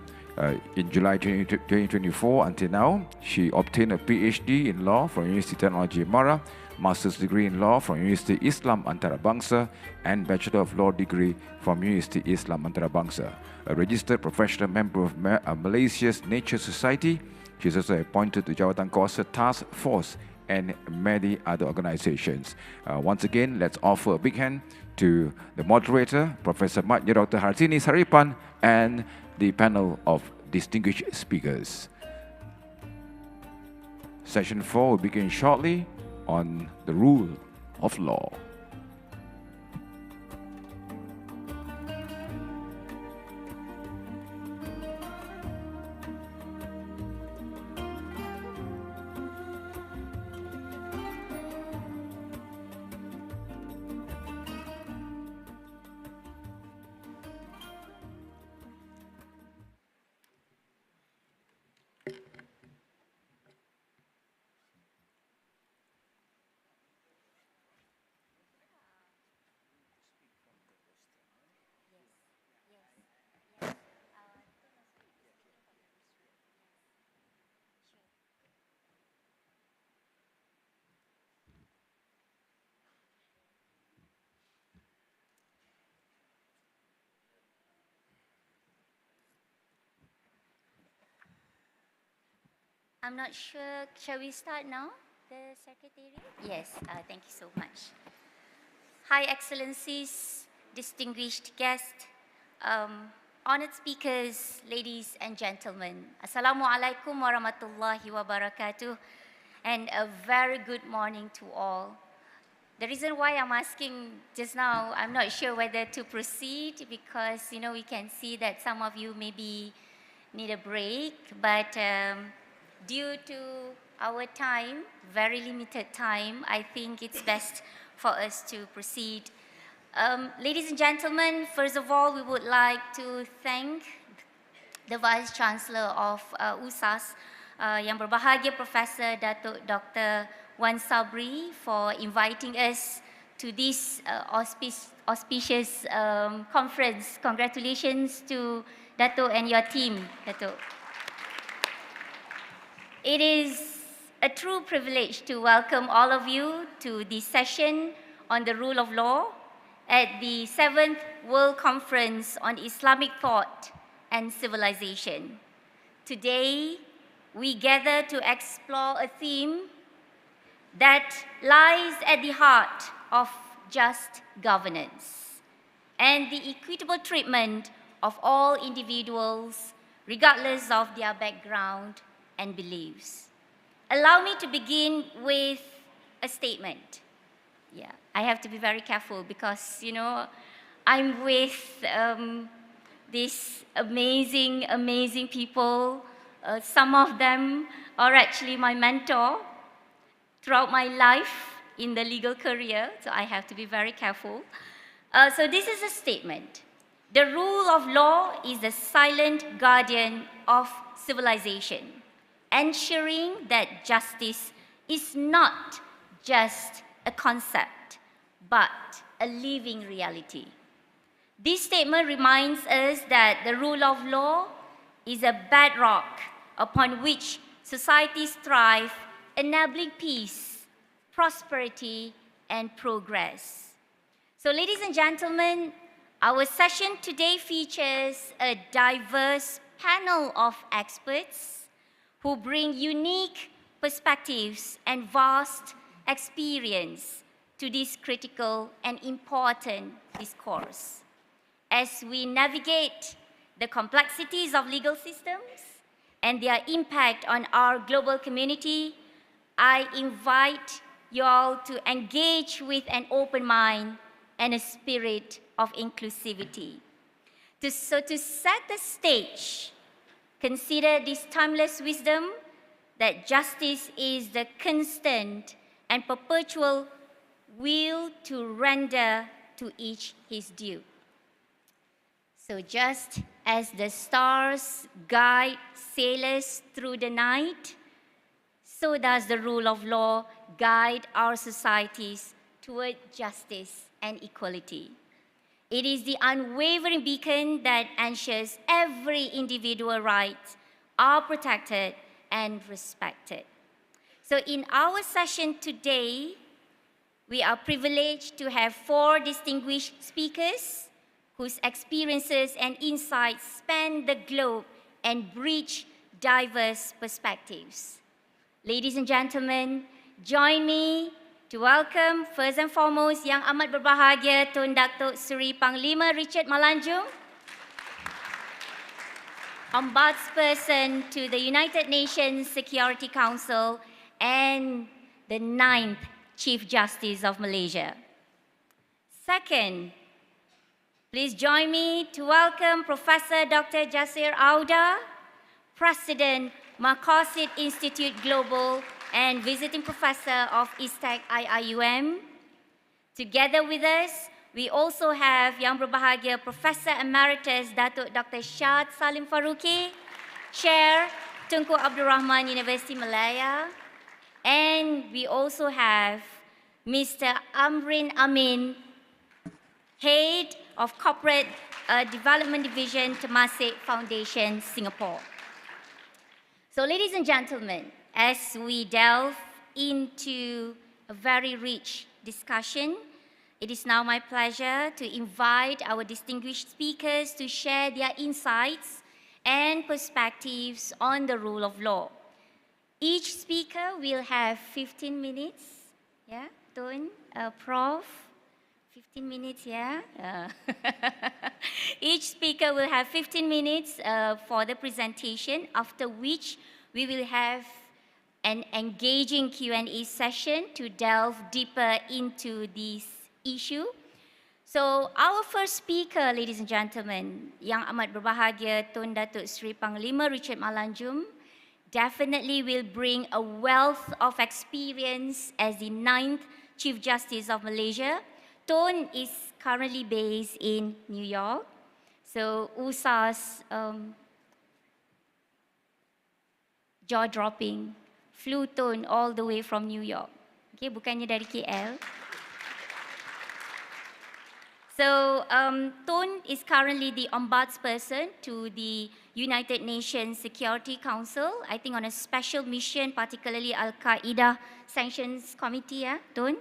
in July 2024 until now. She obtained a PhD in law from University Technology Mara, Master's degree in law from University Islam Antarabangsa, and Bachelor of Law degree from University Islam Antarabangsa. A registered professional member of Malaysia's Nature Society, she is also appointed to Jawatan Kuasa Task Force and many other organizations. Once again, let's offer a big hand to the moderator, Professor Madya Dr. Hartini Saripan, and the panel of distinguished speakers. Session 4 will begin shortly on the rule of law. I'm not sure. Shall we start now, the Secretary? Yes, thank you so much. Hi, Excellencies, distinguished guests, honored speakers, ladies and gentlemen. Assalamualaikum warahmatullahi wabarakatuh, and a very good morning to all. The reason why I'm asking just now, I'm not sure whether to proceed because, you know, we can see that some of you maybe need a break, but due to our time, very limited time, I think it's best for us to proceed. Ladies and gentlemen, first of all, we would like to thank the Vice Chancellor of USAS, Yang Berbahagia Professor Datuk Dr. Wan Sabri, for inviting us to this auspicious conference. Congratulations to Datuk and your team, Datuk. It is a true privilege to welcome all of you to this session on the rule of law at the 7th World Conference on Islamic Thought and Civilization. Today, we gather to explore a theme that lies at the heart of just governance and the equitable treatment of all individuals, regardless of their background and beliefs. Allow me to begin with a statement. Yeah, I have to be very careful because, you know, I'm with these amazing people. Some of them are actually my mentor throughout my life in the legal career, so I have to be very careful. So this is a statement. The rule of law is the silent guardian of civilization, ensuring that justice is not just a concept, but a living reality. This statement reminds us that the rule of law is a bedrock upon which societies thrive, enabling peace, prosperity, and progress. So, ladies and gentlemen, our session today features a diverse panel of experts who bring unique perspectives and vast experience to this critical and important discourse. As we navigate the complexities of legal systems and their impact on our global community, I invite you all to engage with an open mind and a spirit of inclusivity. So to set the stage, consider this timeless wisdom that justice is the constant and perpetual will to render to each his due. So just as the stars guide sailors through the night, so does the rule of law guide our societies toward justice and equality. It is the unwavering beacon that ensures every individual rights are protected and respected. So in our session today, we are privileged to have 4 distinguished speakers whose experiences and insights span the globe and bridge diverse perspectives. Ladies and gentlemen, join me to welcome first and foremost Yang Amat Berbahagia Tun Datuk Seri Panglima Richard Malanjum, Ombudsperson to the United Nations Security Council and the 9th Chief Justice of Malaysia. Second, please join me to welcome Professor Dr. JASSER AUDA, President, Maqasid Institute Global and visiting professor of ISTAC-IIUM. Together with us, we also have Yang Berbahagia Professor Emeritus Datuk Dr. SHAD Salim FARUQI, Chair, Tunku Abdul Rahman University Malaya. And we also have Mr. Amrin Amin, Head of Corporate Development Division, Temasek Foundation, Singapore. So ladies and gentlemen, as we delve into a very rich discussion, it is now my pleasure to invite our distinguished speakers to share their insights and perspectives on the rule of law. Each speaker will have 15 minutes. Yeah, Tun, Prof, 15 minutes, yeah? Each speaker will have 15 minutes for the presentation, after which we will have an engaging Q&A session to delve deeper into this issue. So our first speaker, ladies and gentlemen, Yang Amat Berbahagia Tun Datuk Seri Panglima Richard Malanjum, definitely will bring a wealth of experience as the 9th Chief Justice of Malaysia. Tun is currently based in New York. So USA's jaw-dropping, flew Tun all the way from New York. Okay, bukannya dari KL. So Tun is currently the Ombudsperson to the United Nations Security Council, I think on a special mission, particularly Al-Qaeda Sanctions Committee, yeah, Tun?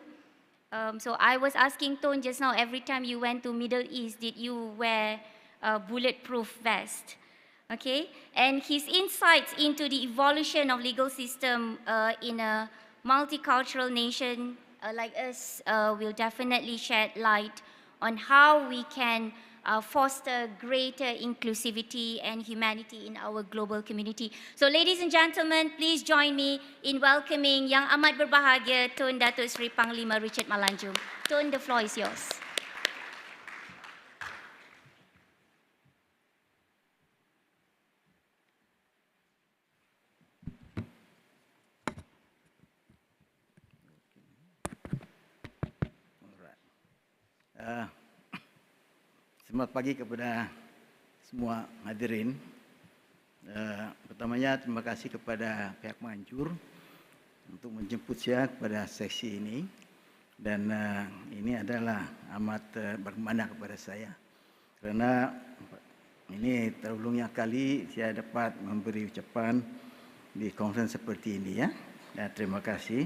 So I was asking Tun just now, every time you went to Middle East, did you wear a bulletproof vest? Okay, and his insights into the evolution of legal system in a multicultural nation like us will definitely shed light on how we can foster greater inclusivity and humanity in our global community. So ladies and gentlemen, please join me in welcoming Yang Amat Berbahagia Tun Datuk Seri Panglima Richard Malanjum. Tun, the floor is yours. Selamat pagi kepada semua hadirin. Pertamanya terima kasih kepada pihak Manjur untuk menjemput saya kepada sesi ini, dan ini adalah amat bermakna kepada saya karena ini terulungnya kali saya dapat memberi ucapan di konferensi seperti ini, ya. Terima kasih.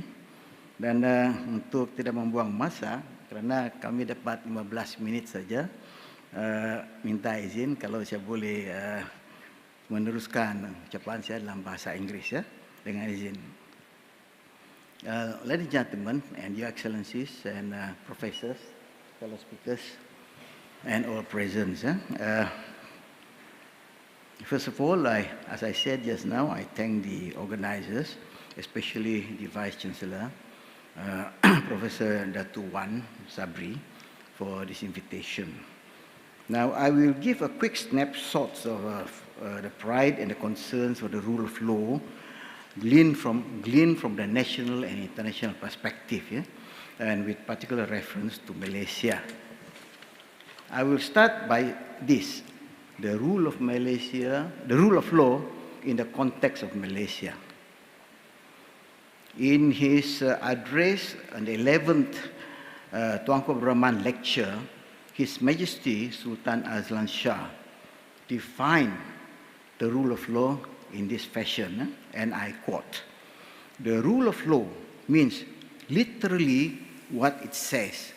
Dan untuk tidak membuang masa, karena kami dapat 15 menit saja, minta izin kalau saya boleh meneruskan ucapan saya dalam bahasa Inggris, ya, dengan izin. Ladies and gentlemen, and your excellencies and professors, fellow speakers, and all present. First of all, as I said just now, I thank the organizers, especially the Vice Chancellor, Professor Dato' Wan Sabri, for this invitation. Now, I will give a quick snapshot of the pride and the concerns of the rule of law gleaned from the national and international perspective, yeah? And with particular reference to Malaysia. I will start by this, the rule of law in the context of Malaysia. In his address on the 11th Tuanku Abdul Rahman lecture, His Majesty Sultan Azlan Shah defined the rule of law in this fashion, and I quote, "The rule of law means literally what it says,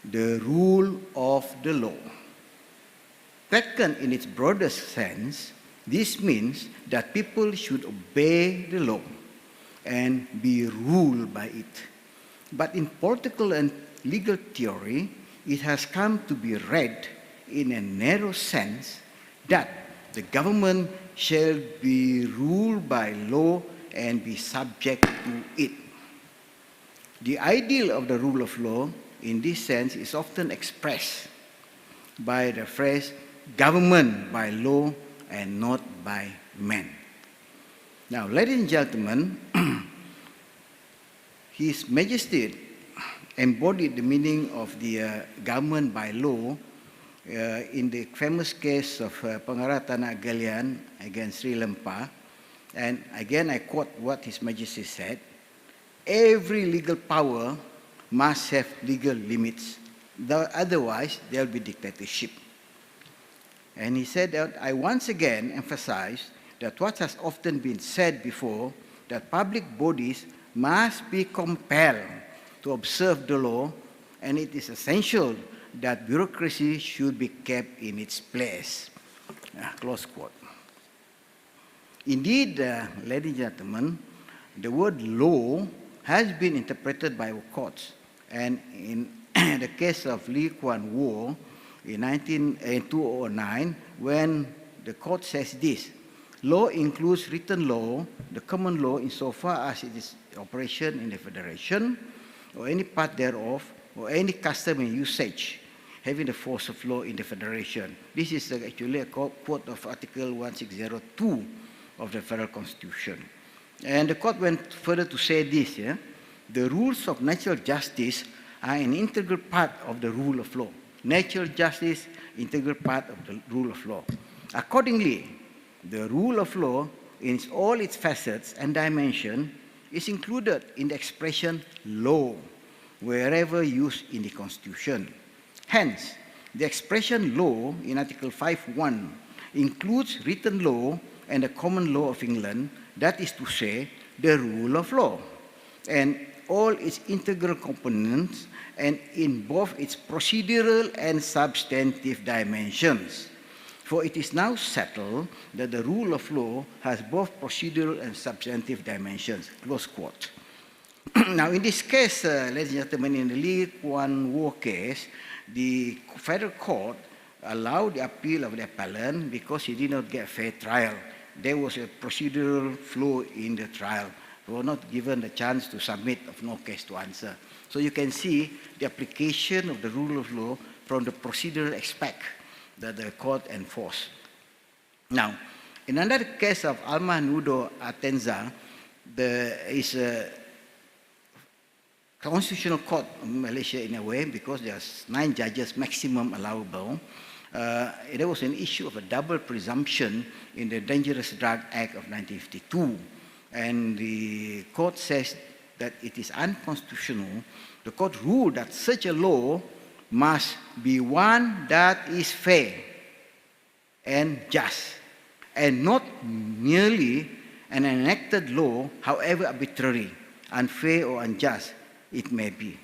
the rule of the law. Taken in its broadest sense, this means that people should obey the law and be ruled by it. But in political and legal theory, it has come to be read in a narrow sense that the government shall be ruled by law and be subject to it. The ideal of the rule of law in this sense is often expressed by the phrase government by law and not by men." Now, ladies and gentlemen, His Majesty embodied the meaning of the government by law in the famous case of Pengarah Tanah Galian against Sri Lanka. And again, I quote what His Majesty said, "Every legal power must have legal limits, otherwise there will be dictatorship." And he said that I once again emphasize that what has often been said before, that public bodies must be compelled to observe the law, and it is essential that bureaucracy should be kept in its place. Close quote. Indeed, ladies and gentlemen, the word law has been interpreted by our courts. And in the case of Lee Kuan Yew in 2009, when the court says this, law includes written law, the common law insofar as it is operation in the federation, or any part thereof, or any custom and usage having the force of law in the federation. This is actually a quote of Article 1602 of the Federal Constitution. And the court went further to say this, yeah? The rules of natural justice are an integral part of the rule of law. Natural justice, integral part of the rule of law. Accordingly, the rule of law in all its facets and dimensions is included in the expression law, wherever used in the Constitution. Hence, the expression law in Article 5.1 includes written law and the common law of England, that is to say, the rule of law, and all its integral components, and in both its procedural and substantive dimensions. For it is now settled that the rule of law has both procedural and substantive dimensions. Close quote. Now, in this case, ladies and gentlemen, in the Lee Kuan Yew case, the federal court allowed the appeal of the appellant because he did not get a fair trial. There was a procedural flaw in the trial. We were not given the chance to submit of no case to answer. So you can see the application of the rule of law from the procedural aspect that the court enforced. Now, in another case of Alma Nudo Atenza, there is a constitutional court in Malaysia in a way, because there's 9 judges maximum allowable. There was an issue of a double presumption in the Dangerous Drug Act of 1952. And the court says that it is unconstitutional. The court ruled that such a law must be one that is fair and just, and not merely an enacted law, however arbitrary, unfair or unjust it may be.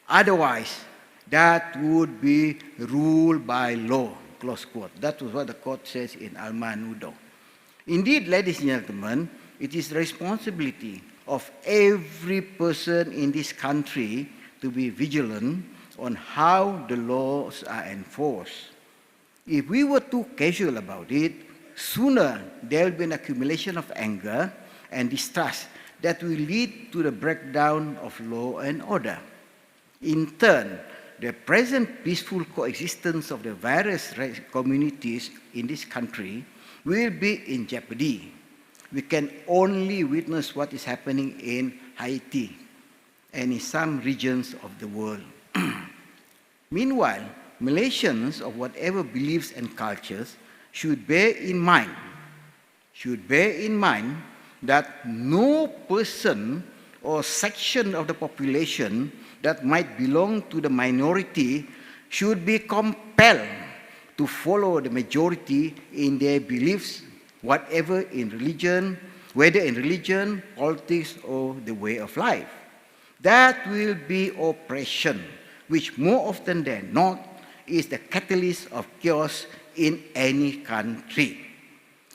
Otherwise, that would be ruled by law, close quote. That was what the court says in Alma Nudo. Indeed, ladies and gentlemen, it is the responsibility of every person in this country to be vigilant on how the laws are enforced. If we were too casual about it, sooner there will be an accumulation of anger and distrust that will lead to the breakdown of law and order. In turn, the present peaceful coexistence of the various communities in this country will be in jeopardy. We can only witness what is happening in Haiti and in some regions of the world. Meanwhile, Malaysians of whatever beliefs and cultures should bear in mind that no person or section of the population that might belong to the minority should be compelled to follow the majority in their beliefs, whatever in religion, whether in religion, politics, or the way of life. That will be oppression, which more often than not is the catalyst of chaos in any country.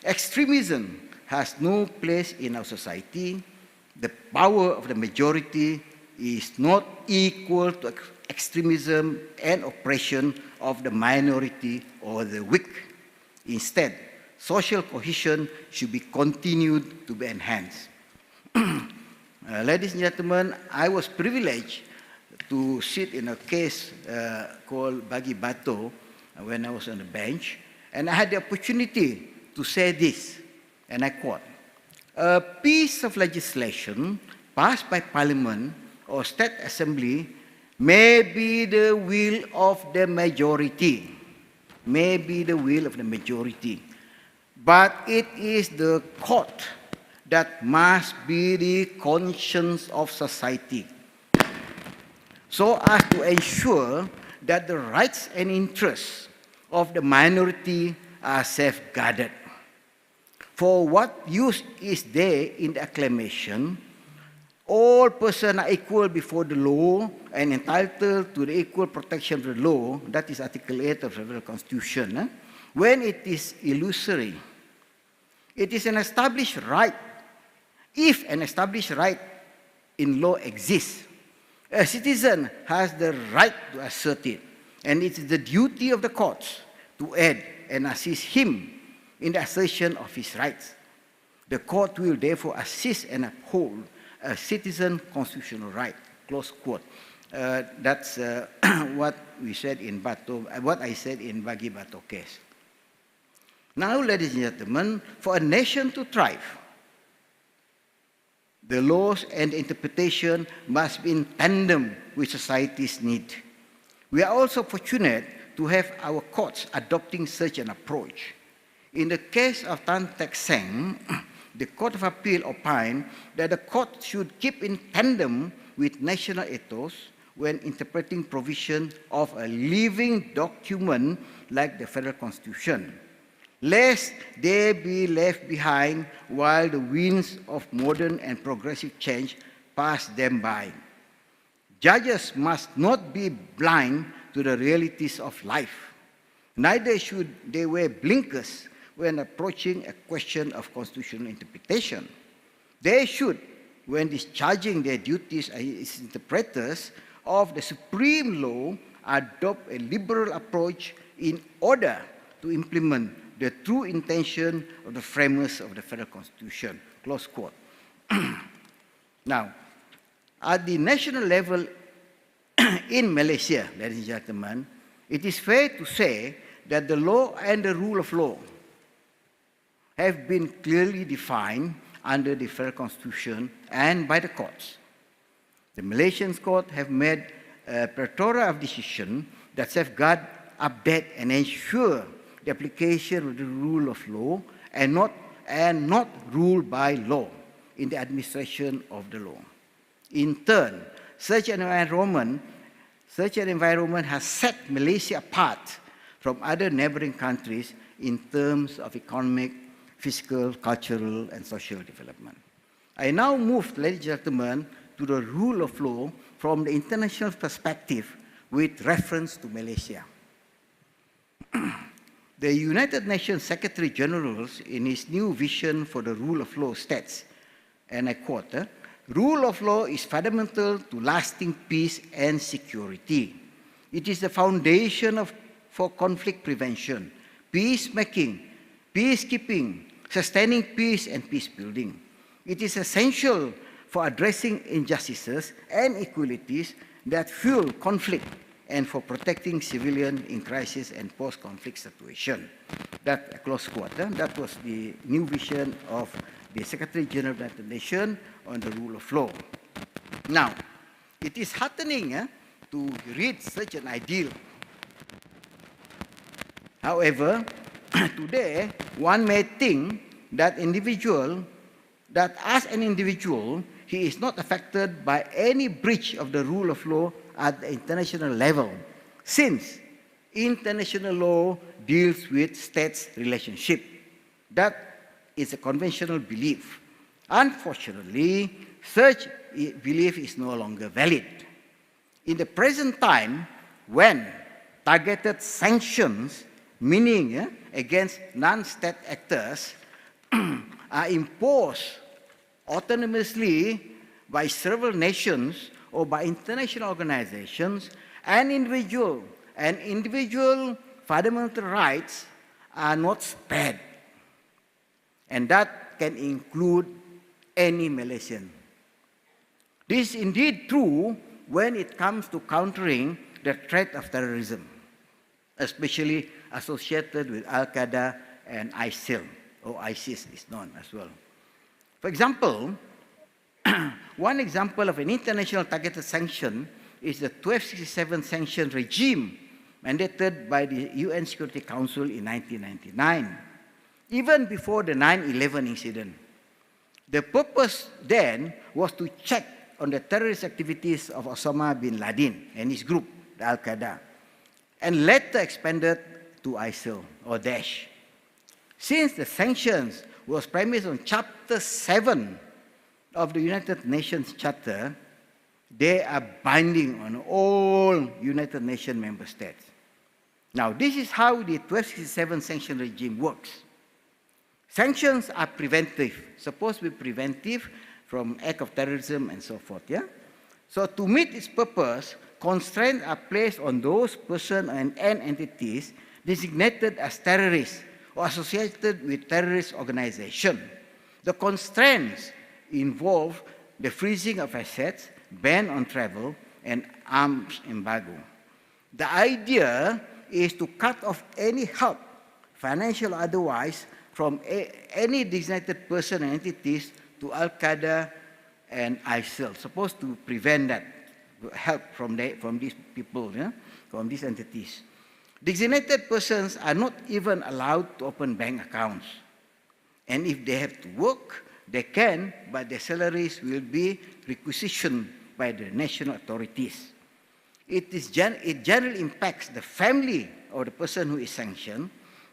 Extremism has no place in our society. The power of the majority is not equal to extremism and oppression of the minority or the weak. Instead, social cohesion should be continued to be enhanced. Ladies and gentlemen, I was privileged to sit in a case called Bagi Bato when I was on the bench, and I had the opportunity to say this, and I quote, "A piece of legislation passed by Parliament or State Assembly may be the will of the majority, but it is the court that must be the conscience of society, so as to ensure that the rights and interests of the minority are safeguarded. For what use is there in the acclamation, all persons are equal before the law and entitled to the equal protection of the law," that is Article 8 of the Federal Constitution, when it is illusory. It is an established right, If an established right in law exists, a citizen has the right to assert it, and it is the duty of the courts to aid and assist him in the assertion of his rights. The court will therefore assist and uphold a citizen constitutional right, close quote. That's what we said in what I said in Bagi Bato case. Now, ladies and gentlemen, for a nation to thrive, the laws and interpretation must be in tandem with society's need. We are also fortunate to have our courts adopting such an approach. In the case of Tan Teck Seng, the Court of Appeal opined that the court should keep in tandem with national ethos when interpreting provision of a living document like the Federal Constitution, lest they be left behind while the winds of modern and progressive change pass them by. Judges must not be blind to the realities of life. Neither should they wear blinkers when approaching a question of constitutional interpretation. They should, when discharging their duties as interpreters of the supreme law, adopt a liberal approach in order to implement the true intention of the framers of the Federal Constitution, close quote. Now, at the national level in Malaysia, ladies and gentlemen, it is fair to say that the law and the rule of law have been clearly defined under the Federal Constitution and by the courts. The Malaysian court have made a plethora of decisions that safeguard, update, and ensure the application of the rule of law and not ruled by law in the administration of the law. In turn, such an environment has set Malaysia apart from other neighboring countries in terms of economic, fiscal, cultural, and social development. I now move, ladies and gentlemen, to the rule of law from the international perspective with reference to Malaysia. The United Nations Secretary General, in his new vision for the rule of law, states, and I quote, "Rule of law is fundamental to lasting peace and security. It is the foundation for conflict prevention, peacemaking, peacekeeping, sustaining peace, and peace building. It is essential for addressing injustices and inequalities that fuel conflict and for protecting civilians in crisis and post-conflict situation." That, close quote. That was the new vision of the Secretary General of the United Nations on the rule of law. Now, it is heartening to read such an ideal. However, today, one may think that as an individual, he is not affected by any breach of the rule of law at the international level, since international law deals with states' relationship. That is a conventional belief. Unfortunately, such belief is no longer valid. In the present time, when targeted sanctions, meaning against non-state actors, are imposed autonomously by several nations or by international organizations, and individual fundamental rights are not spared. And that can include any Malaysian. This is indeed true when it comes to countering the threat of terrorism, especially associated with Al-Qaeda and ISIL, or ISIS is known as well. For example, one example of an international targeted sanction is the 1267 sanction regime mandated by the UN Security Council in 1999, even before the 9/11 incident. The purpose then was to check on the terrorist activities of Osama bin Laden and his group, the Al-Qaeda, and later expanded to ISIL or Daesh. Since the sanctions was premised on Chapter 7 of the United Nations Charter, they are binding on all United Nations member states. Now, this is how the 1267 sanction regime works. Sanctions are preventive, supposed to be preventive from act of terrorism and so forth, yeah? So to meet its purpose, constraints are placed on those persons and entities designated as terrorists or associated with terrorist organization. The constraints involve the freezing of assets, ban on travel, and arms embargo. The idea is to cut off any help, financial or otherwise, from any designated person and entities to Al-Qaeda and ISIL, supposed to prevent that help from these people, yeah? From these entities. Designated persons are not even allowed to open bank accounts. And if they have to work, they can, but their salaries will be requisitioned by the national authorities. It generally impacts the family of the person who is sanctioned,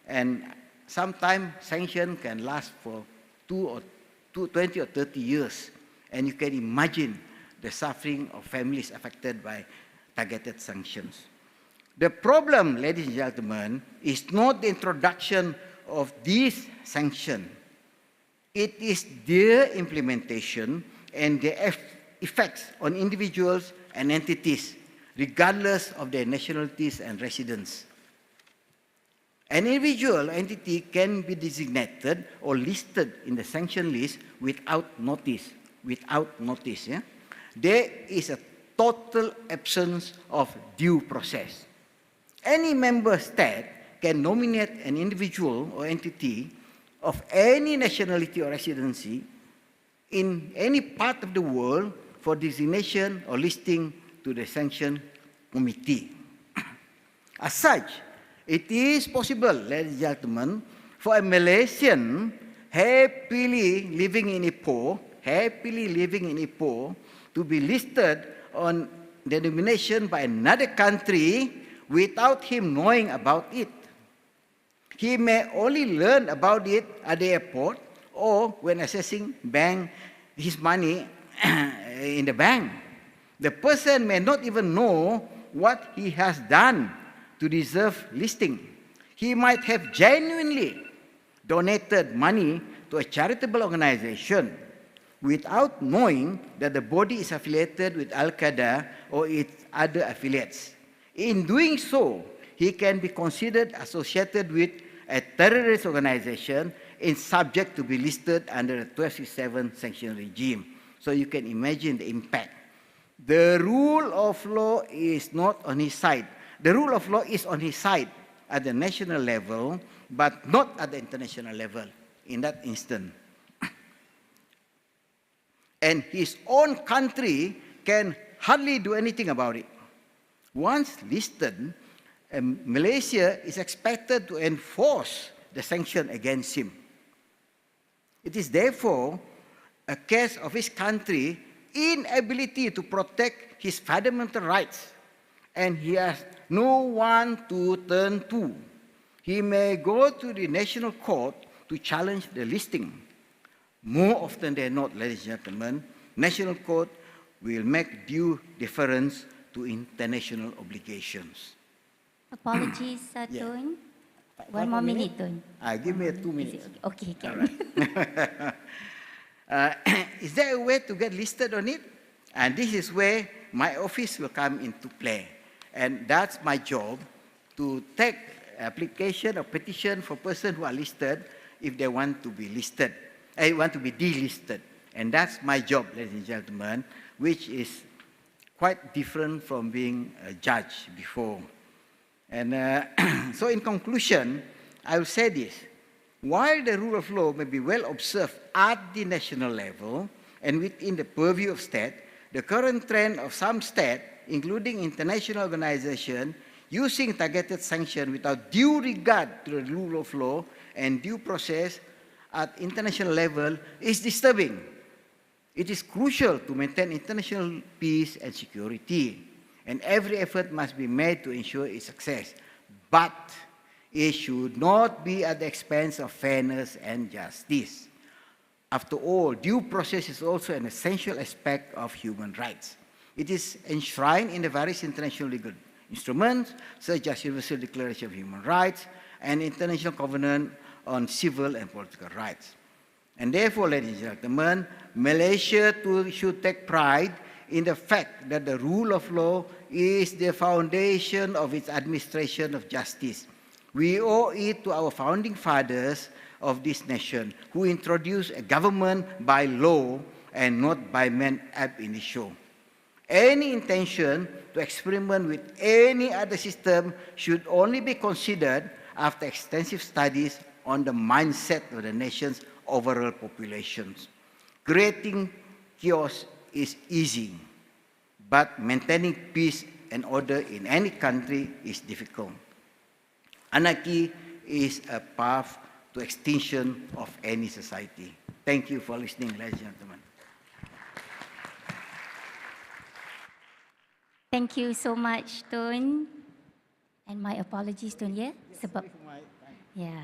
and sometimes sanction can last for 20 or 30 years. And you can imagine the suffering of families affected by targeted sanctions. The problem, ladies and gentlemen, is not the introduction of these sanctions. It is their implementation and their effects on individuals and entities, regardless of their nationalities and residence. An individual entity can be designated or listed in the sanction list without notice. Yeah? There is a total absence of due process. Any member state can nominate an individual or entity of any nationality or residency in any part of the world for designation or listing to the sanction committee. As such, it is possible, ladies and gentlemen, for a Malaysian happily living in Ipoh to be listed on the nomination by another country without him knowing about it. He may only learn about it at the airport or when accessing his money in the bank. The person may not even know what he has done to deserve listing. He might have genuinely donated money to a charitable organization without knowing that the body is affiliated with Al-Qaeda or its other affiliates. In doing so, he can be considered associated with a terrorist organization and subject to be listed under the 1267 sanction regime. So you can imagine the impact. The rule of law is not on his side. The rule of law is on his side at the national level, but not at the international level in that instant. And his own country can hardly do anything about it. Once listed, Malaysia is expected to enforce the sanction against him. It is therefore a case of his country inability to protect his fundamental rights, and he has no one to turn to. He may go to the national court to challenge the listing. More often than not, ladies and gentlemen, national court will make due deference to international obligations. Apologies, Yeah. Tun. One more minute, Tun. Give me 2 minutes. Okay, can. All right. Is there a way to get listed on it? And this is where my office will come into play. And that's my job, to take application or petition for persons who are listed if they want to be listed, want to be delisted. And that's my job, ladies and gentlemen, which is quite different from being a judge before. And so in conclusion, I will say this. While the rule of law may be well observed at the national level and within the purview of state, the current trend of some states, including international organizations, using targeted sanction without due regard to the rule of law and due process at international level is disturbing. It is crucial to maintain international peace and security, and every effort must be made to ensure its success. But it should not be at the expense of fairness and justice. After all, due process is also an essential aspect of human rights. It is enshrined in the various international legal instruments, such as Universal Declaration of Human Rights and International Covenant on civil and political rights. And therefore, ladies and gentlemen, Malaysia too should take pride in the fact that the rule of law is the foundation of its administration of justice. We owe it to our founding fathers of this nation who introduced a government by law and not by man ab initio. Any intention to experiment with any other system should only be considered after extensive studies on the mindset of the nation's overall populations. Creating chaos is easy, but maintaining peace and order in any country is difficult. Anarchy is a path to extinction of any society. Thank you for listening, ladies and gentlemen. Thank you so much, Tun. And my apologies, Tun, yeah? Yeah.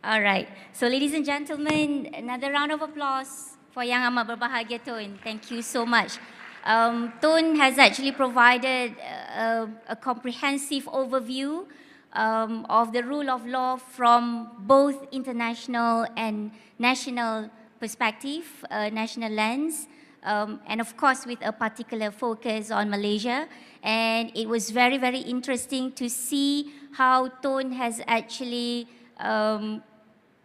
All right. So, ladies and gentlemen, another round of applause for Yang Amat Berbahagia Tun. Thank you so much. Tun has actually provided a comprehensive overview of the rule of law from both international and national perspective, national lens. And of course with a particular focus on Malaysia. And it was very, very interesting to see how Tun has actually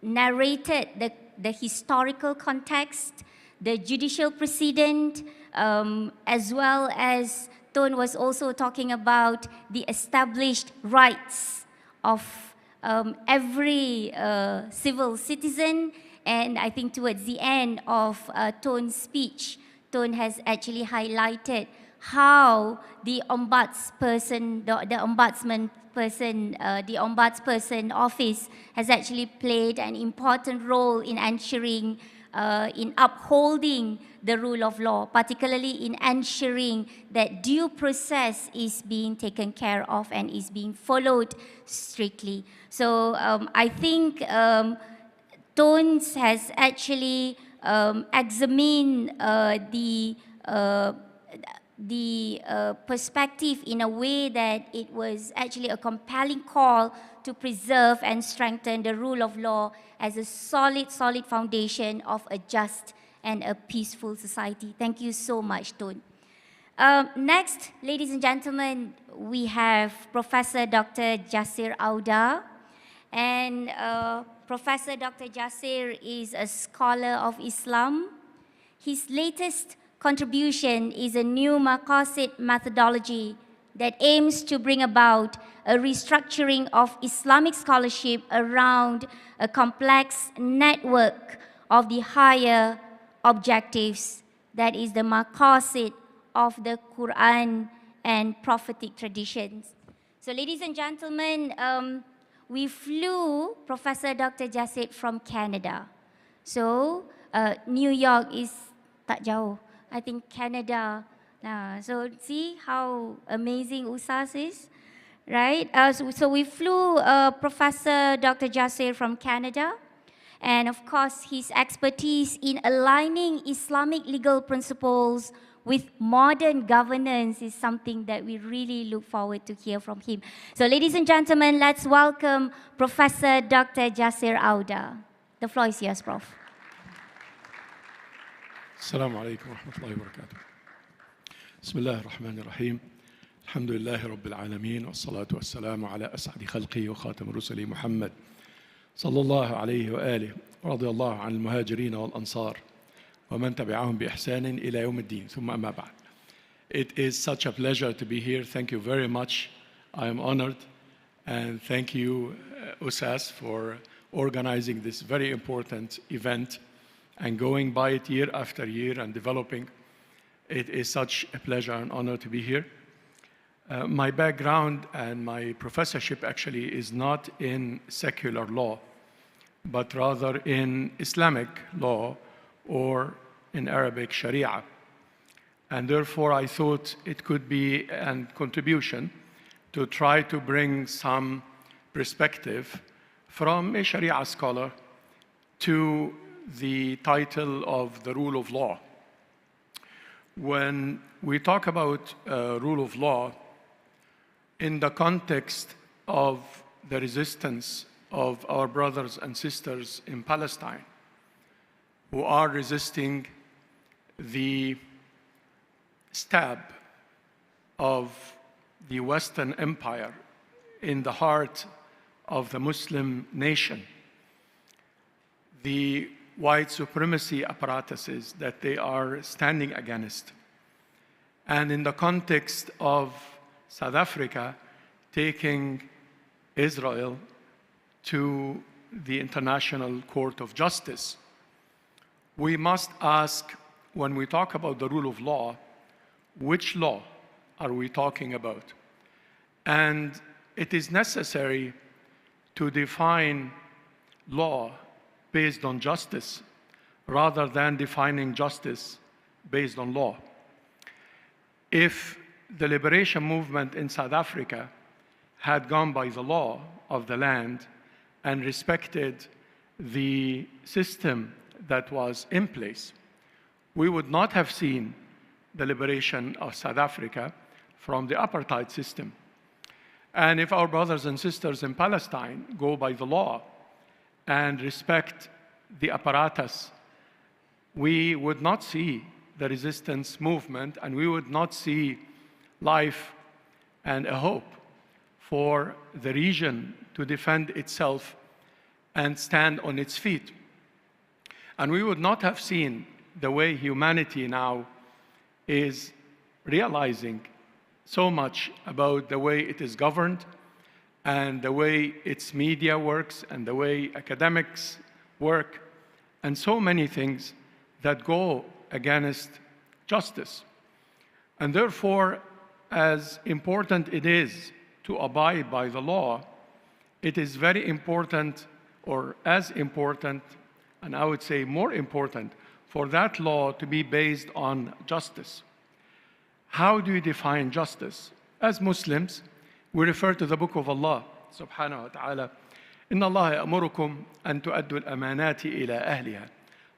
narrated the historical context, the judicial precedent, as well as Tun was also talking about the established rights of every civil citizen. And I think towards the end of Tun's speech, Tun has actually highlighted how the ombudsperson, the ombudsperson office has actually played an important role in ensuring, in upholding the rule of law, particularly in ensuring that due process is being taken care of and is being followed strictly. So I think Tun has actually examined the perspective in a way that it was actually a compelling call to preserve and strengthen the rule of law as a solid foundation of a just and a peaceful society. Thank you so much, Tun. Next, ladies and gentlemen, we have Professor Dr. JASSER AUDA. And Professor Dr. JASSER is a scholar of Islam. His latest contribution is a new Maqasid methodology that aims to bring about a restructuring of Islamic scholarship around a complex network of the higher objectives, that is the Maqasid of the Quran and prophetic traditions. So ladies and gentlemen, we flew Professor Dr. JASSER from Canada. So New York is tak jauh. I think Canada. So see how amazing USAS is, right? So we flew Professor Dr. JASSER from Canada. And of course, his expertise in aligning Islamic legal principles with modern governance is something that we really look forward to hear from him. So ladies and gentlemen, let's welcome Professor Dr. JASSER AUDA. The floor is yours, Prof. السلام عليكم ورحمة الله وبركاته. بسم الله الرحمن الرحيم. الحمد لله رب العالمين والصلاة والسلام على أسعد خلقه وخاتم رسله محمد صلى الله عليه وآله ورضي الله عن المهاجرين والأنصار ومن تبعهم بإحسان إلى يوم الدين ثم أما بعد. It is such a pleasure to be here. Thank you very much. I am honored, and thank you, USAS, for organizing this very important event and going by it year after year and developing. It is such a pleasure and honor to be here. My background and my professorship actually is not in secular law, but rather in Islamic law or in Arabic Sharia. And therefore I thought it could be a contribution to try to bring some perspective from a Sharia scholar to the title of the rule of law. When we talk about rule of law in the context of the resistance of our brothers and sisters in Palestine who are resisting the stab of the Western Empire in the heart of the Muslim nation, the white supremacy apparatuses that they are standing against. And in the context of South Africa taking Israel to the International Court of Justice, we must ask, when we talk about the rule of law, which law are we talking about? And it is necessary to define law based on justice rather than defining justice based on law. If the liberation movement in South Africa had gone by the law of the land and respected the system that was in place, we would not have seen the liberation of South Africa from the apartheid system. And if our brothers and sisters in Palestine go by the law and respect the apparatus, we would not see the resistance movement, and we would not see life and a hope for the region to defend itself and stand on its feet. And we would not have seen the way humanity now is realizing so much about the way it is governed and the way its media works and the way academics work and so many things that go against justice. And therefore, as important it is to abide by the law, it is very important, or as important, and I would say more important, for that law to be based on justice. How do you define justice? As Muslims, we refer to the book of Allah, subhanahu wa ta'ala. إِنَّ اللَّهَ يَأْمُرُكُمْ أَن تُؤَدُّوا الْأَمَانَاتِ إِلَى أَهْلِهَا.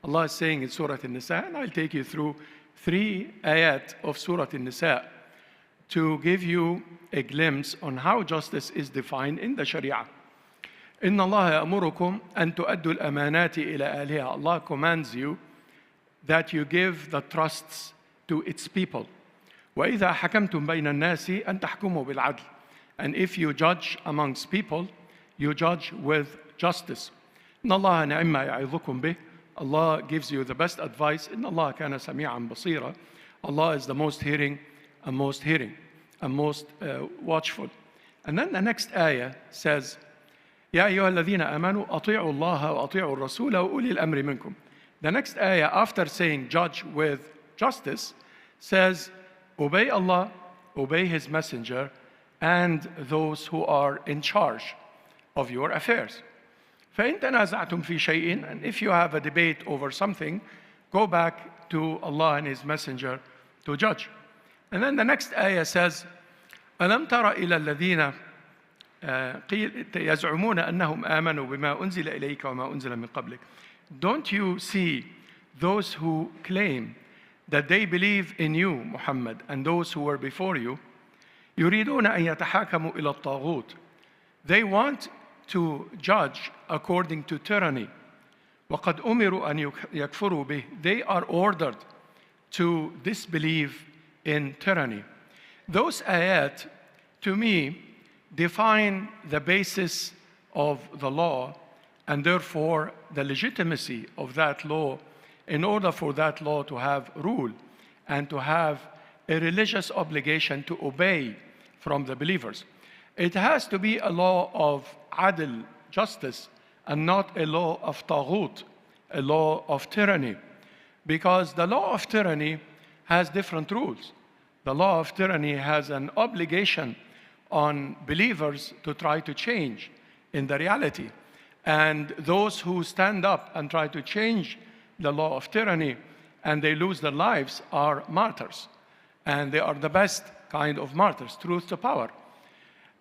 Allah is saying in Surah An-Nisa, and I'll take you through 3 ayat of Surah An-Nisa to give you a glimpse on how justice is defined in the Sharia. إِنَّ اللَّهَ يَأْمُرُكُمْ أَن تُؤَدُّوا الْأَمَانَاتِ إِلَى أَهْلِهَا. Allah commands you that you give the trusts to its people. وَإِذَا حَكَمْتُمْ بَيْنَ النَّاسِ أَن تَحْكُمُوا بِالْعَدْلِ. And if you judge amongst people, you judge with justice. إِنَّ اللَّهَ نِعِمَّا يَعِظُكُمْ بِهِ. Allah gives you the best advice. إِنَّ اللَّهَ كَانَ سَمِيعًا بَصِيرًا. Allah is the most hearing and most watchful. And then the next ayah says, يَا أَيُّهَا الَّذِينَ آمَنُوا أَطِيعُوا اللَّهَ وَأَطِيعُوا الرَّسُولَ وَأُولِي الْأَمْرِ مِنكُمْ. The next ayah, after saying judge with justice, says obey Allah, obey His Messenger, and those who are in charge of your affairs. فَإِن تَنَازَعْتُمْ فِي شَيْءٍ. And if you have a debate over something, go back to Allah and His Messenger to judge. And then the next ayah says, أَلَمْ تَرَ إِلَى الَّذِينَ يَزْعُمُونَ أَنَّهُمْ آمَنُوا بِمَا أُنزِلَ إِلَيْكَ وَمَا أُنزِلَ مِن قَبْلِكَ. Don't you see those who claim that they believe in you, Muhammad, and those who were before you? يُرِيدُونَ أَن يَتَحَاكَمُوا إِلَى الطَّاغُوتِ. They want to judge according to tyranny. وَقَدْ أُمِرُوا أَن يَكْفُرُوا بِهِ. They are ordered to disbelieve in tyranny. Those ayat, to me, define the basis of the law and therefore the legitimacy of that law in order for that law to have rule and to have a religious obligation to obey from the believers. It has to be a law of adl, justice, and not a law of taghut, a law of tyranny. Because the law of tyranny has different rules. The law of tyranny has an obligation on believers to try to change in the reality. And those who stand up and try to change the law of tyranny and they lose their lives are martyrs. And they are the best kind of martyrs, truth to power.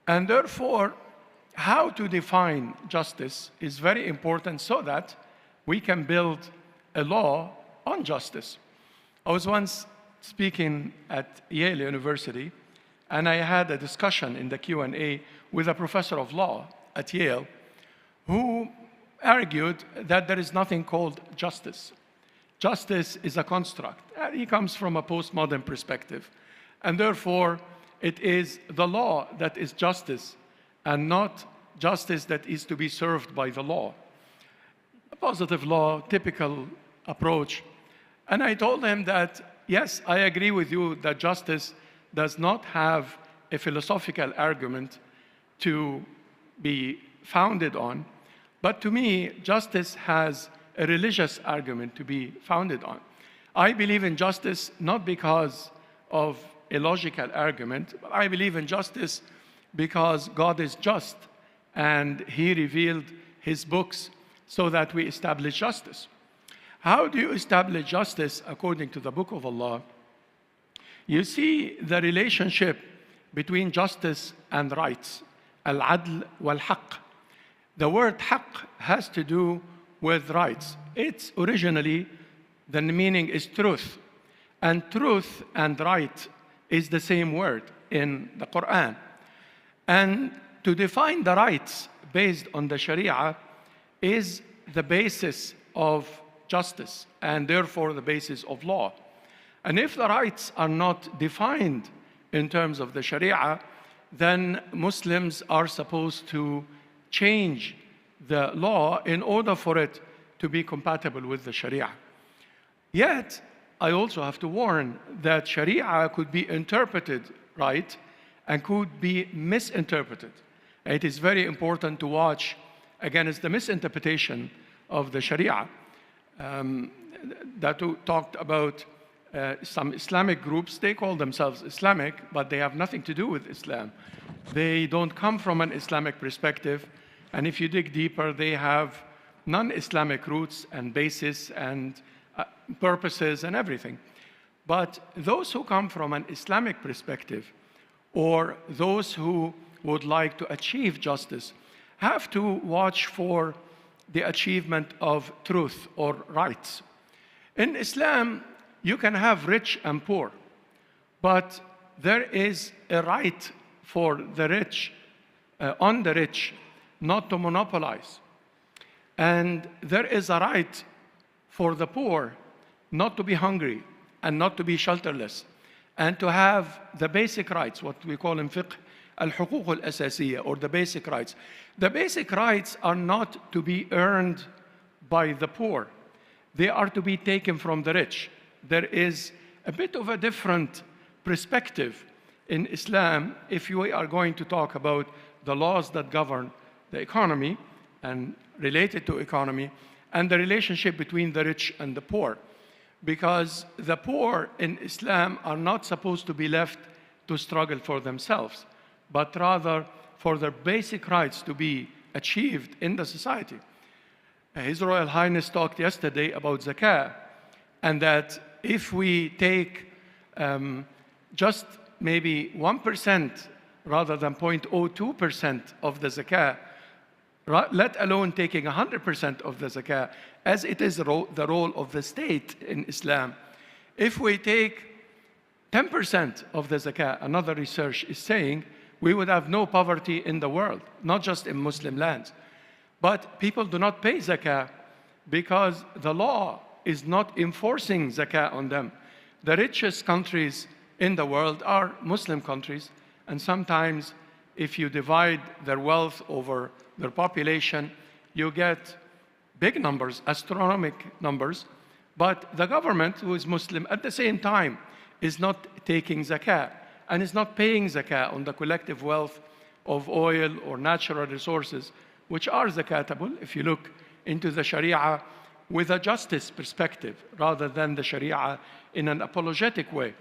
And therefore, how to define justice is very important so that we can build a law on justice. I was once speaking at Yale University, and I had a discussion in the Q&A with a professor of law at Yale, who argued that there is nothing called justice. Justice is a construct. He comes from a postmodern perspective. And therefore, it is the law that is justice and not justice that is to be served by the law. A positive law, typical approach. And I told him that, yes, I agree with you that justice does not have a philosophical argument to be founded on, but to me, justice has a religious argument to be founded on. I believe in justice not because of a logical argument, but I believe in justice because God is just and He revealed His books so that we establish justice. How do you establish justice according to the Book of Allah? You see the relationship between justice and rights, al-adl wal-haqq. The word haqq has to do with rights. It's originally, the meaning is truth. And truth and right is the same word in the Quran. And to define the rights based on the Sharia is the basis of justice and therefore the basis of law. And if the rights are not defined in terms of the Sharia, then Muslims are supposed to change the law in order for it to be compatible with the Sharia. Yet, I also have to warn that Sharia could be interpreted right and could be misinterpreted. It is very important to watch against the misinterpretation of the Sharia. DATO talked about some Islamic groups. They call themselves Islamic, but they have nothing to do with Islam. They don't come from an Islamic perspective, and if you dig deeper, they have non-Islamic roots and basis and purposes and everything. But those who come from an Islamic perspective, or those who would like to achieve justice, have to watch for the achievement of truth or rights. In Islam, you can have rich and poor, but there is a right for the rich, on the rich, not to monopolize. And there is a right for the poor not to be hungry and not to be shelterless, and to have the basic rights, what we call in fiqh, al-huquq al-asasiyya, or the basic rights. The basic rights are not to be earned by the poor. They are to be taken from the rich. There is a bit of a different perspective in Islam if we are going to talk about the laws that govern the economy and related to economy, and the relationship between the rich and the poor. Because the poor in Islam are not supposed to be left to struggle for themselves, but rather for their basic rights to be achieved in the society. His Royal Highness talked yesterday about zakah, and that if we take just maybe 1% rather than 0.02% of the zakah, let alone taking 100% of the zakah, as it is the role of the state in Islam. If we take 10% of the zakah, another research is saying, we would have no poverty in the world, not just in Muslim lands. But people do not pay zakah because the law is not enforcing zakah on them. The richest countries in the world are Muslim countries, and sometimes if you divide their wealth over their population, you get big numbers, astronomical numbers, but the government, who is Muslim, at the same time is not taking zakah and is not paying zakah on the collective wealth of oil or natural resources, which are zakatable if you look into the Sharia with a justice perspective rather than the Sharia in an apologetic way.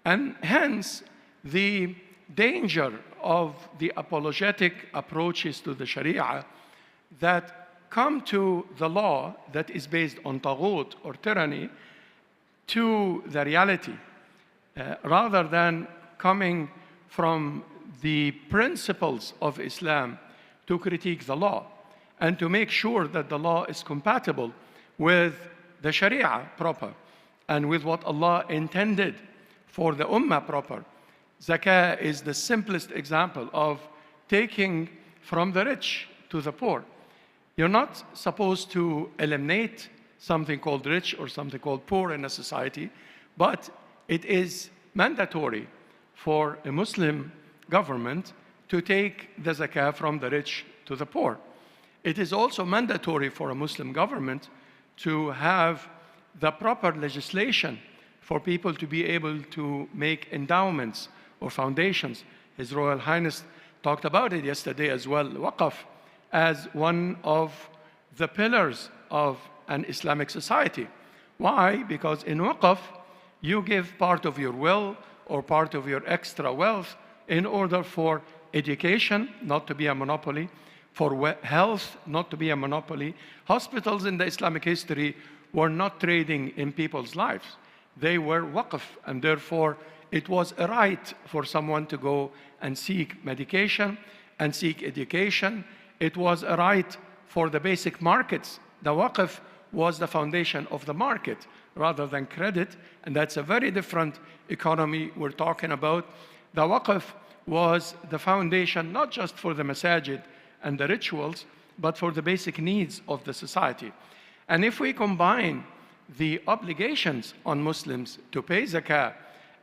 And hence, the danger of the apologetic approaches to the Sharia that come to the law that is based on taghut or tyranny to the reality, rather than coming from the principles of Islam to critique the law and to make sure that the law is compatible with the Sharia proper and with what Allah intended for the Ummah proper. Zakah is the simplest example of taking from the rich to the poor. You're not supposed to eliminate something called rich or something called poor in a society, but it is mandatory for a Muslim government to take the zakah from the rich to the poor. It is also mandatory for a Muslim government to have the proper legislation for people to be able to make endowments or foundations. His Royal Highness talked about it yesterday as well, waqf, as one of the pillars of an Islamic society. Why? Because in waqf, you give part of your will or part of your extra wealth in order for education not to be a monopoly, for health not to be a monopoly. Hospitals in the Islamic history were not trading in people's lives. They were waqf, and therefore it was a right for someone to go and seek medication and seek education. It was a right for the basic markets. The waqf was the foundation of the market rather than credit, and that's a very different economy we're talking about. The waqf was the foundation not just for the masajid and the rituals, but for the basic needs of the society. And if we combine the obligations on Muslims to pay zakah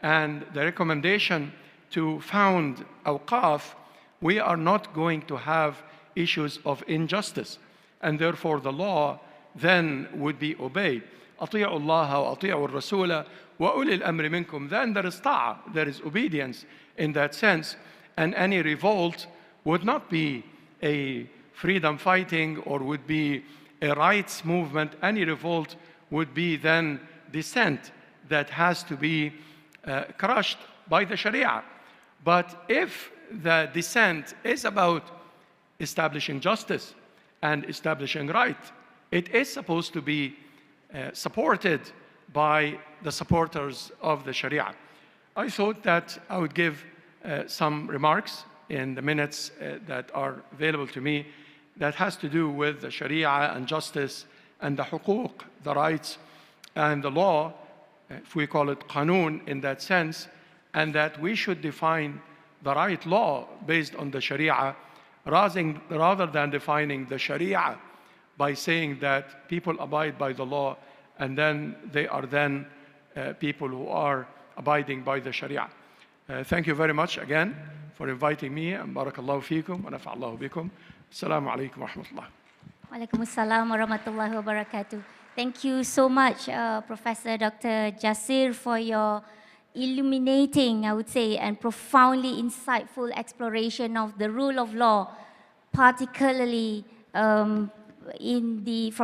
and the recommendation to found awqaf, we are not going to have issues of injustice, and therefore the law then would be obeyed. أطيعوا الله وأطيعوا الرسول وأولي الأمر منكم. Then there is ta'ah, there is obedience in that sense, and any revolt would not be a freedom fighting or would be a rights movement. Any revolt would be then dissent that has to be crushed by the Sharia. But if the dissent is about establishing justice and establishing right, it is supposed to be supported by the supporters of the Sharia. I thought that I would give some remarks in the minutes that are available to me that has to do with the Sharia and justice and the huquq, the rights and the law, if we call it KHANUM in that sense, and that we should define the right law based on the Sharia rather than defining the Sharia by saying that people abide by the law and then they are then people who are abiding by the Sharia. Thank you very much again for inviting me, and barakallahu feekum wa nafa'allahu bikum. Assalamu alaikum wa rahmatullah. Wa alaikum assalam wa rahmatullahi wa barakatuh. Thank you so much, Professor Dr. JASSER, for your illuminating, I would say, and profoundly insightful exploration of the rule of law, particularly from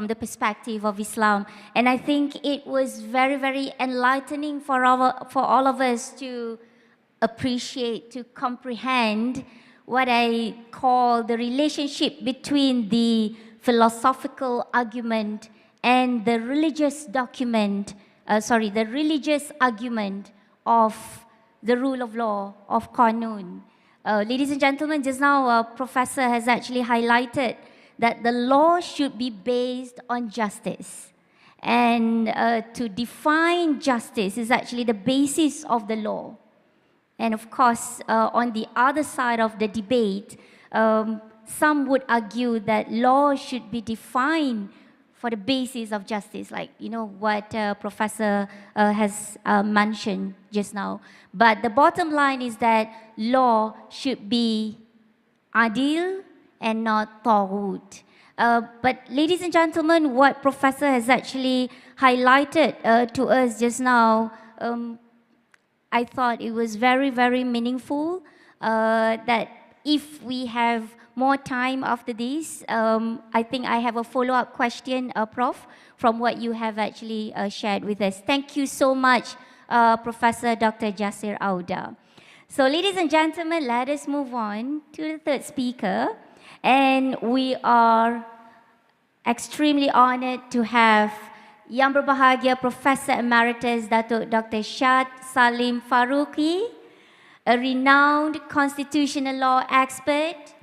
the perspective of Islam. And I think it was very, very enlightening for all of us to appreciate, to comprehend what I call the relationship between the philosophical argument and the religious the religious argument of the rule of law, of Qanun. Ladies and gentlemen, just now Professor has actually highlighted that the law should be based on justice. And to define justice is actually the basis of the law. And of course, on the other side of the debate, some would argue that law should be defined for the basis of justice, like what Professor has mentioned just now. But the bottom line is that law should be adil and not taghut. But ladies and gentlemen, what Professor has actually highlighted to us just now, I thought it was very, very meaningful, that if we have more time after this, I think I have a follow-up question, Prof, from what you have actually shared with us. Thank you so much, Professor Dr. JASSER AUDA. So ladies and gentlemen, let us move on to the third speaker. And we are extremely honored to have Yang Berbahagia Professor Emeritus Datuk Dr. SHAD Salim FARUQI, a renowned constitutional law expert,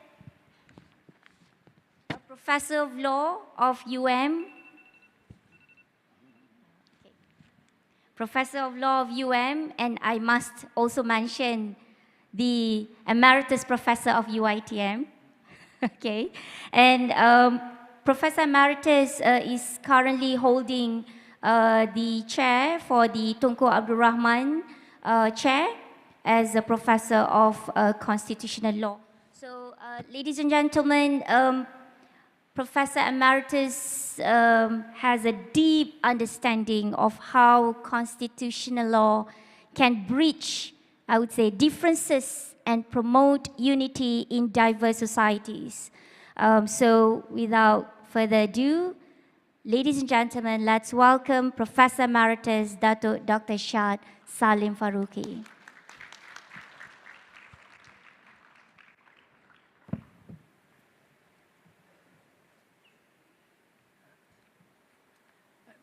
a professor of law of UM, professor of law of UM, and I must also mention the emeritus professor of UITM. Okay, and Professor Emeritus is currently holding the chair for the Tunku Abdul Rahman chair as a professor of constitutional law. So, ladies and gentlemen, Professor Emeritus has a deep understanding of how constitutional law can bridge, I would say, differences and promote unity in diverse societies. So without further ado, ladies and gentlemen, let's welcome Professor Emeritus Dr. SHAD Saleem FARUQI.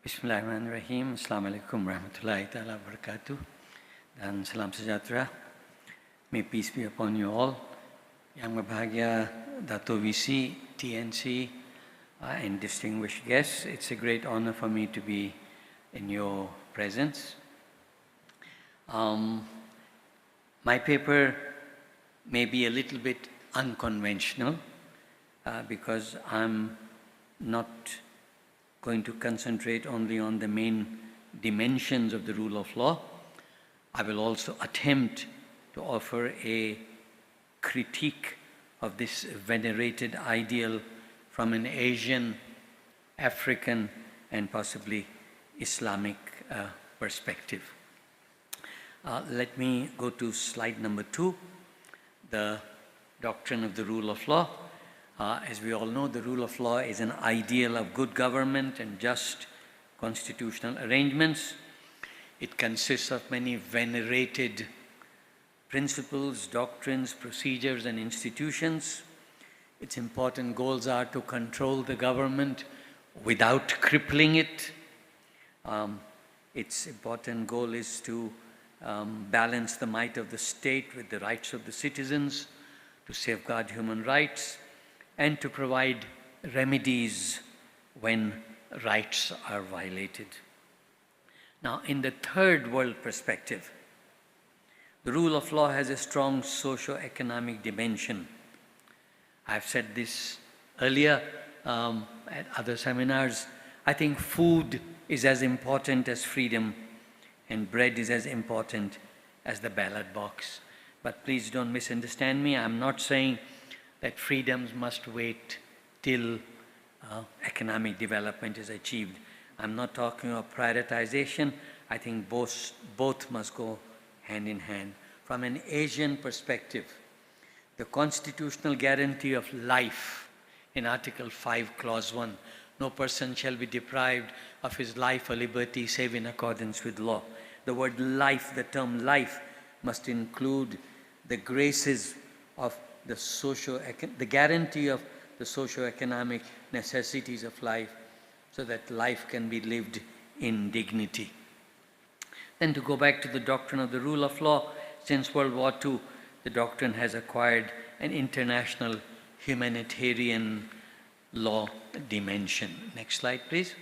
Bismillahirrahmanirrahim. Assalamualaikum warahmatullahi wabarakatuh. Dan salam sejahtera. May peace be upon you all. Yang berbahagia Dato VC, TNC, and distinguished guests, it's a great honor for me to be in your presence. My paper may be a little bit unconventional because I'm not going to concentrate only on the main dimensions of the rule of law. I will also attempt to offer a critique of this venerated ideal from an Asian, African, and possibly Islamic perspective. Let me go to slide number 2, the doctrine of the rule of law. As we all know, the rule of law is an ideal of good government and just constitutional arrangements. It consists of many venerated principles, doctrines, procedures, and institutions. Its important goals are to control the government without crippling it. Its important goal is to balance the might of the state with the rights of the citizens, to safeguard human rights, and to provide remedies when rights are violated. Now, in the third world perspective, the rule of law has a strong socio-economic dimension. I've said this earlier at other seminars. I think food is as important as freedom, and bread is as important as the ballot box. But please don't misunderstand me. I'm not saying that freedoms must wait till economic development is achieved. I'm not talking of prioritization. I think both must go hand in hand. From an Asian perspective, the constitutional guarantee of life in Article 5, Clause 1, no person shall be deprived of his life or liberty save in accordance with law. The word life, the term life, must include the graces of the guarantee of the socio-economic necessities of life so that life can be lived in dignity. Then to go back to the doctrine of the rule of law, since World War II, the doctrine has acquired an international humanitarian law dimension. Next slide, please.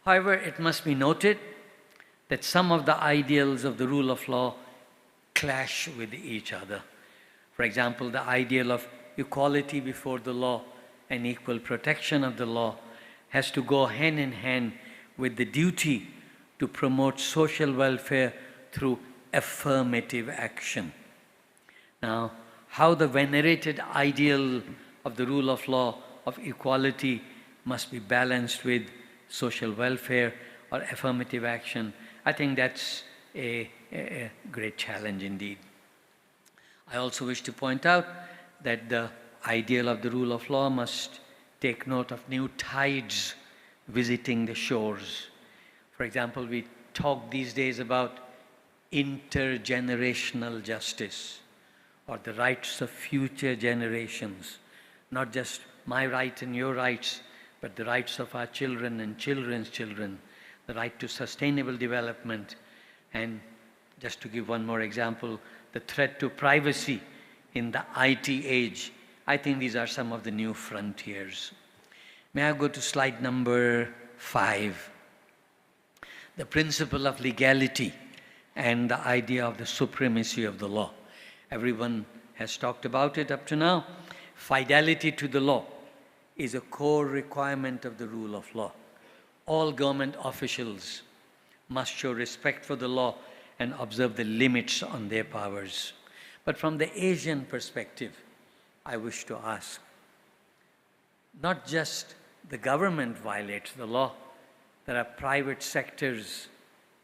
However, it must be noted that some of the ideals of the rule of law clash with each other. For example, the ideal of equality before the law and equal protection of the law has to go hand in hand with the duty to promote social welfare through affirmative action. Now, how the venerated ideal of the rule of law of equality must be balanced with social welfare or affirmative action, I think that's a great challenge indeed. I also wish to point out that the ideal of the rule of law must take note of new tides visiting the shores. For example, we talk these days about intergenerational justice or the rights of future generations, not just my right and your rights, but the rights of our children and children's children, the right to sustainable development, and just to give one more example, the threat to privacy in the IT age. I think these are some of the new frontiers. May I go to slide number 5? The principle of legality and the idea of the supremacy of the law. Everyone has talked about it up to now. Fidelity to the law is a core requirement of the rule of law. All government officials must show respect for the law and observe the limits on their powers. But from the Asian perspective, I wish to ask, not just the government violates the law, there are private sectors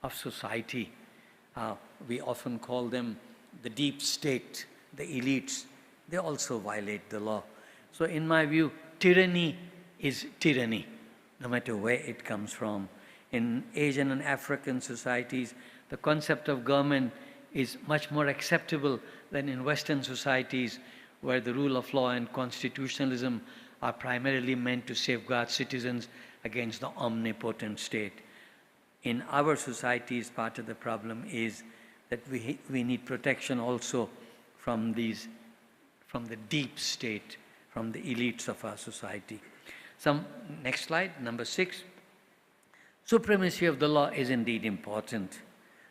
of society. We often call them the deep state, the elites. They also violate the law. So in my view, tyranny is tyranny, no matter where it comes from. In Asian and African societies, the concept of government is much more acceptable than in Western societies, where the rule of law and constitutionalism are primarily meant to safeguard citizens against the omnipotent state. In our societies, part of the problem is that we need protection also from the deep state, from the elites of our society. Next slide, number 6. Supremacy of the law is indeed important.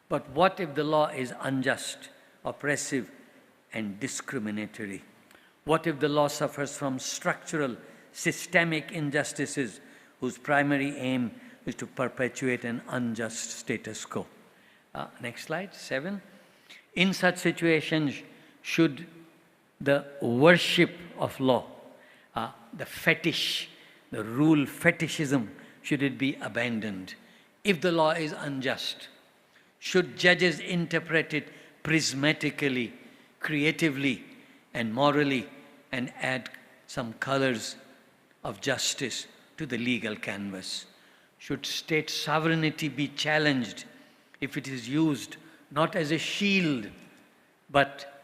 But what if the law is unjust, oppressive, and discriminatory? What if the law suffers from structural, systemic injustices whose primary aim is to perpetuate an unjust status quo? Next slide, 7. In such situations, should the worship of law, the fetish, the rule fetishism, should it be abandoned? If the law is unjust, should judges interpret it prismatically, creatively, and morally, and add some colors of justice to the legal canvas? Should state sovereignty be challenged if it is used not as a shield, but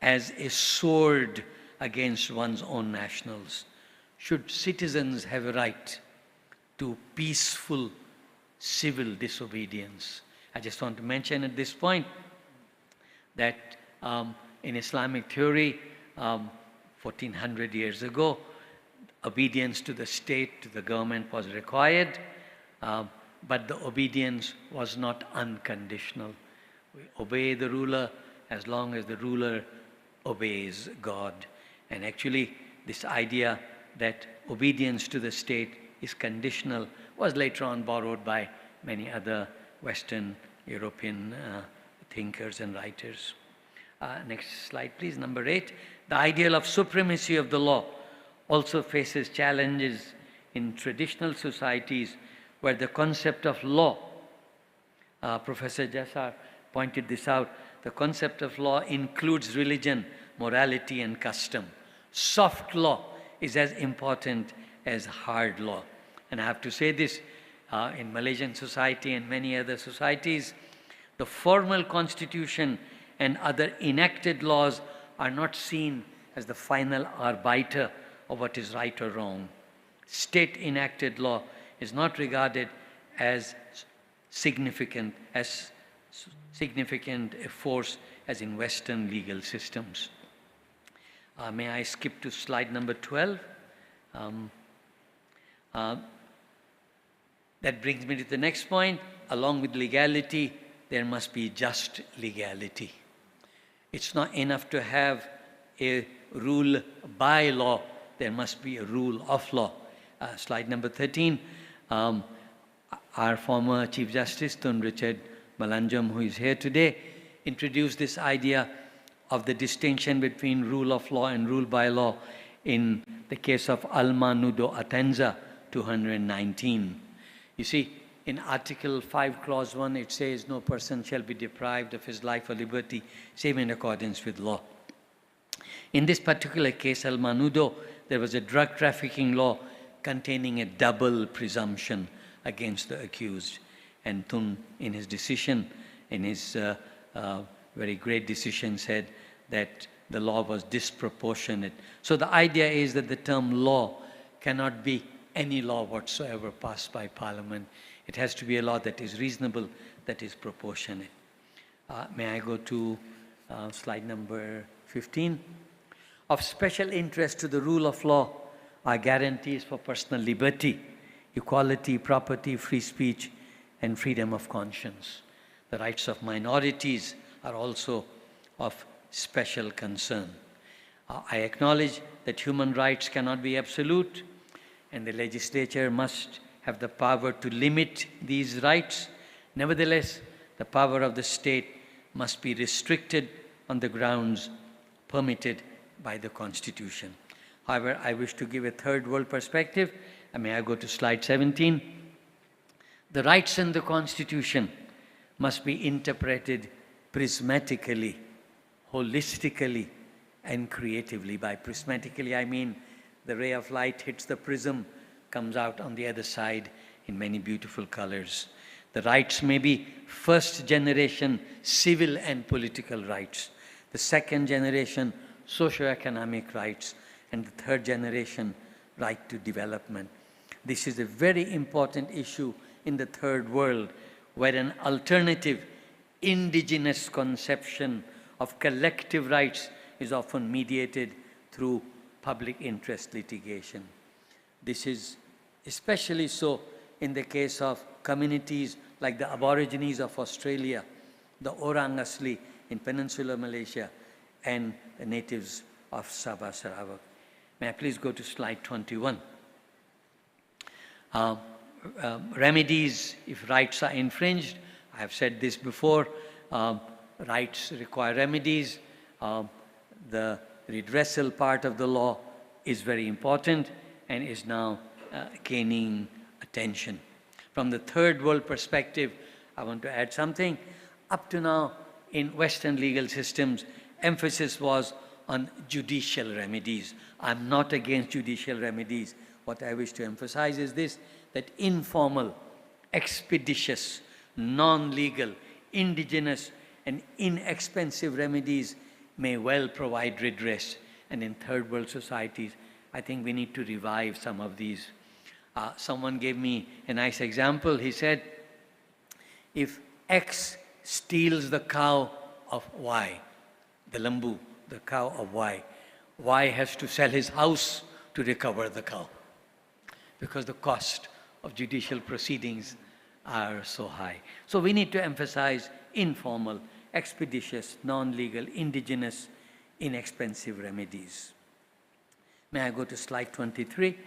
as a sword against one's own nationals? Should citizens have a right to peaceful civil disobedience? I just want to mention at this point that in Islamic theory, 1400 years ago, obedience to the state, to the government was required, but the obedience was not unconditional. We obey the ruler as long as the ruler obeys God. And actually, this idea that obedience to the state is conditional was later on borrowed by many other Western European thinkers and writers. Next slide, please, number 8. The ideal of supremacy of the law also faces challenges in traditional societies where the concept of law, Professor JASSER pointed this out, the concept of law includes religion, morality, and custom. Soft law is as important as hard law. And I have to say this, in Malaysian society and many other societies, the formal constitution and other enacted laws are not seen as the final arbiter of what is right or wrong. State enacted law is not regarded as significant a force as in Western legal systems. May I skip to slide number 12? That brings me to the next point. Along with legality, there must be just legality. It's not enough to have a rule by law. There must be a rule of law. Slide number 13. Our former Chief Justice, Tun Richard Malanjum, who is here today, introduced this idea of the distinction between rule of law and rule by law in the case of Alma Nudo Atenza 219. You see, in Article 5, Clause 1, it says, no person shall be deprived of his life or liberty, save in accordance with law. In this particular case, Alma Nudo, there was a drug trafficking law containing a double presumption against the accused. And Tun, in his decision, in his very great decision, said that the law was disproportionate. So the idea is that the term law cannot be any law whatsoever passed by Parliament. It has to be a law that is reasonable, that is proportionate. May I go to slide number 15? Of special interest to the rule of law are guarantees for personal liberty, equality, property, free speech, and freedom of conscience. The rights of minorities are also of special concern. I acknowledge that human rights cannot be absolute. and the legislature must have the power to limit these rights. Nevertheless, the power of the state must be restricted on the grounds permitted by the Constitution. However, I wish to give a third world perspective. May I go to slide 17? The rights in the Constitution must be interpreted prismatically, holistically, and creatively. By prismatically, I mean the ray of light hits the prism, comes out on the other side in many beautiful colors. The rights may be first generation civil and political rights, the second generation socio-economic rights, and the third generation right to development. This is a very important issue in the third world, where an alternative indigenous conception of collective rights is often mediated through public interest litigation. This is especially so in the case of communities like the Aborigines of Australia, the Orang Asli in Peninsular Malaysia, and the natives of Sabah Sarawak. May I please go to slide 21? Remedies if rights are infringed. I have said this before. Rights require remedies. The redressal part of the law is very important and is now gaining attention. From the third world perspective, I want to add something. Up to now, in Western legal systems, emphasis was on judicial remedies. I'm not against judicial remedies. What I wish to emphasize is this, that informal, expeditious, non-legal, indigenous, and inexpensive remedies may well provide redress. And in third world societies, I think we need to revive some of these. Someone gave me a nice example. He said, if X steals the cow of Y, the lambu, the cow of Y, Y has to sell his house to recover the cow, because the cost of judicial proceedings are so high. So we need to emphasize informal, expeditious, non-legal, indigenous, inexpensive remedies. May I go to slide 23?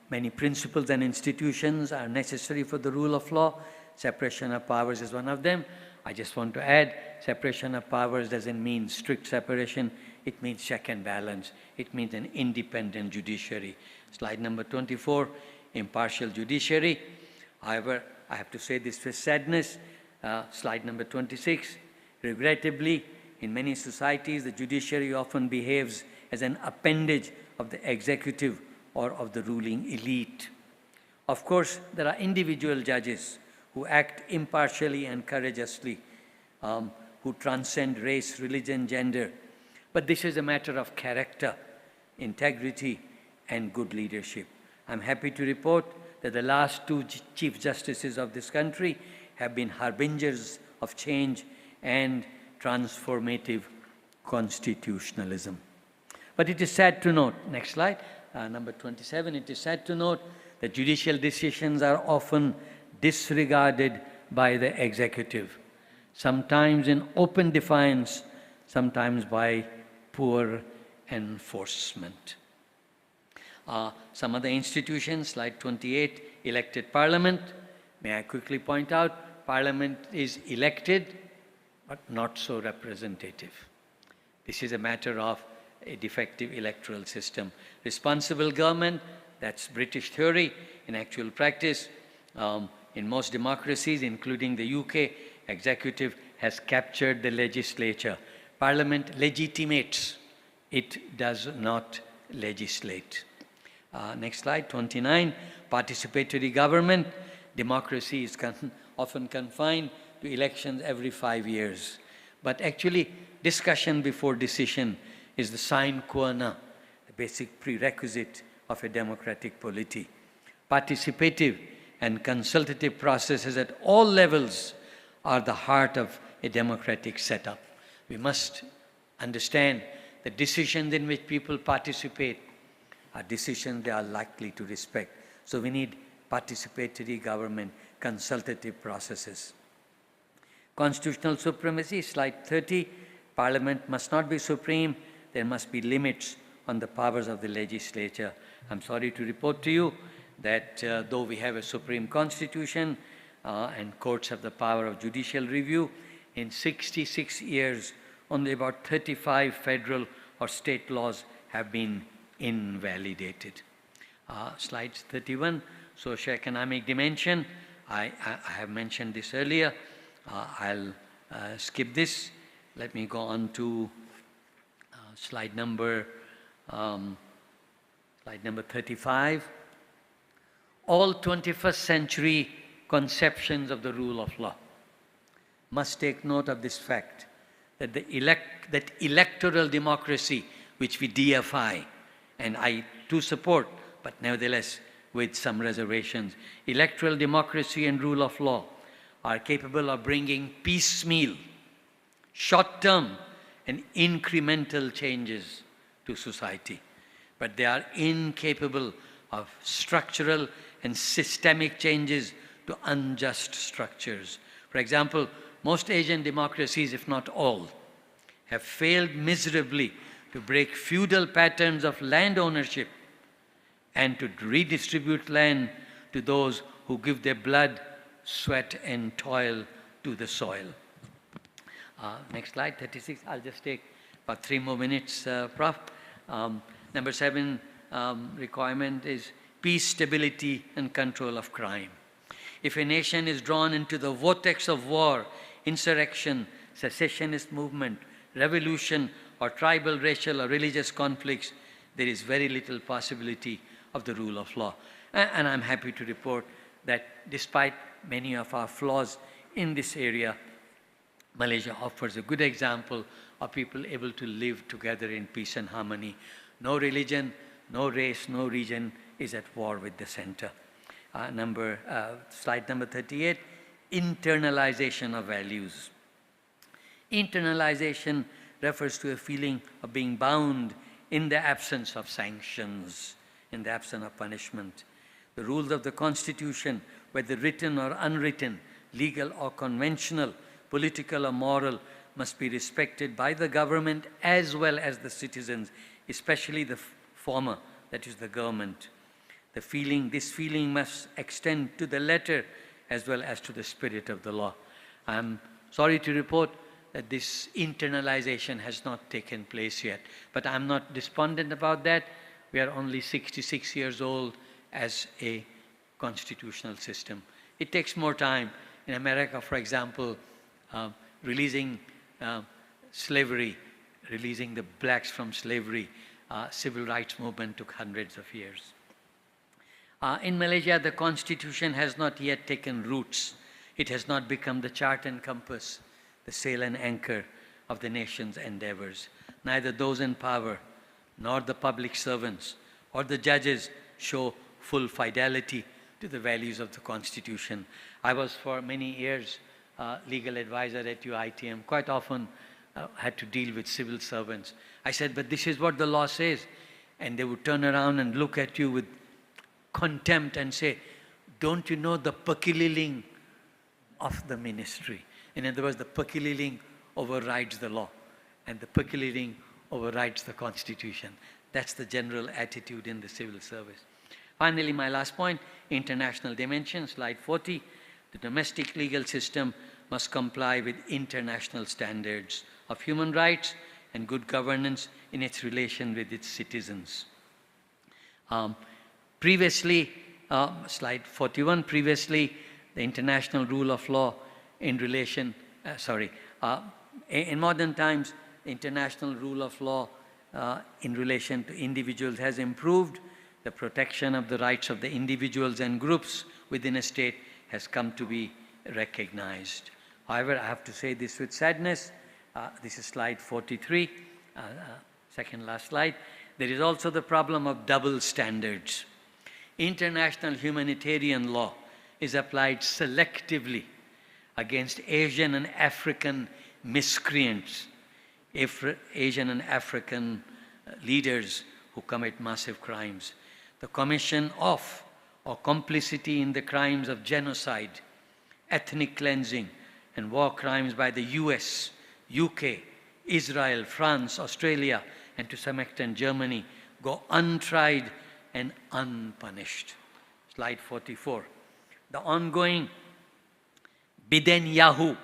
Many principles and institutions are necessary for the rule of law. Separation of powers is one of them. I just want to add, separation of powers doesn't mean strict separation. It means check and balance. It means an independent judiciary. Slide number 24, impartial judiciary. However, I have to say this with sadness. Slide number 26, regrettably, in many societies, the judiciary often behaves as an appendage of the executive or of the ruling elite. Of course, there are individual judges who act impartially and courageously, who transcend race, religion, gender. But this is a matter of character, integrity, and good leadership. I'm happy to report that the last two Chief Justices of this country have been harbingers of change and transformative constitutionalism. But it is sad to note, next slide, number 27, it is sad to note that judicial decisions are often disregarded by the executive, sometimes in open defiance, sometimes by poor enforcement. Some other institutions, slide 28, elected parliament. May I quickly point out, parliament is elected, but not so representative. This is a matter of a defective electoral system. Responsible government, that's British theory. In actual practice, in most democracies, including the UK, executive has captured the legislature. Parliament legitimates, it does not legislate. Next slide, 29, participatory government. Democracy is often confined to elections every 5 years. But actually, discussion before decision is the sine qua non, the basic prerequisite of a democratic polity. Participative and consultative processes at all levels are the heart of a democratic setup. We must understand the decisions in which people participate are decisions they are likely to respect. So we need participatory government, consultative processes. Constitutional supremacy, slide 30. Parliament must not be supreme. There must be limits on the powers of the legislature. I'm sorry to report to you that though we have a supreme constitution and courts have the power of judicial review, in 66 years, only about 35 federal or state laws have been invalidated. Slide 31, socioeconomic dimension. I have mentioned this earlier. I'll skip this. Let me go on to slide number 35. All 21st century conceptions of the rule of law must take note of this fact that that electoral democracy, which we deify, and I too support, but nevertheless with some reservations, electoral democracy and rule of law are capable of bringing piecemeal, short-term and incremental changes to society. But they are incapable of structural and systemic changes to unjust structures. For example, most Asian democracies, if not all, have failed miserably to break feudal patterns of land ownership and to redistribute land to those who give their blood, sweat and toil to the soil. Next slide, 36. I'll just take about 3 more minutes, Prof. Number 7 requirement is peace, stability and control of crime. If a nation is drawn into the vortex of war, insurrection, secessionist movement, revolution, or tribal, racial, or religious conflicts, there is very little possibility of the rule of law. And I'm happy to report that despite many of our flaws in this area, Malaysia offers a good example of people able to live together in peace and harmony. No religion, no race, no region is at war with the center. Slide number 38, internalization of values. Internalization refers to a feeling of being bound in the absence of sanctions, in the absence of punishment. The rules of the Constitution, whether written or unwritten, legal or conventional, political or moral, must be respected by the government as well as the citizens, especially the former, that is the government. This feeling must extend to the letter as well as to the spirit of the law. I'm sorry to report that this internalization has not taken place yet, but I'm not despondent about that. We are only 66 years old as a constitutional system. It takes more time. In America, for example, releasing slavery, releasing the blacks from slavery, civil rights movement took hundreds of years. In Malaysia, the constitution has not yet taken roots. It has not become the chart and compass, the sail and anchor of the nation's endeavors. Neither those in power, nor the public servants, or the judges show full fidelity to the values of the Constitution. I was for many years legal advisor at UITM. Quite often had to deal with civil servants. I said, but this is what the law says. And they would turn around and look at you with contempt and say, don't you know the pakililing of the ministry? In other words, the pakililing overrides the law, and the pakililing overrides the Constitution. That's the general attitude in the civil service. Finally, my last point, international dimension, slide 40. The domestic legal system must comply with international standards of human rights and good governance in its relation with its citizens. Previously, slide 41, previously the international rule of law in relation, in modern times, the international rule of law in relation to individuals has improved. The protection of the rights of the individuals and groups within a state has come to be recognized. However, I have to say this with sadness. This is slide 43, second last slide. There is also the problem of double standards. International humanitarian law is applied selectively against Asian and African miscreants, Asian and African leaders who commit massive crimes. The commission of or complicity in the crimes of genocide, ethnic cleansing, and war crimes by the US, UK, Israel, France, Australia, and to some extent Germany, go untried and unpunished. Slide 44. The ongoing Bidenyahu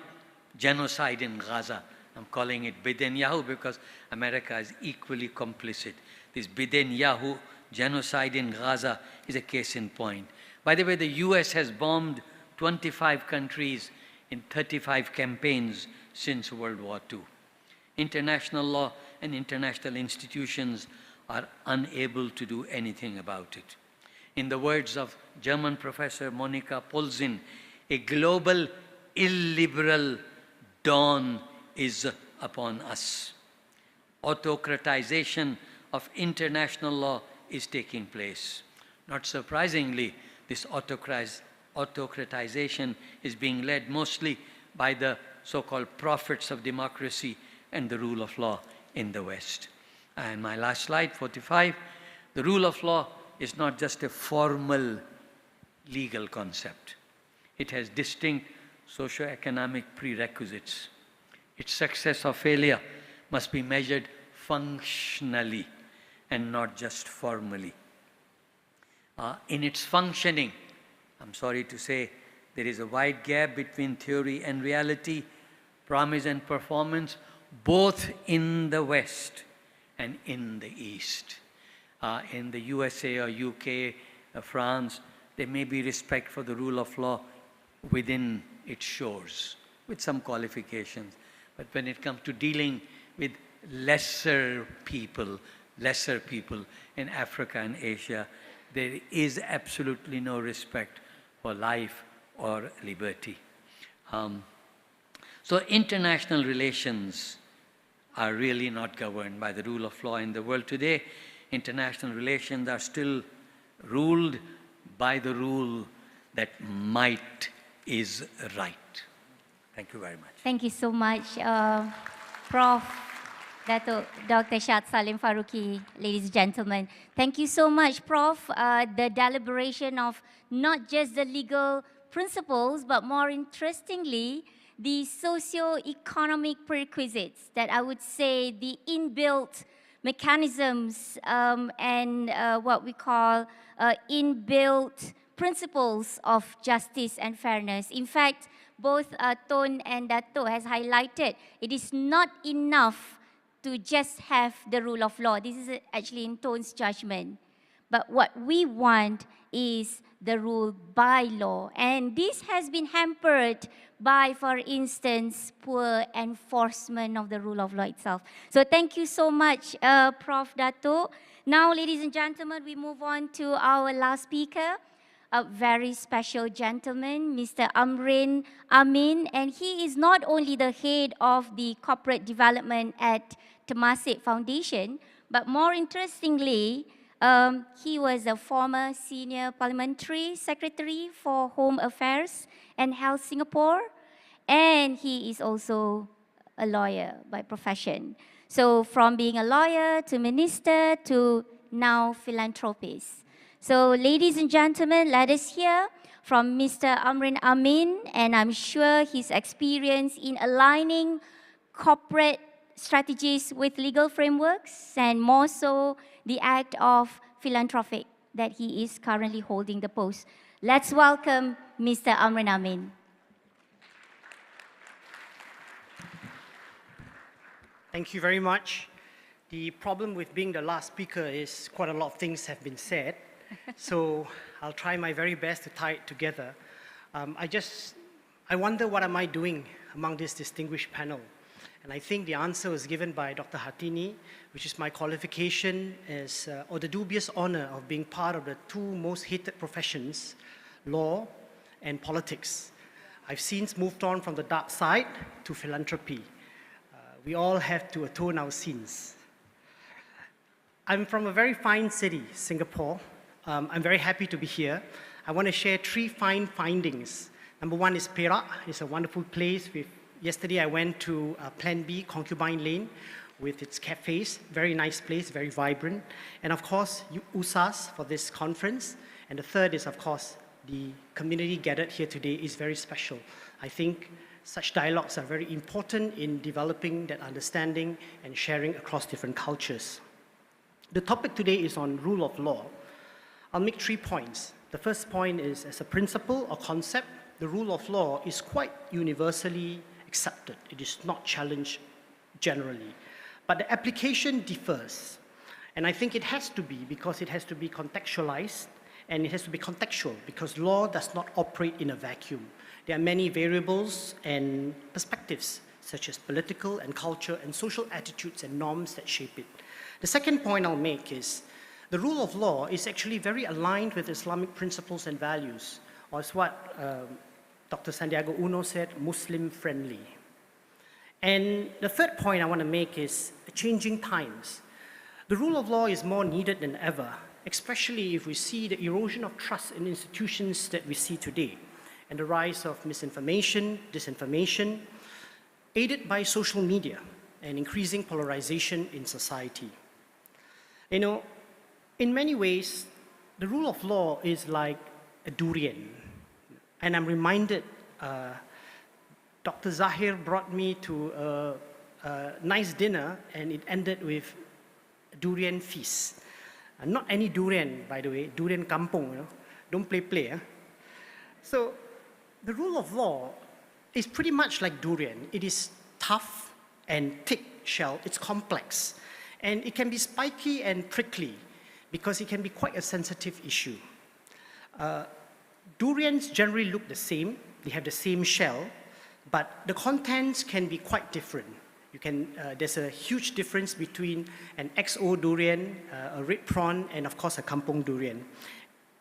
genocide in Gaza. I'm calling it Bidenyahu because America is equally complicit. This Bidenyahu genocide in Gaza is a case in point. By the way, the US has bombed 25 countries in 35 campaigns since World War II. International law and international institutions are unable to do anything about it. In the words of German professor Monika Polzin, a global illiberal dawn is upon us. Autocratization of international law is taking place. Not surprisingly, this autocratization is being led mostly by the so-called prophets of democracy and the rule of law in the West. And my last slide, 45, the rule of law is not just a formal legal concept. It has distinct socio-economic prerequisites. Its success or failure must be measured functionally and not just formally. In its functioning, I'm sorry to say, there is a wide gap between theory and reality, promise and performance, both in the West and in the East. In the USA or UK, France, there may be respect for the rule of law within its shores, with some qualifications. But when it comes to dealing with lesser people in Africa and Asia, there is absolutely no respect for life or liberty. So international relations are really not governed by the rule of law in the world today. International relations are still ruled by the rule that might is right. Thank you very much. Thank you so much, Prof. Dato Dr. SHAD Saleem FARUQI, ladies and gentlemen. Thank you so much, Prof. The deliberation of not just the legal principles, but more interestingly, the socio-economic prerequisites that I would say the inbuilt mechanisms and what we call inbuilt principles of justice and fairness. In fact, both Ton and Dato has highlighted it is not enough to just have the rule of law. This is actually in Ton's judgment. But what we want is the rule by law. And this has been hampered by, for instance, poor enforcement of the rule of law itself. So thank you so much, Prof. Dato. Now, ladies and gentlemen, we move on to our last speaker, a very special gentleman, Mr. Amrin Amin. And he is not only the head of the corporate development at Temasek Foundation, but more interestingly, he was a former senior parliamentary secretary for Home Affairs and Health Singapore, and he is also a lawyer by profession. So from being a lawyer to minister to now philanthropist. So ladies and gentlemen, let us hear from Mr. Amrin Amin, and I'm sure his experience in aligning corporate strategies with legal frameworks, and more so the act of philanthropic that he is currently holding the post. Let's welcome Mr. Amrin Amin. Thank you very much. The problem with being the last speaker is quite a lot of things have been said. So I'll try my very best to tie it together. I wonder what am I doing among this distinguished panel? And I think the answer was given by Dr. Hartini, which is my qualification as, or the dubious honor of being part of the two most hated professions, law and politics. I've since moved on from the dark side to philanthropy. We all have to atone our sins. I'm from a very fine city, Singapore. I'm very happy to be here. I want to share three fine findings. Number one is Perak. It's a wonderful place. Yesterday I went to Plan B, Concubine Lane, with its cafes. Very nice place, very vibrant. And of course, USAS for this conference. And the third is, of course, the community gathered here today is very special. I think such dialogues are very important in developing that understanding and sharing across different cultures. The topic today is on rule of law. I'll make 3 points. The first point is, as a principle or concept, the rule of law is quite universally accepted. It is not challenged generally. But the application differs. And I think it has to be, because it has to be contextualized, and it has to be contextual, because law does not operate in a vacuum. There are many variables and perspectives, such as political and culture and social attitudes and norms that shape it. The second point I'll make is, the rule of law is actually very aligned with Islamic principles and values, or as what Dr. Sandiaga Uno said, Muslim-friendly. And the third point I want to make is changing times. The rule of law is more needed than ever, especially if we see the erosion of trust in institutions that we see today, and the rise of misinformation, disinformation, aided by social media and increasing polarization in society. You know, in many ways, the rule of law is like a durian. And I'm reminded, Dr. Zahir brought me to a nice dinner, and it ended with a durian feast. Not any durian, by the way, durian kampung, you know? Don't play. So the rule of law is pretty much like durian. It is tough and thick shell. It's complex. And it can be spiky and prickly because it can be quite a sensitive issue. Durians generally look the same. They have the same shell, but the contents can be quite different. There's a huge difference between an XO durian, a red prawn, and of course a kampung durian.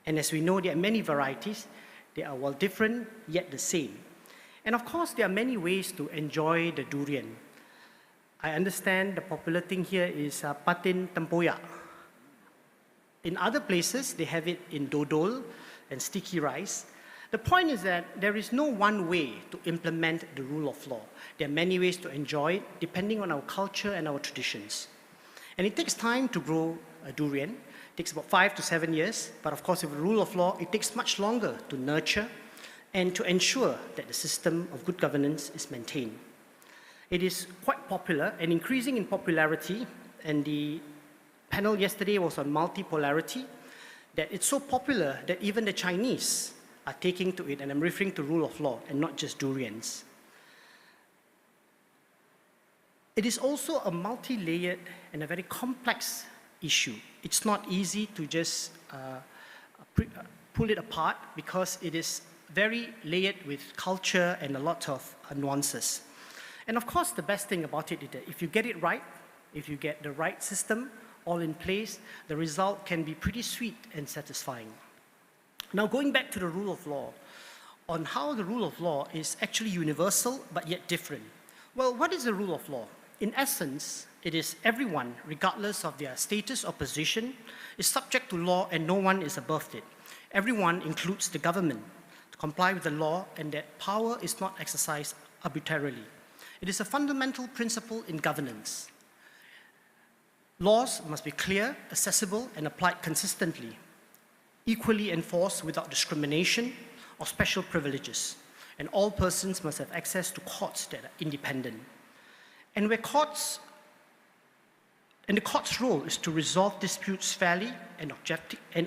And as we know, there are many varieties. They are well different, yet the same. And of course, there are many ways to enjoy the durian. I understand the popular thing here is patin tempoyak. In other places, they have it in dodol and sticky rice. The point is that there is no one way to implement the rule of law. There are many ways to enjoy it, depending on our culture and our traditions. And it takes time to grow a durian. It takes about 5 to 7 years. But of course, with the rule of law, it takes much longer to nurture and to ensure that the system of good governance is maintained. It is quite popular and increasing in popularity. And the panel yesterday was on multipolarity, that it's so popular that even the Chinese are taking to it, and I'm referring to rule of law and not just durians. It is also a multi-layered and a very complex issue. It's not easy to just pull it apart because it is very layered with culture and a lot of nuances. And of course, the best thing about it is that if you get it right, if you get the right system all in place, the result can be pretty sweet and satisfying. Now, going back to the rule of law, on how the rule of law is actually universal but yet different. Well, what is the rule of law? In essence, it is everyone, regardless of their status or position, is subject to law and no one is above it. Everyone includes the government to comply with the law, and that power is not exercised arbitrarily. It is a fundamental principle in governance. Laws must be clear, accessible, and applied consistently, equally enforced without discrimination or special privileges. And all persons must have access to courts that are independent. And the court's role is to resolve disputes fairly and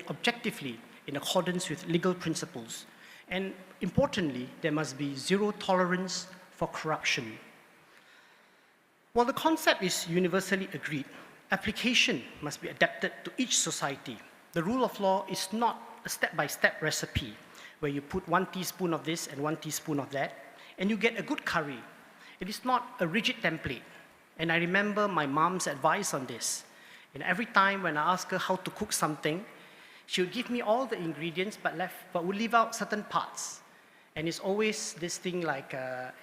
objectively in accordance with legal principles. And importantly, there must be zero tolerance for corruption. While the concept is universally agreed, application must be adapted to each society. The rule of law is not a step-by-step recipe where you put 1 teaspoon of this and 1 teaspoon of that, and you get a good curry. It is not a rigid template. And I remember my mom's advice on this. And every time when I ask her how to cook something, she would give me all the ingredients but would leave out certain parts. And it's always this thing like,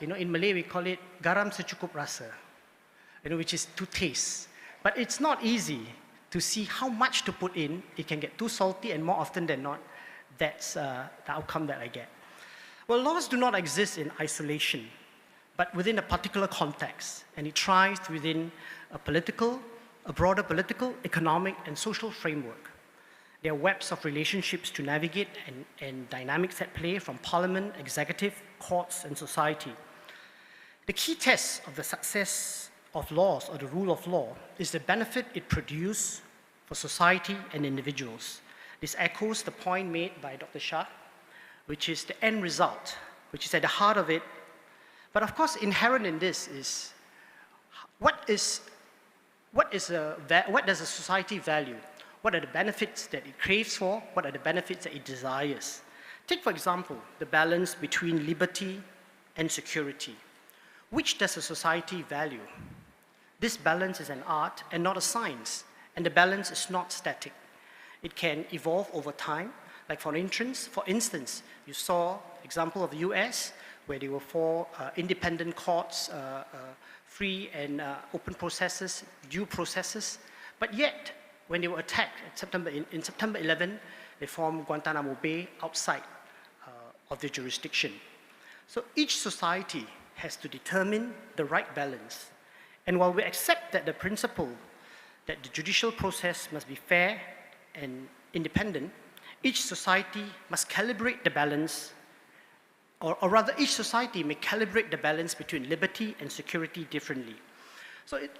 in Malay we call it garam secukup rasa, which is to taste. But it's not easy to see how much to put in. It can get too salty, and more often than not, that's the outcome that I get. Well, laws do not exist in isolation, but within a particular context, and it thrives within a broader political, economic, and social framework. There are webs of relationships to navigate and dynamics at play from parliament, executive, courts, and society. The key test of the success of laws or the rule of law is the benefit it produces for society and individuals. This echoes the point made by Dr. Shah, which is the end result, which is at the heart of it. But of course, inherent in this is what does a society value? What are the benefits that it craves for? What are the benefits that it desires? Take, for example, the balance between liberty and security. Which does a society value? This balance is an art and not a science, and the balance is not static. It can evolve over time. Like for instance, you saw example of the US, where there were 4 independent courts, free and open processes, due processes, but yet, when they were attacked in September 11, they formed Guantanamo Bay outside of the jurisdiction. So each society has to determine the right balance. And while we accept that the principle that the judicial process must be fair and independent, each society must calibrate the balance, or rather each society may calibrate the balance between liberty and security differently.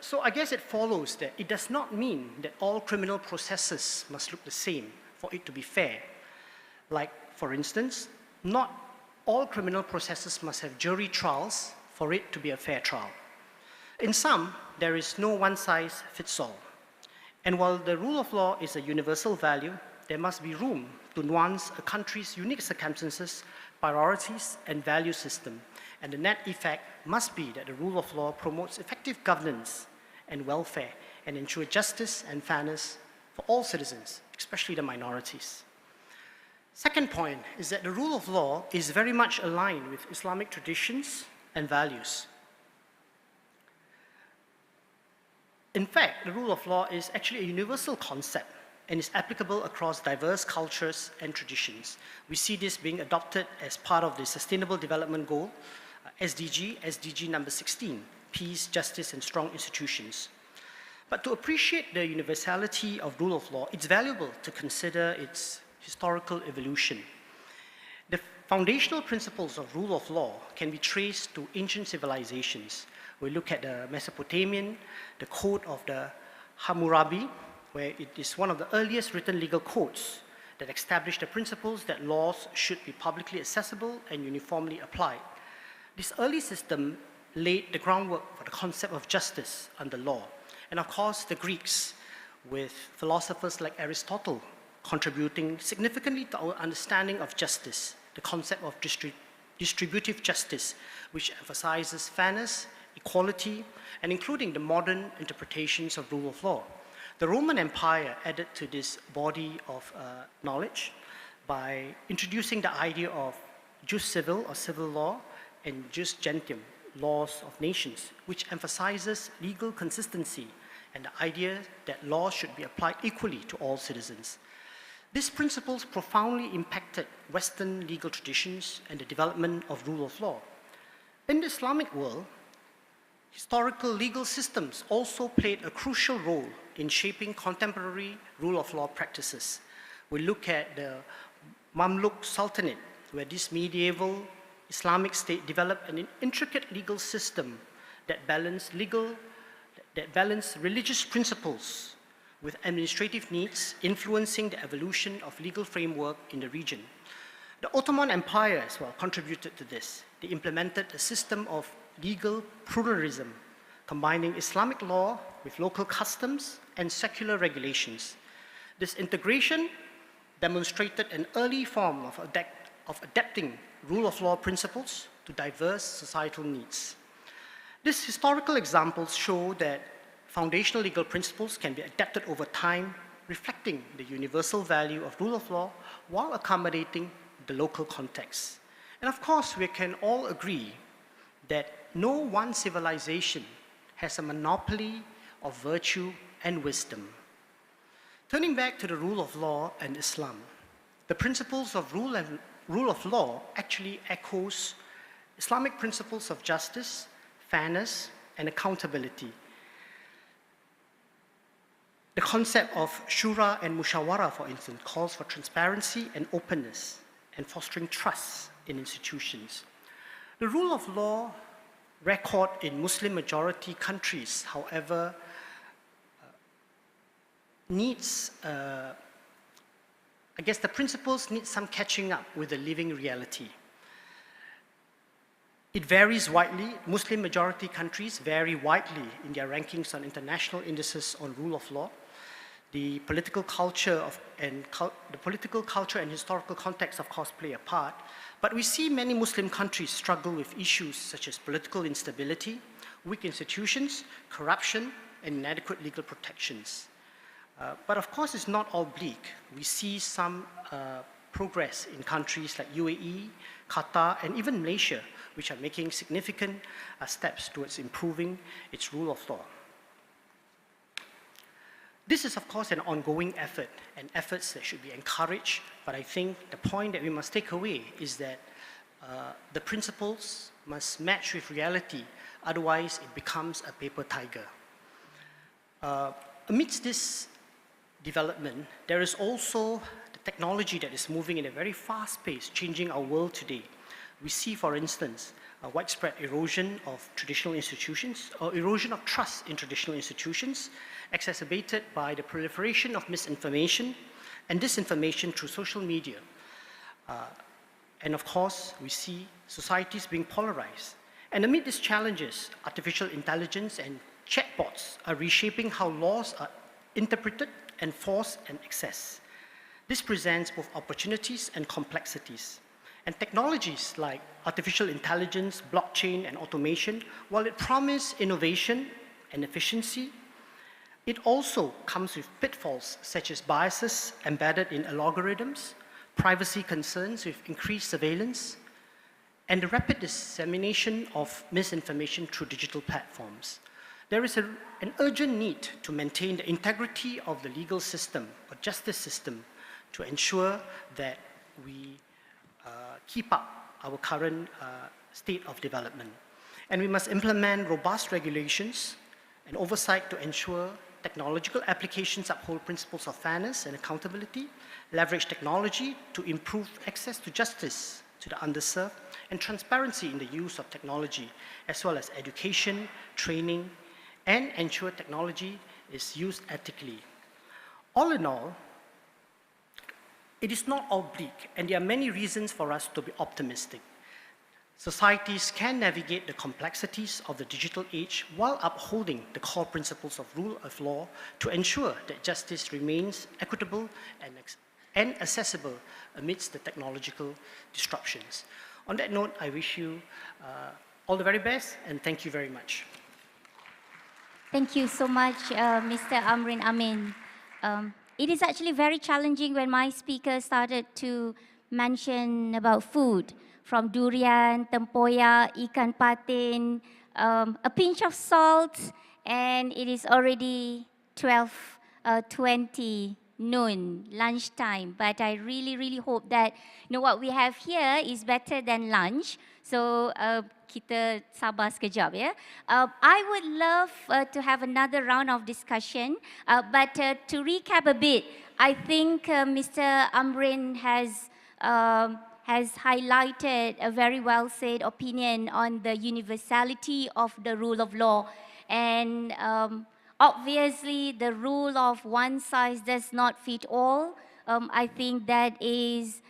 So I guess it follows that it does not mean that all criminal processes must look the same for it to be fair. Like, for instance, not all criminal processes must have jury trials for it to be a fair trial. In some, there is no one-size-fits-all. And while the rule of law is a universal value, there must be room to nuance a country's unique circumstances, priorities, and value system. And the net effect must be that the rule of law promotes effective governance and welfare and ensure justice and fairness for all citizens, especially the minorities. Second point is that the rule of law is very much aligned with Islamic traditions and values. In fact, the rule of law is actually a universal concept and is applicable across diverse cultures and traditions. We see this being adopted as part of the Sustainable Development Goal, SDG number 16, Peace, Justice, and Strong Institutions. But to appreciate the universality of rule of law, it's valuable to consider its historical evolution. The foundational principles of rule of law can be traced to ancient civilizations. We look at the Mesopotamian, the Code of the Hammurabi, where it is one of the earliest written legal codes that established the principles that laws should be publicly accessible and uniformly applied. This early system laid the groundwork for the concept of justice under law. And of course, the Greeks, with philosophers like Aristotle, contributing significantly to our understanding of justice, the concept of distributive justice, which emphasizes fairness, equality, and including the modern interpretations of rule of law. The Roman Empire added to this body of knowledge by introducing the idea of jus civil or civil law and jus gentium, laws of nations, which emphasizes legal consistency and the idea that law should be applied equally to all citizens. These principles profoundly impacted Western legal traditions and the development of rule of law. In the Islamic world, historical legal systems also played a crucial role in shaping contemporary rule of law practices. We look at the Mamluk Sultanate, where this medieval Islamic state developed an intricate legal system that balanced religious principles with administrative needs, influencing the evolution of legal framework in the region. The Ottoman Empire as well contributed to this. They implemented a system of legal pluralism, combining Islamic law with local customs and secular regulations. This integration demonstrated an early form of adapting rule of law principles to diverse societal needs. These historical examples show that foundational legal principles can be adapted over time, reflecting the universal value of rule of law while accommodating the local context. And of course, we can all agree that no one civilization has a monopoly of virtue and wisdom. Turning back to the rule of law and Islam, the principles of rule of law actually echoes Islamic principles of justice, fairness, and accountability. The concept of shura and mushawara, for instance, calls for transparency and openness and fostering trust in institutions. The rule of law record in Muslim majority countries, however, needs, I guess the principles need some catching up with the living reality. It varies widely. Muslim majority countries vary widely in their rankings on international indices on rule of law. The political culture and historical context, of course, play a part. But we see many Muslim countries struggle with issues such as political instability, weak institutions, corruption, and inadequate legal protections. But of course, it's not all bleak. We see some progress in countries like UAE, Qatar, and even Malaysia, which are making significant steps towards improving its rule of law. This is, of course, an ongoing effort, and efforts that should be encouraged, but I think the point that we must take away is that the principles must match with reality, otherwise it becomes a paper tiger. Amidst this development, there is also the technology that is moving in a very fast pace, changing our world today. We see, for instance, a widespread erosion of traditional institutions, or erosion of trust in traditional institutions, exacerbated by the proliferation of misinformation and disinformation through social media. And of course, we see societies being polarized. And amid these challenges, artificial intelligence and chatbots are reshaping how laws are interpreted, enforced, and accessed. This presents both opportunities and complexities. And technologies like artificial intelligence, blockchain, and automation, while it promises innovation and efficiency, it also comes with pitfalls such as biases embedded in algorithms, privacy concerns with increased surveillance, and the rapid dissemination of misinformation through digital platforms. There is an urgent need to maintain the integrity of the legal system or justice system to ensure that we keep up our current state of development. And we must implement robust regulations and oversight to ensure technological applications uphold principles of fairness and accountability, leverage technology to improve access to justice to the underserved, and transparency in the use of technology, as well as education, training, and ensure technology is used ethically. All in all, it is not all bleak, and there are many reasons for us to be optimistic. Societies can navigate the complexities of the digital age while upholding the core principles of rule of law to ensure that justice remains equitable and accessible amidst the technological disruptions. On that note, I wish you all the very best, and thank you very much. Thank you so much, Mr. Amrin Amin. It is actually very challenging when my speaker started to mention about food, from durian, tempoyak, ikan patin, a pinch of salt, and it is already 12:20 noon, lunchtime. But I really hope that what we have here is better than lunch. So kita sabar sekejap ya. I would love to have another round of discussion, but to recap a bit, I think Mr. Amrin has highlighted a very well said opinion on the universality of the rule of law, and obviously the rule of one size does not fit all. I think that is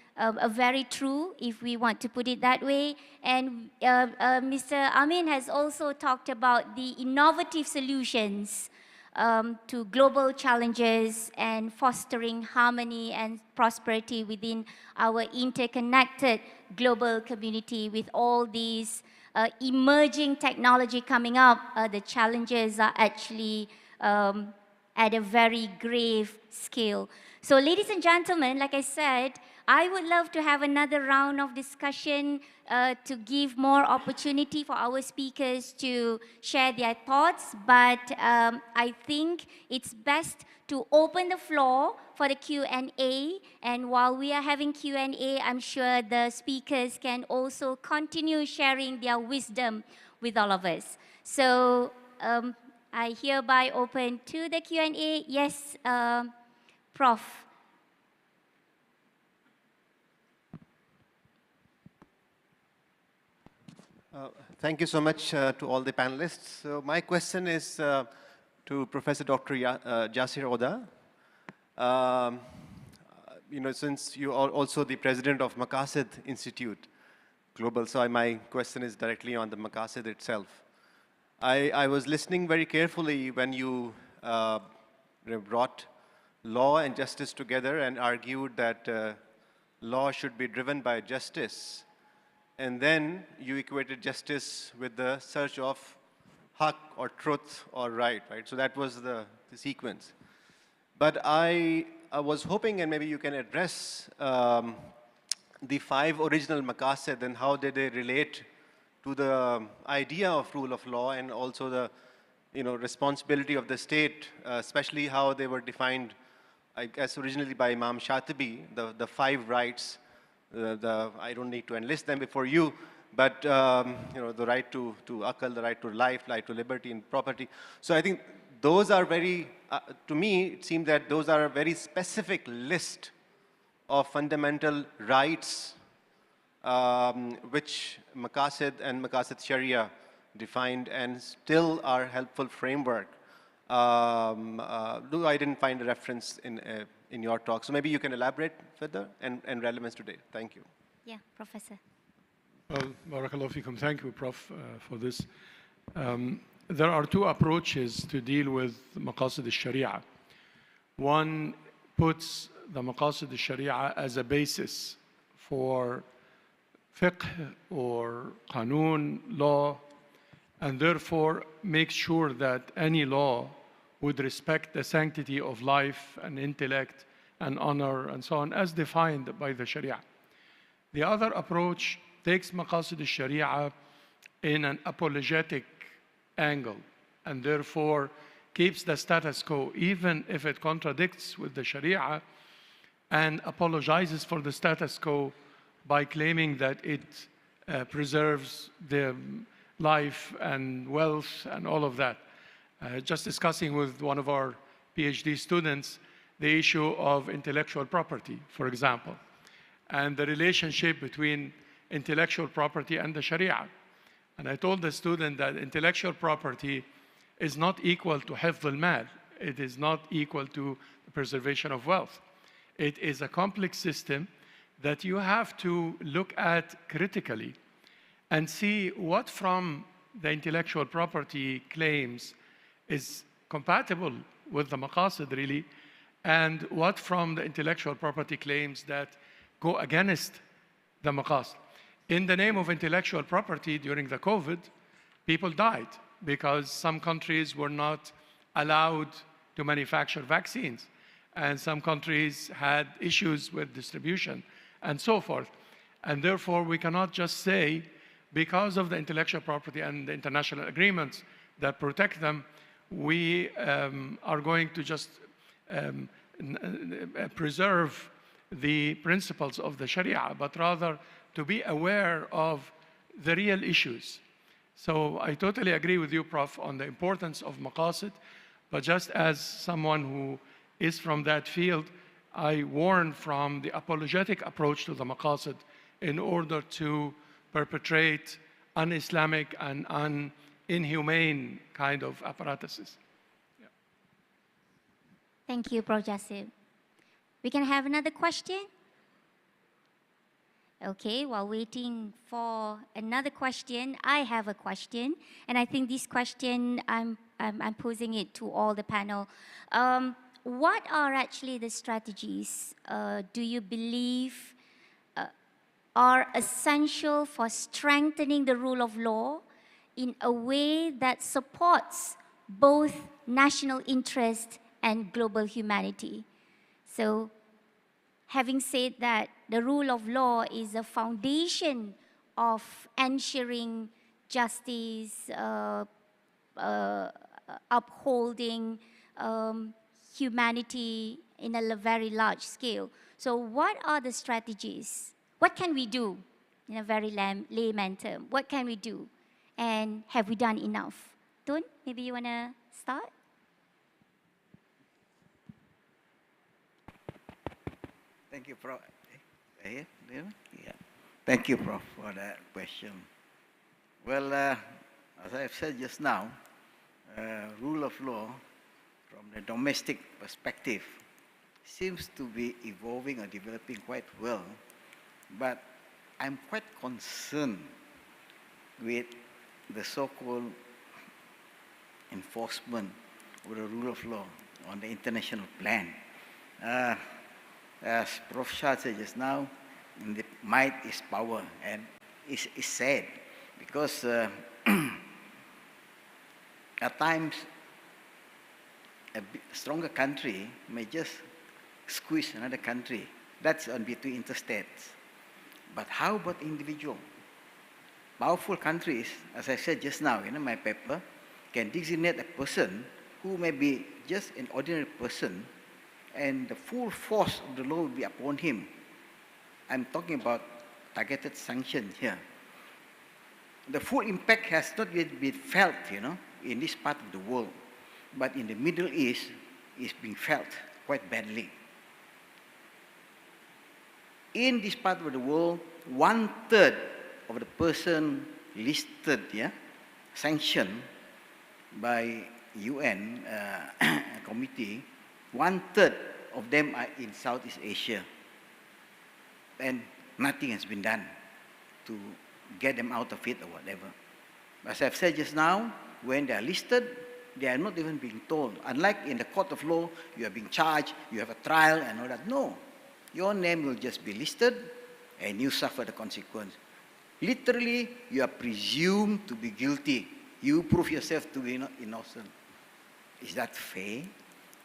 very true if we want to put it that way. And Mr. Amin has also talked about the innovative solutions to global challenges and fostering harmony and prosperity within our interconnected global community. With all these emerging technology coming up, the challenges are actually at a very grave scale. So ladies and gentlemen, like I said, I would love to have another round of discussion to give more opportunity for our speakers to share their thoughts, but I think it's best to open the floor for the Q&A, and while we are having Q&A, I'm sure the speakers can also continue sharing their wisdom with all of us. So I hereby open to the Q&A. Yes, Prof. Thank you so much to all the panelists. So my question is to Professor Dr. JASSER Oda. Since you are also the president of Maqasid Institute Global, so my question is directly on the Maqasid itself. I was listening very carefully when you brought law and justice together and argued that law should be driven by justice. And then you equated justice with the search of haq or truth or right? So that was the sequence. But I was hoping, and maybe you can address the 5 original Maqasid and how did they relate to the idea of rule of law and also the responsibility of the state, especially how they were defined, I guess, originally by Imam Shatibi, the 5 rights. I don't need to enlist them before you, but the right to aql, the right to life, right to liberty and property. So I think those are very, to me, it seemed that those are a very specific list of fundamental rights which Maqasid and Maqasid Sharia defined and still are helpful framework. Though I didn't find a reference in your talk. So maybe you can elaborate further and relevance today. Thank you. Yeah, Professor. Well, Barakallahu Fikum. Thank you, Prof, for this. There are 2 approaches to deal with Maqasid al-Sharia. One puts the Maqasid al-Sharia as a basis for fiqh or qanun law, and therefore makes sure that any law would respect the sanctity of life and intellect and honor and so on as defined by the Sharia. The other approach takes Maqasid al-Sharia in an apologetic angle and therefore keeps the status quo even if it contradicts with the Sharia and apologizes for the status quo by claiming that it preserves the life and wealth and all of that. Just discussing with one of our PhD students the issue of intellectual property, for example, and the relationship between intellectual property and the Sharia. And I told the student that intellectual property is not equal to hifz al-mal. It is not equal to the preservation of wealth. It is a complex system that you have to look at critically and see what from the intellectual property claims is compatible with the Maqasid really, and what from the intellectual property claims that go against the Maqasid. In the name of intellectual property during the COVID, people died because some countries were not allowed to manufacture vaccines, and some countries had issues with distribution and so forth. And therefore, we cannot just say, because of the intellectual property and the international agreements that protect them, we are going to just preserve the principles of the Sharia, but rather to be aware of the real issues. So I totally agree with you, Prof, on the importance of Maqasid, but just as someone who is from that field, I warn from the apologetic approach to the Maqasid in order to perpetrate un-Islamic and inhumane kind of apparatuses. Yeah. Thank you, Prof. JASSER. We can have another question? Okay, while waiting for another question, I have a question, and I think this question, I'm posing it to all the panel. What are actually the strategies do you believe are essential for strengthening the rule of law in a way that supports both national interest and global humanity? So, having said that, the rule of law is a foundation of ensuring justice, upholding humanity in a very large scale. So what are the strategies? What can we do in a very layman term? What can we do? And have we done enough? Tun, maybe you want to start? Thank you, Prof. Yeah. Thank you, Prof, for that question. Well, as I've said just now, rule of law from the domestic perspective seems to be evolving or developing quite well, but I'm quite concerned with the so-called enforcement of the rule of law on the international plan. As Prof. SHAD said just now, the might is power, and it's sad because at times a stronger country may just squeeze another country. That's on between interstates. But how about individual? Powerful countries, as I said just now in my paper, can designate a person who may be just an ordinary person, and the full force of the law will be upon him. I'm talking about targeted sanctions here. The full impact has not yet been felt, in this part of the world, but in the Middle East, it's being felt quite badly. In this part of the world, 1/3 of the person listed, sanctioned by UN committee, 1/3 of them are in Southeast Asia. And nothing has been done to get them out of it or whatever. As I've said just now, when they are listed, they are not even being told. Unlike in the court of law, you are being charged, you have a trial and all that. No, your name will just be listed and you suffer the consequence. Literally, you are presumed to be guilty. You prove yourself to be innocent. Is that fair?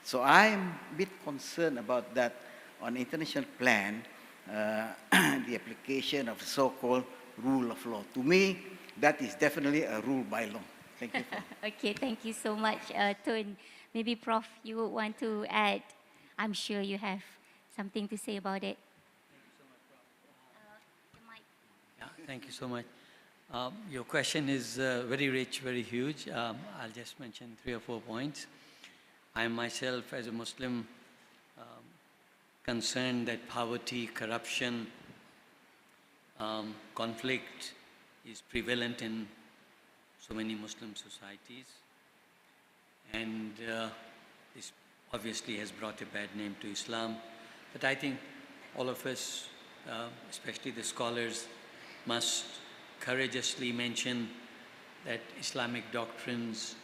So I'm a bit concerned about that on international plan, the application of so-called rule of law. To me, that is definitely a rule by law. Thank you. Okay, thank you so much, Tun. Maybe Prof, you would want to add. I'm sure you have something to say about it. Thank you so much. Your question is very rich, very huge. I'll just mention 3 or 4 points. I myself, as a Muslim, concerned that poverty, corruption, conflict is prevalent in so many Muslim societies. And this obviously has brought a bad name to Islam. But I think all of us, especially the scholars, must courageously mention that Islamic doctrines,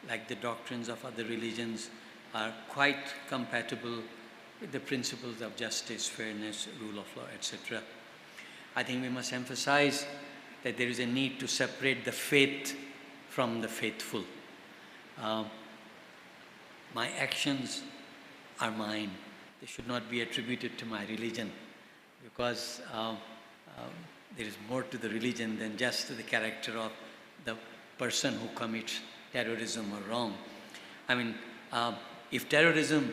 like the doctrines of other religions, are quite compatible with the principles of justice, fairness, rule of law, etc. I think we must emphasize that there is a need to separate the faith from the faithful. My actions are mine. They should not be attributed to my religion, because there is more to the religion than just the character of the person who commits terrorism or wrong. I mean, if terrorism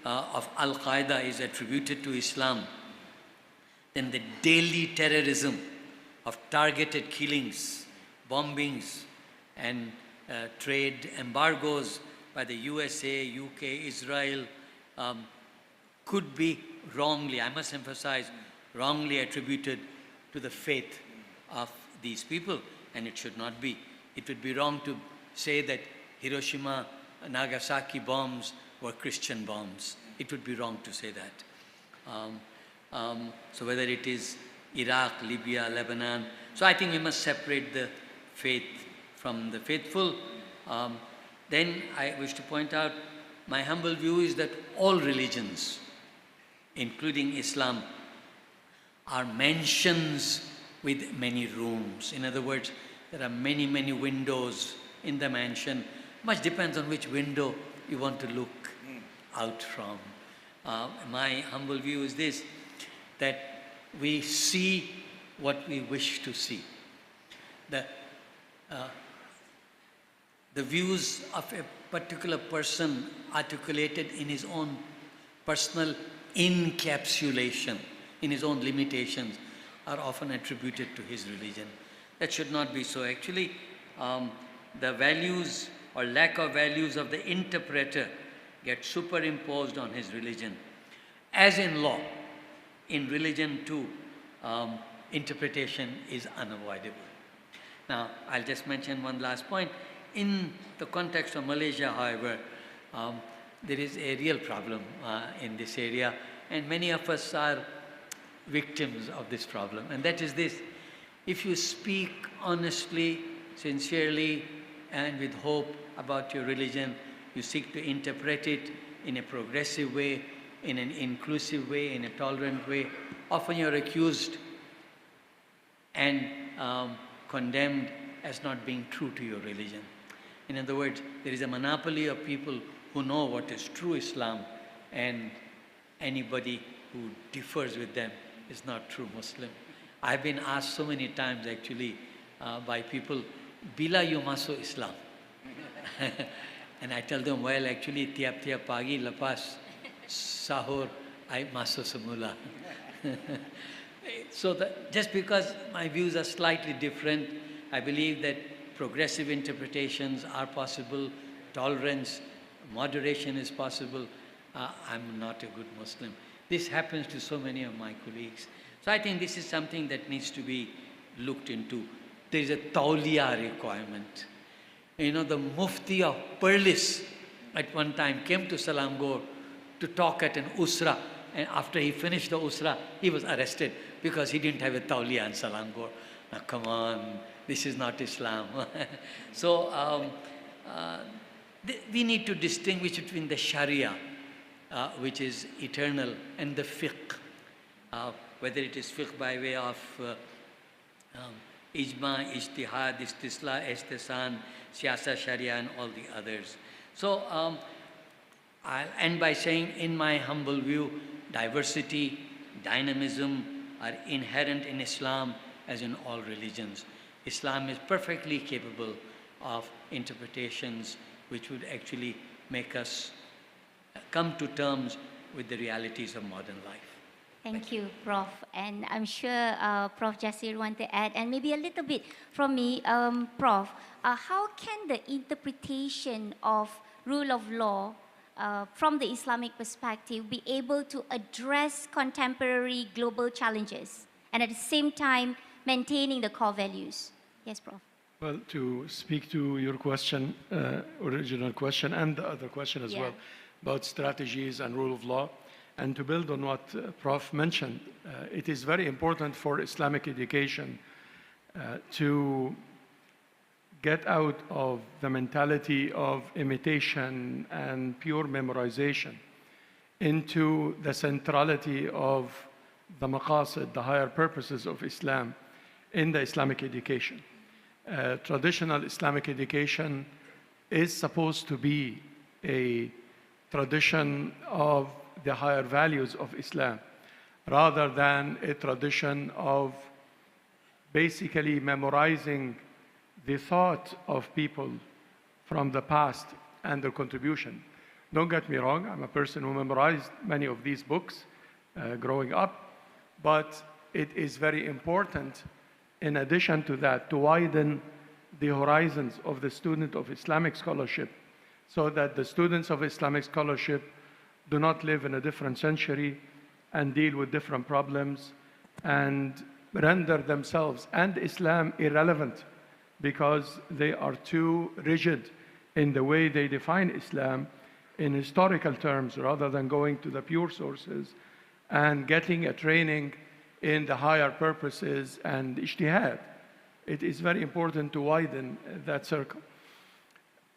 of Al-Qaeda is attributed to Islam, then the daily terrorism of targeted killings, bombings, and trade embargoes by the USA, UK, Israel could be wrongly, I must emphasize, wrongly attributed to the faith of these people, and it should not be. It would be wrong to say that Hiroshima, Nagasaki bombs were Christian bombs. It would be wrong to say that. So whether it is Iraq, Libya, Lebanon, so I think we must separate the faith from the faithful. Then I wish to point out, my humble view is that all religions, including Islam, are mansions with many rooms. In other words, there are many, many windows in the mansion. Much depends on which window you want to look out from. My humble view is this, that we see what we wish to see. The views of a particular person articulated in his own personal encapsulation, in his own limitations, are often attributed to his religion. That should not be so. Actually, the values or lack of values of the interpreter get superimposed on his religion. As in law, in religion too, interpretation is unavoidable. Now, I'll just mention one last point. In the context of Malaysia, however, there is a real problem in this area, and many of us are victims of this problem, and that is this. If you speak honestly, sincerely, and with hope about your religion, you seek to interpret it in a progressive way, in an inclusive way, in a tolerant way, often you're accused and condemned as not being true to your religion. In other words, there is a monopoly of people who know what is true Islam, and anybody who differs with them is not true Muslim. I've been asked so many times actually by people, bila you masuk Islam? And I tell them, well, actually, tiap-tiap pagi lepas sahur, I masuk semula. So just because my views are slightly different, I believe that progressive interpretations are possible, tolerance, moderation is possible. I'm not a good Muslim. This happens to so many of my colleagues. So I think this is something that needs to be looked into. There is a tawliya requirement. You know, the Mufti of Perlis at one time came to Selangor to talk at an usra, and after he finished the usra, he was arrested because he didn't have a tawliya in Selangor. Now come on, this is not Islam. So we need to distinguish between the Sharia, which is eternal, and the fiqh, whether it is fiqh by way of ijma, ijtihad, istisla, istisan, siyasa, sharia, and all the others. So I'll end by saying, in my humble view, diversity, dynamism are inherent in Islam as in all religions. Islam is perfectly capable of interpretations which would actually make us come to terms with the realities of modern life. Thank you, Prof. And I'm sure Prof. JASSER want to add, and maybe a little bit from me, Prof. How can the interpretation of rule of law from the Islamic perspective be able to address contemporary global challenges and at the same time maintaining the core values? Yes, Prof. Well, to speak to your question, original question, and the other question as well, about strategies and rule of law, and to build on what Prof mentioned, it is very important for Islamic education to get out of the mentality of imitation and pure memorization into the centrality of the maqasid, the higher purposes of Islam in the Islamic education. Traditional Islamic education is supposed to be a tradition of the higher values of Islam, rather than a tradition of basically memorizing the thought of people from the past and their contribution. Don't get me wrong, I'm a person who memorized many of these books growing up, but it is very important, in addition to that, to widen the horizons of the student of Islamic scholarship, so that the students of Islamic scholarship do not live in a different century and deal with different problems and render themselves and Islam irrelevant because they are too rigid in the way they define Islam in historical terms, rather than going to the pure sources and getting a training in the higher purposes and ijtihad. It is very important to widen that circle.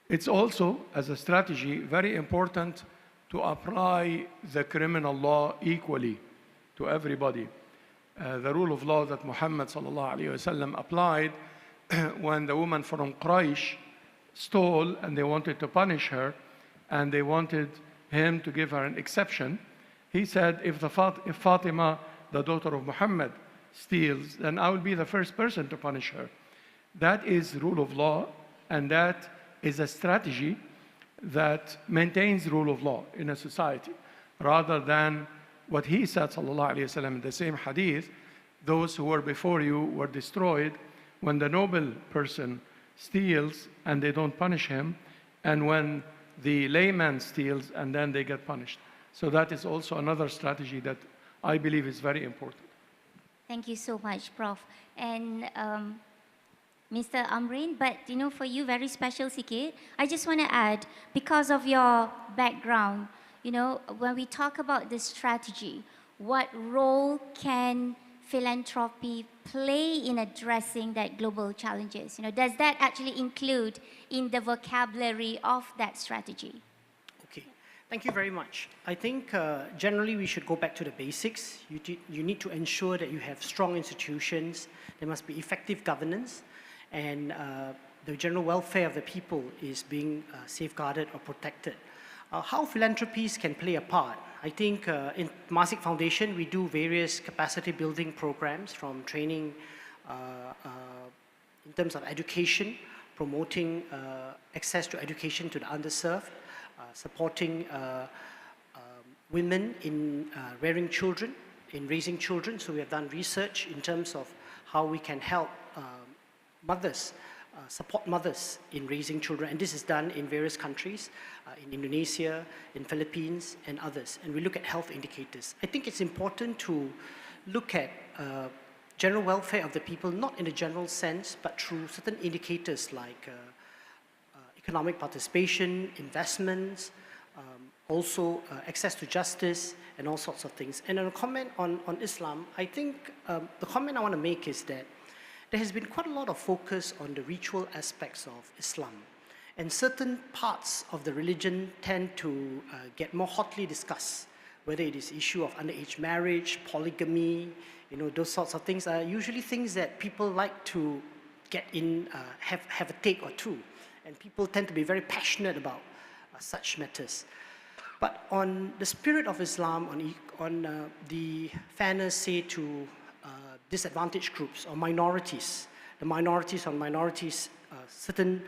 It's also, as a strategy, very important to apply the criminal law equally to everybody. The rule of law that Muhammad ﷺ applied when the woman from Quraysh stole and they wanted to punish her and they wanted him to give her an exception, he said, if Fatima, the daughter of Muhammad, steals, then I will be the first person to punish her. That is rule of law, and that is a strategy that maintains rule of law in a society, rather than what he said, sallallahu alaihi wasallam, in the same hadith, those who were before you were destroyed when the noble person steals and they don't punish him, and when the layman steals and then they get punished. So that is also another strategy that I believe is very important. Thank you so much, Prof. And Mr. Amrin, but for you, very special sikit. I just want to add, because of your background, when we talk about this strategy, what role can philanthropy play in addressing that global challenges? Does that actually include in the vocabulary of that strategy? Okay, thank you very much. I think generally we should go back to the basics. You need to ensure that you have strong institutions. There must be effective governance, and the general welfare of the people is being safeguarded or protected. How philanthropies can play a part? I think in Temasek Foundation, we do various capacity building programs, from training in terms of education, promoting access to education to the underserved, supporting women in rearing children, in raising children. So we have done research in terms of how we can help mothers, support mothers in raising children. And this is done in various countries, in Indonesia, in Philippines, and others. And we look at health indicators. I think it's important to look at general welfare of the people, not in a general sense, but through certain indicators like economic participation, investments, also access to justice, and all sorts of things. And a comment on Islam, I think the comment I want to make is that there has been quite a lot of focus on the ritual aspects of Islam. And certain parts of the religion tend to get more hotly discussed, whether it is issue of underage marriage, polygamy, those sorts of things are usually things that people like to get in, have a take or two. And people tend to be very passionate about such matters. But on the spirit of Islam, on the fairness, say, to disadvantaged groups or minorities, the minorities on minorities, certain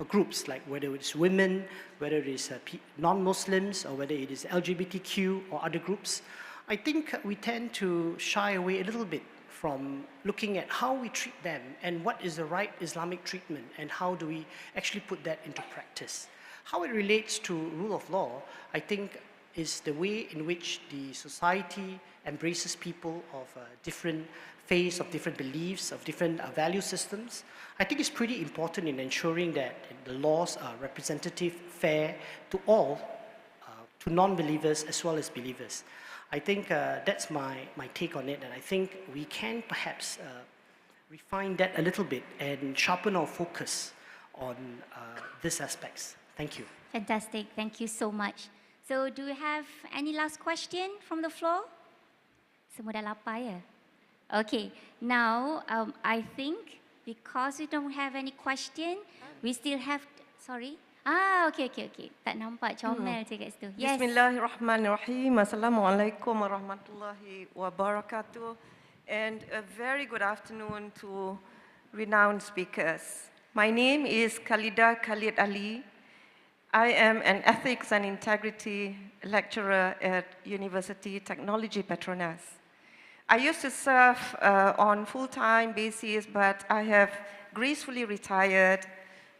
groups, like whether it's women, whether it is non-Muslims, or whether it is LGBTQ or other groups, I think we tend to shy away a little bit from looking at how we treat them and what is the right Islamic treatment and how do we actually put that into practice. How it relates to rule of law, I think, is the way in which the society embraces people of different faiths, of different beliefs, of different value systems. I think it's pretty important in ensuring that the laws are representative, fair to all, to non-believers as well as believers. I think that's my take on it, and I think we can perhaps refine that a little bit and sharpen our focus on these aspects. Thank you. Fantastic. Thank you so much. So do we have any last question from the floor? Semua dah lapar ya? Okay, now I think because we don't have any question, we still have, sorry? Okay. Tak nampak comel je kat situ. Yes. Bismillahirrahmanirrahim. Assalamualaikum warahmatullahi wabarakatuh. And a very good afternoon to renowned speakers. My name is Khalida Khalid Ali. I am an ethics and integrity lecturer at University Technology Petronas. I used to serve on full-time basis, but I have gracefully retired,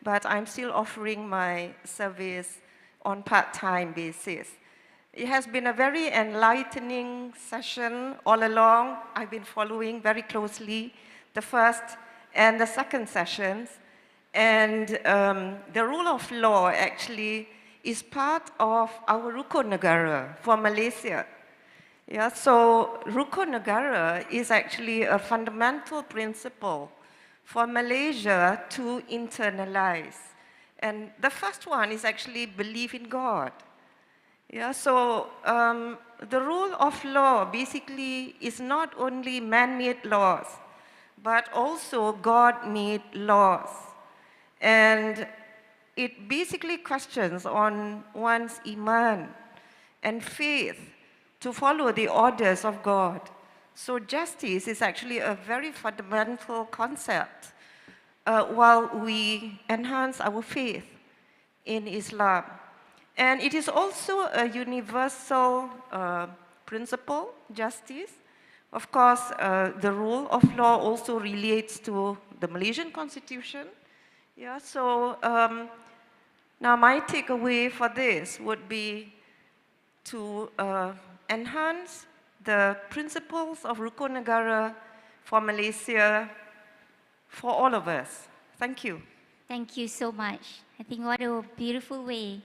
but I'm still offering my service on part-time basis. It has been a very enlightening session all along. I've been following very closely the first and the second sessions. And the rule of law actually is part of our Rukun Negara for Malaysia. Yeah, so Rukun Negara is actually a fundamental principle for Malaysia to internalize. And the first one is actually believe in God. Yeah, so the rule of law basically is not only man-made laws, but also God-made laws. And it basically questions on one's iman and faith to follow the orders of God. So justice is actually a very fundamental concept while we enhance our faith in Islam. And it is also a universal principle, justice. Of course, the rule of law also relates to the Malaysian Constitution. Yeah, so now my takeaway for this would be to enhance the principles of Rukun Negara for Malaysia, for all of us, Thank you. Thank you so much. I think what a beautiful way,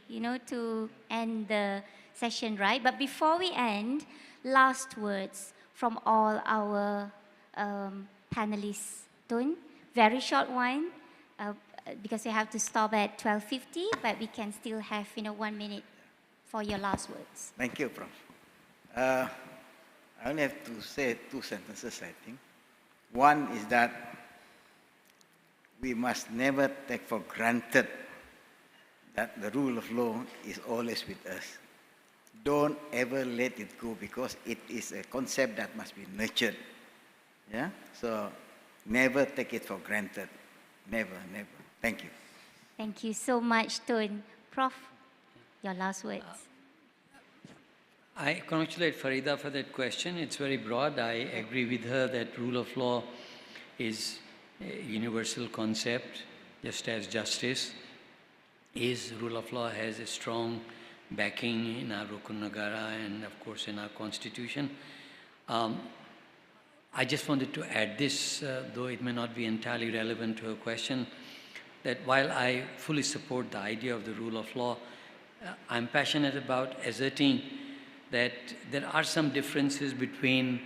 to end the session, right? But before we end, last words from all our panelists. Tun, very short one, because we have to stop at 12:50, but we can still have, 1 minute for your last words. Thank you, Prof. I only have to say 2 sentences, I think. One is that we must never take for granted that the rule of law is always with us. Don't ever let it go, because it is a concept that must be nurtured. Yeah? So never take it for granted. Never, never. Thank you. Thank you so much, Tun. Prof, your last words. I congratulate Farida for that question. It's very broad. I agree with her that rule of law is a universal concept, just as justice is. Rule of law has a strong backing in our Rukun Nagara and, of course, in our constitution. I just wanted to add this, though it may not be entirely relevant to her question, that while I fully support the idea of the rule of law, I'm passionate about asserting that there are some differences between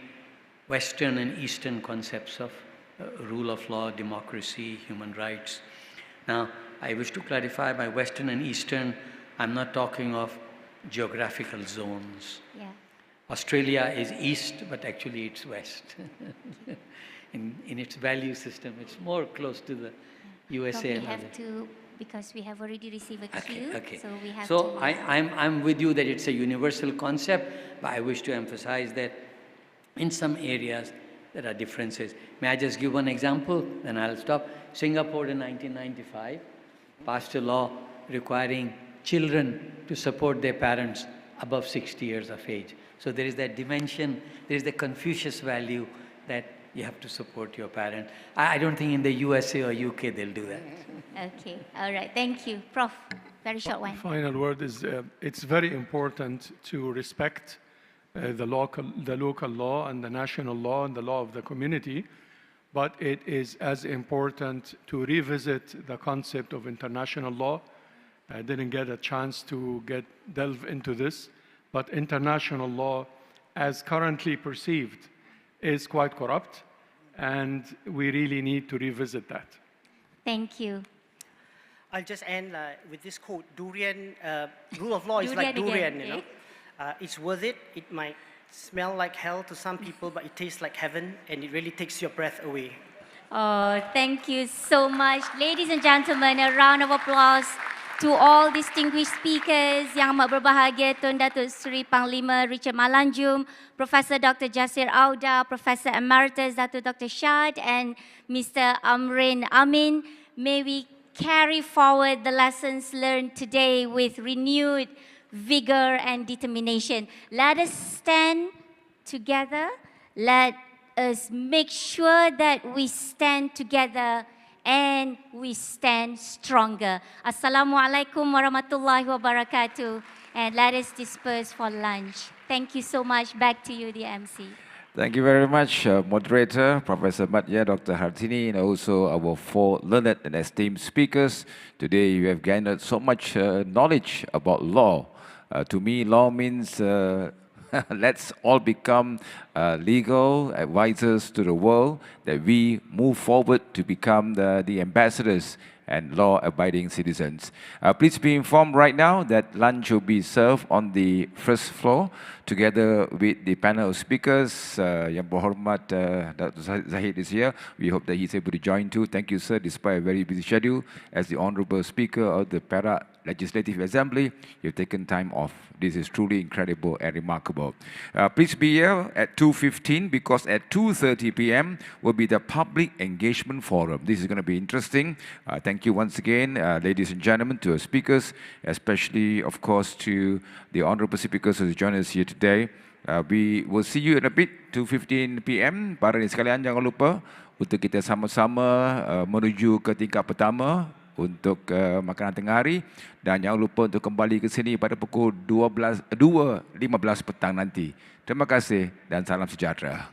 Western and Eastern concepts of rule of law, democracy, human rights. Now, I wish to clarify by Western and Eastern, I'm not talking of geographical zones. Yeah. Australia is East, but actually it's West. in its value system, it's more close to the USA. But we have to, because we have already received a cue, so we have to... So I'm with you that it's a universal concept, but I wish to emphasize that in some areas there are differences. May I just give one example, then I'll stop. Singapore in 1995 passed a law requiring children to support their parents above 60 years of age. So there is that dimension, there is the Confucius value that you have to support your parents. I don't think in the USA or UK they'll do that. Okay, all right, thank you. Prof, very short one. Final word is, it's very important to respect the local law and the national law and the law of the community, but it is as important to revisit the concept of international law. I didn't get a chance to delve into this, but international law, as currently perceived, is quite corrupt, and we really need to revisit that. Thank you. I'll just end with this quote: "Durian, rule of law is like durian, again, you know. It's worth it. It might smell like hell to some people, but it tastes like heaven, and it really takes your breath away." Oh, thank you so much. Ladies and gentlemen, a round of applause to all distinguished speakers yang amat berbahagia, Tun Datuk Seri Panglima Richard Malanjum, Professor Dr. JASSER AUDA, Professor Emeritus Datuk Dr. SHAD, and Mr. Amrin Amin. May we carry forward the lessons learned today with renewed vigor and determination. Let us stand together. Let us make sure that we stand together and we stand stronger. Assalamualaikum warahmatullahi wabarakatuh. And let us disperse for lunch. Thank you so much. Back to you, the MC. Thank you very much, Moderator, Professor Madya, Dr. Hartini, and also our 4 learned and esteemed speakers. Today you have gained so much knowledge about law. To me, law means let's all become legal advisors to the world, that we move forward to become the ambassadors and law-abiding citizens. Please be informed right now that lunch will be served on the first floor together with the panel of speakers. Yang berhormat Dr. Zahid is here. We hope that he's able to join too. Thank you, sir, despite a very busy schedule. As the Honourable Speaker of the Perak Legislative Assembly, you've taken time off. This is truly incredible and remarkable. Please be here at 2:15, because at 2:30 p.m. will be the Public Engagement Forum. This is going to be interesting. Thank you once again, ladies and gentlemen, to our speakers, especially, of course, to the Honourable Speakers who join us here today. We will see you in a bit, 2:15 p.m. Para sekalian, jangan lupa untuk kita sama-sama menuju ke tingkat pertama untuk makanan tengah hari, dan jangan lupa untuk kembali ke sini pada pukul 2:15 petang nanti. Terima kasih dan salam sejahtera.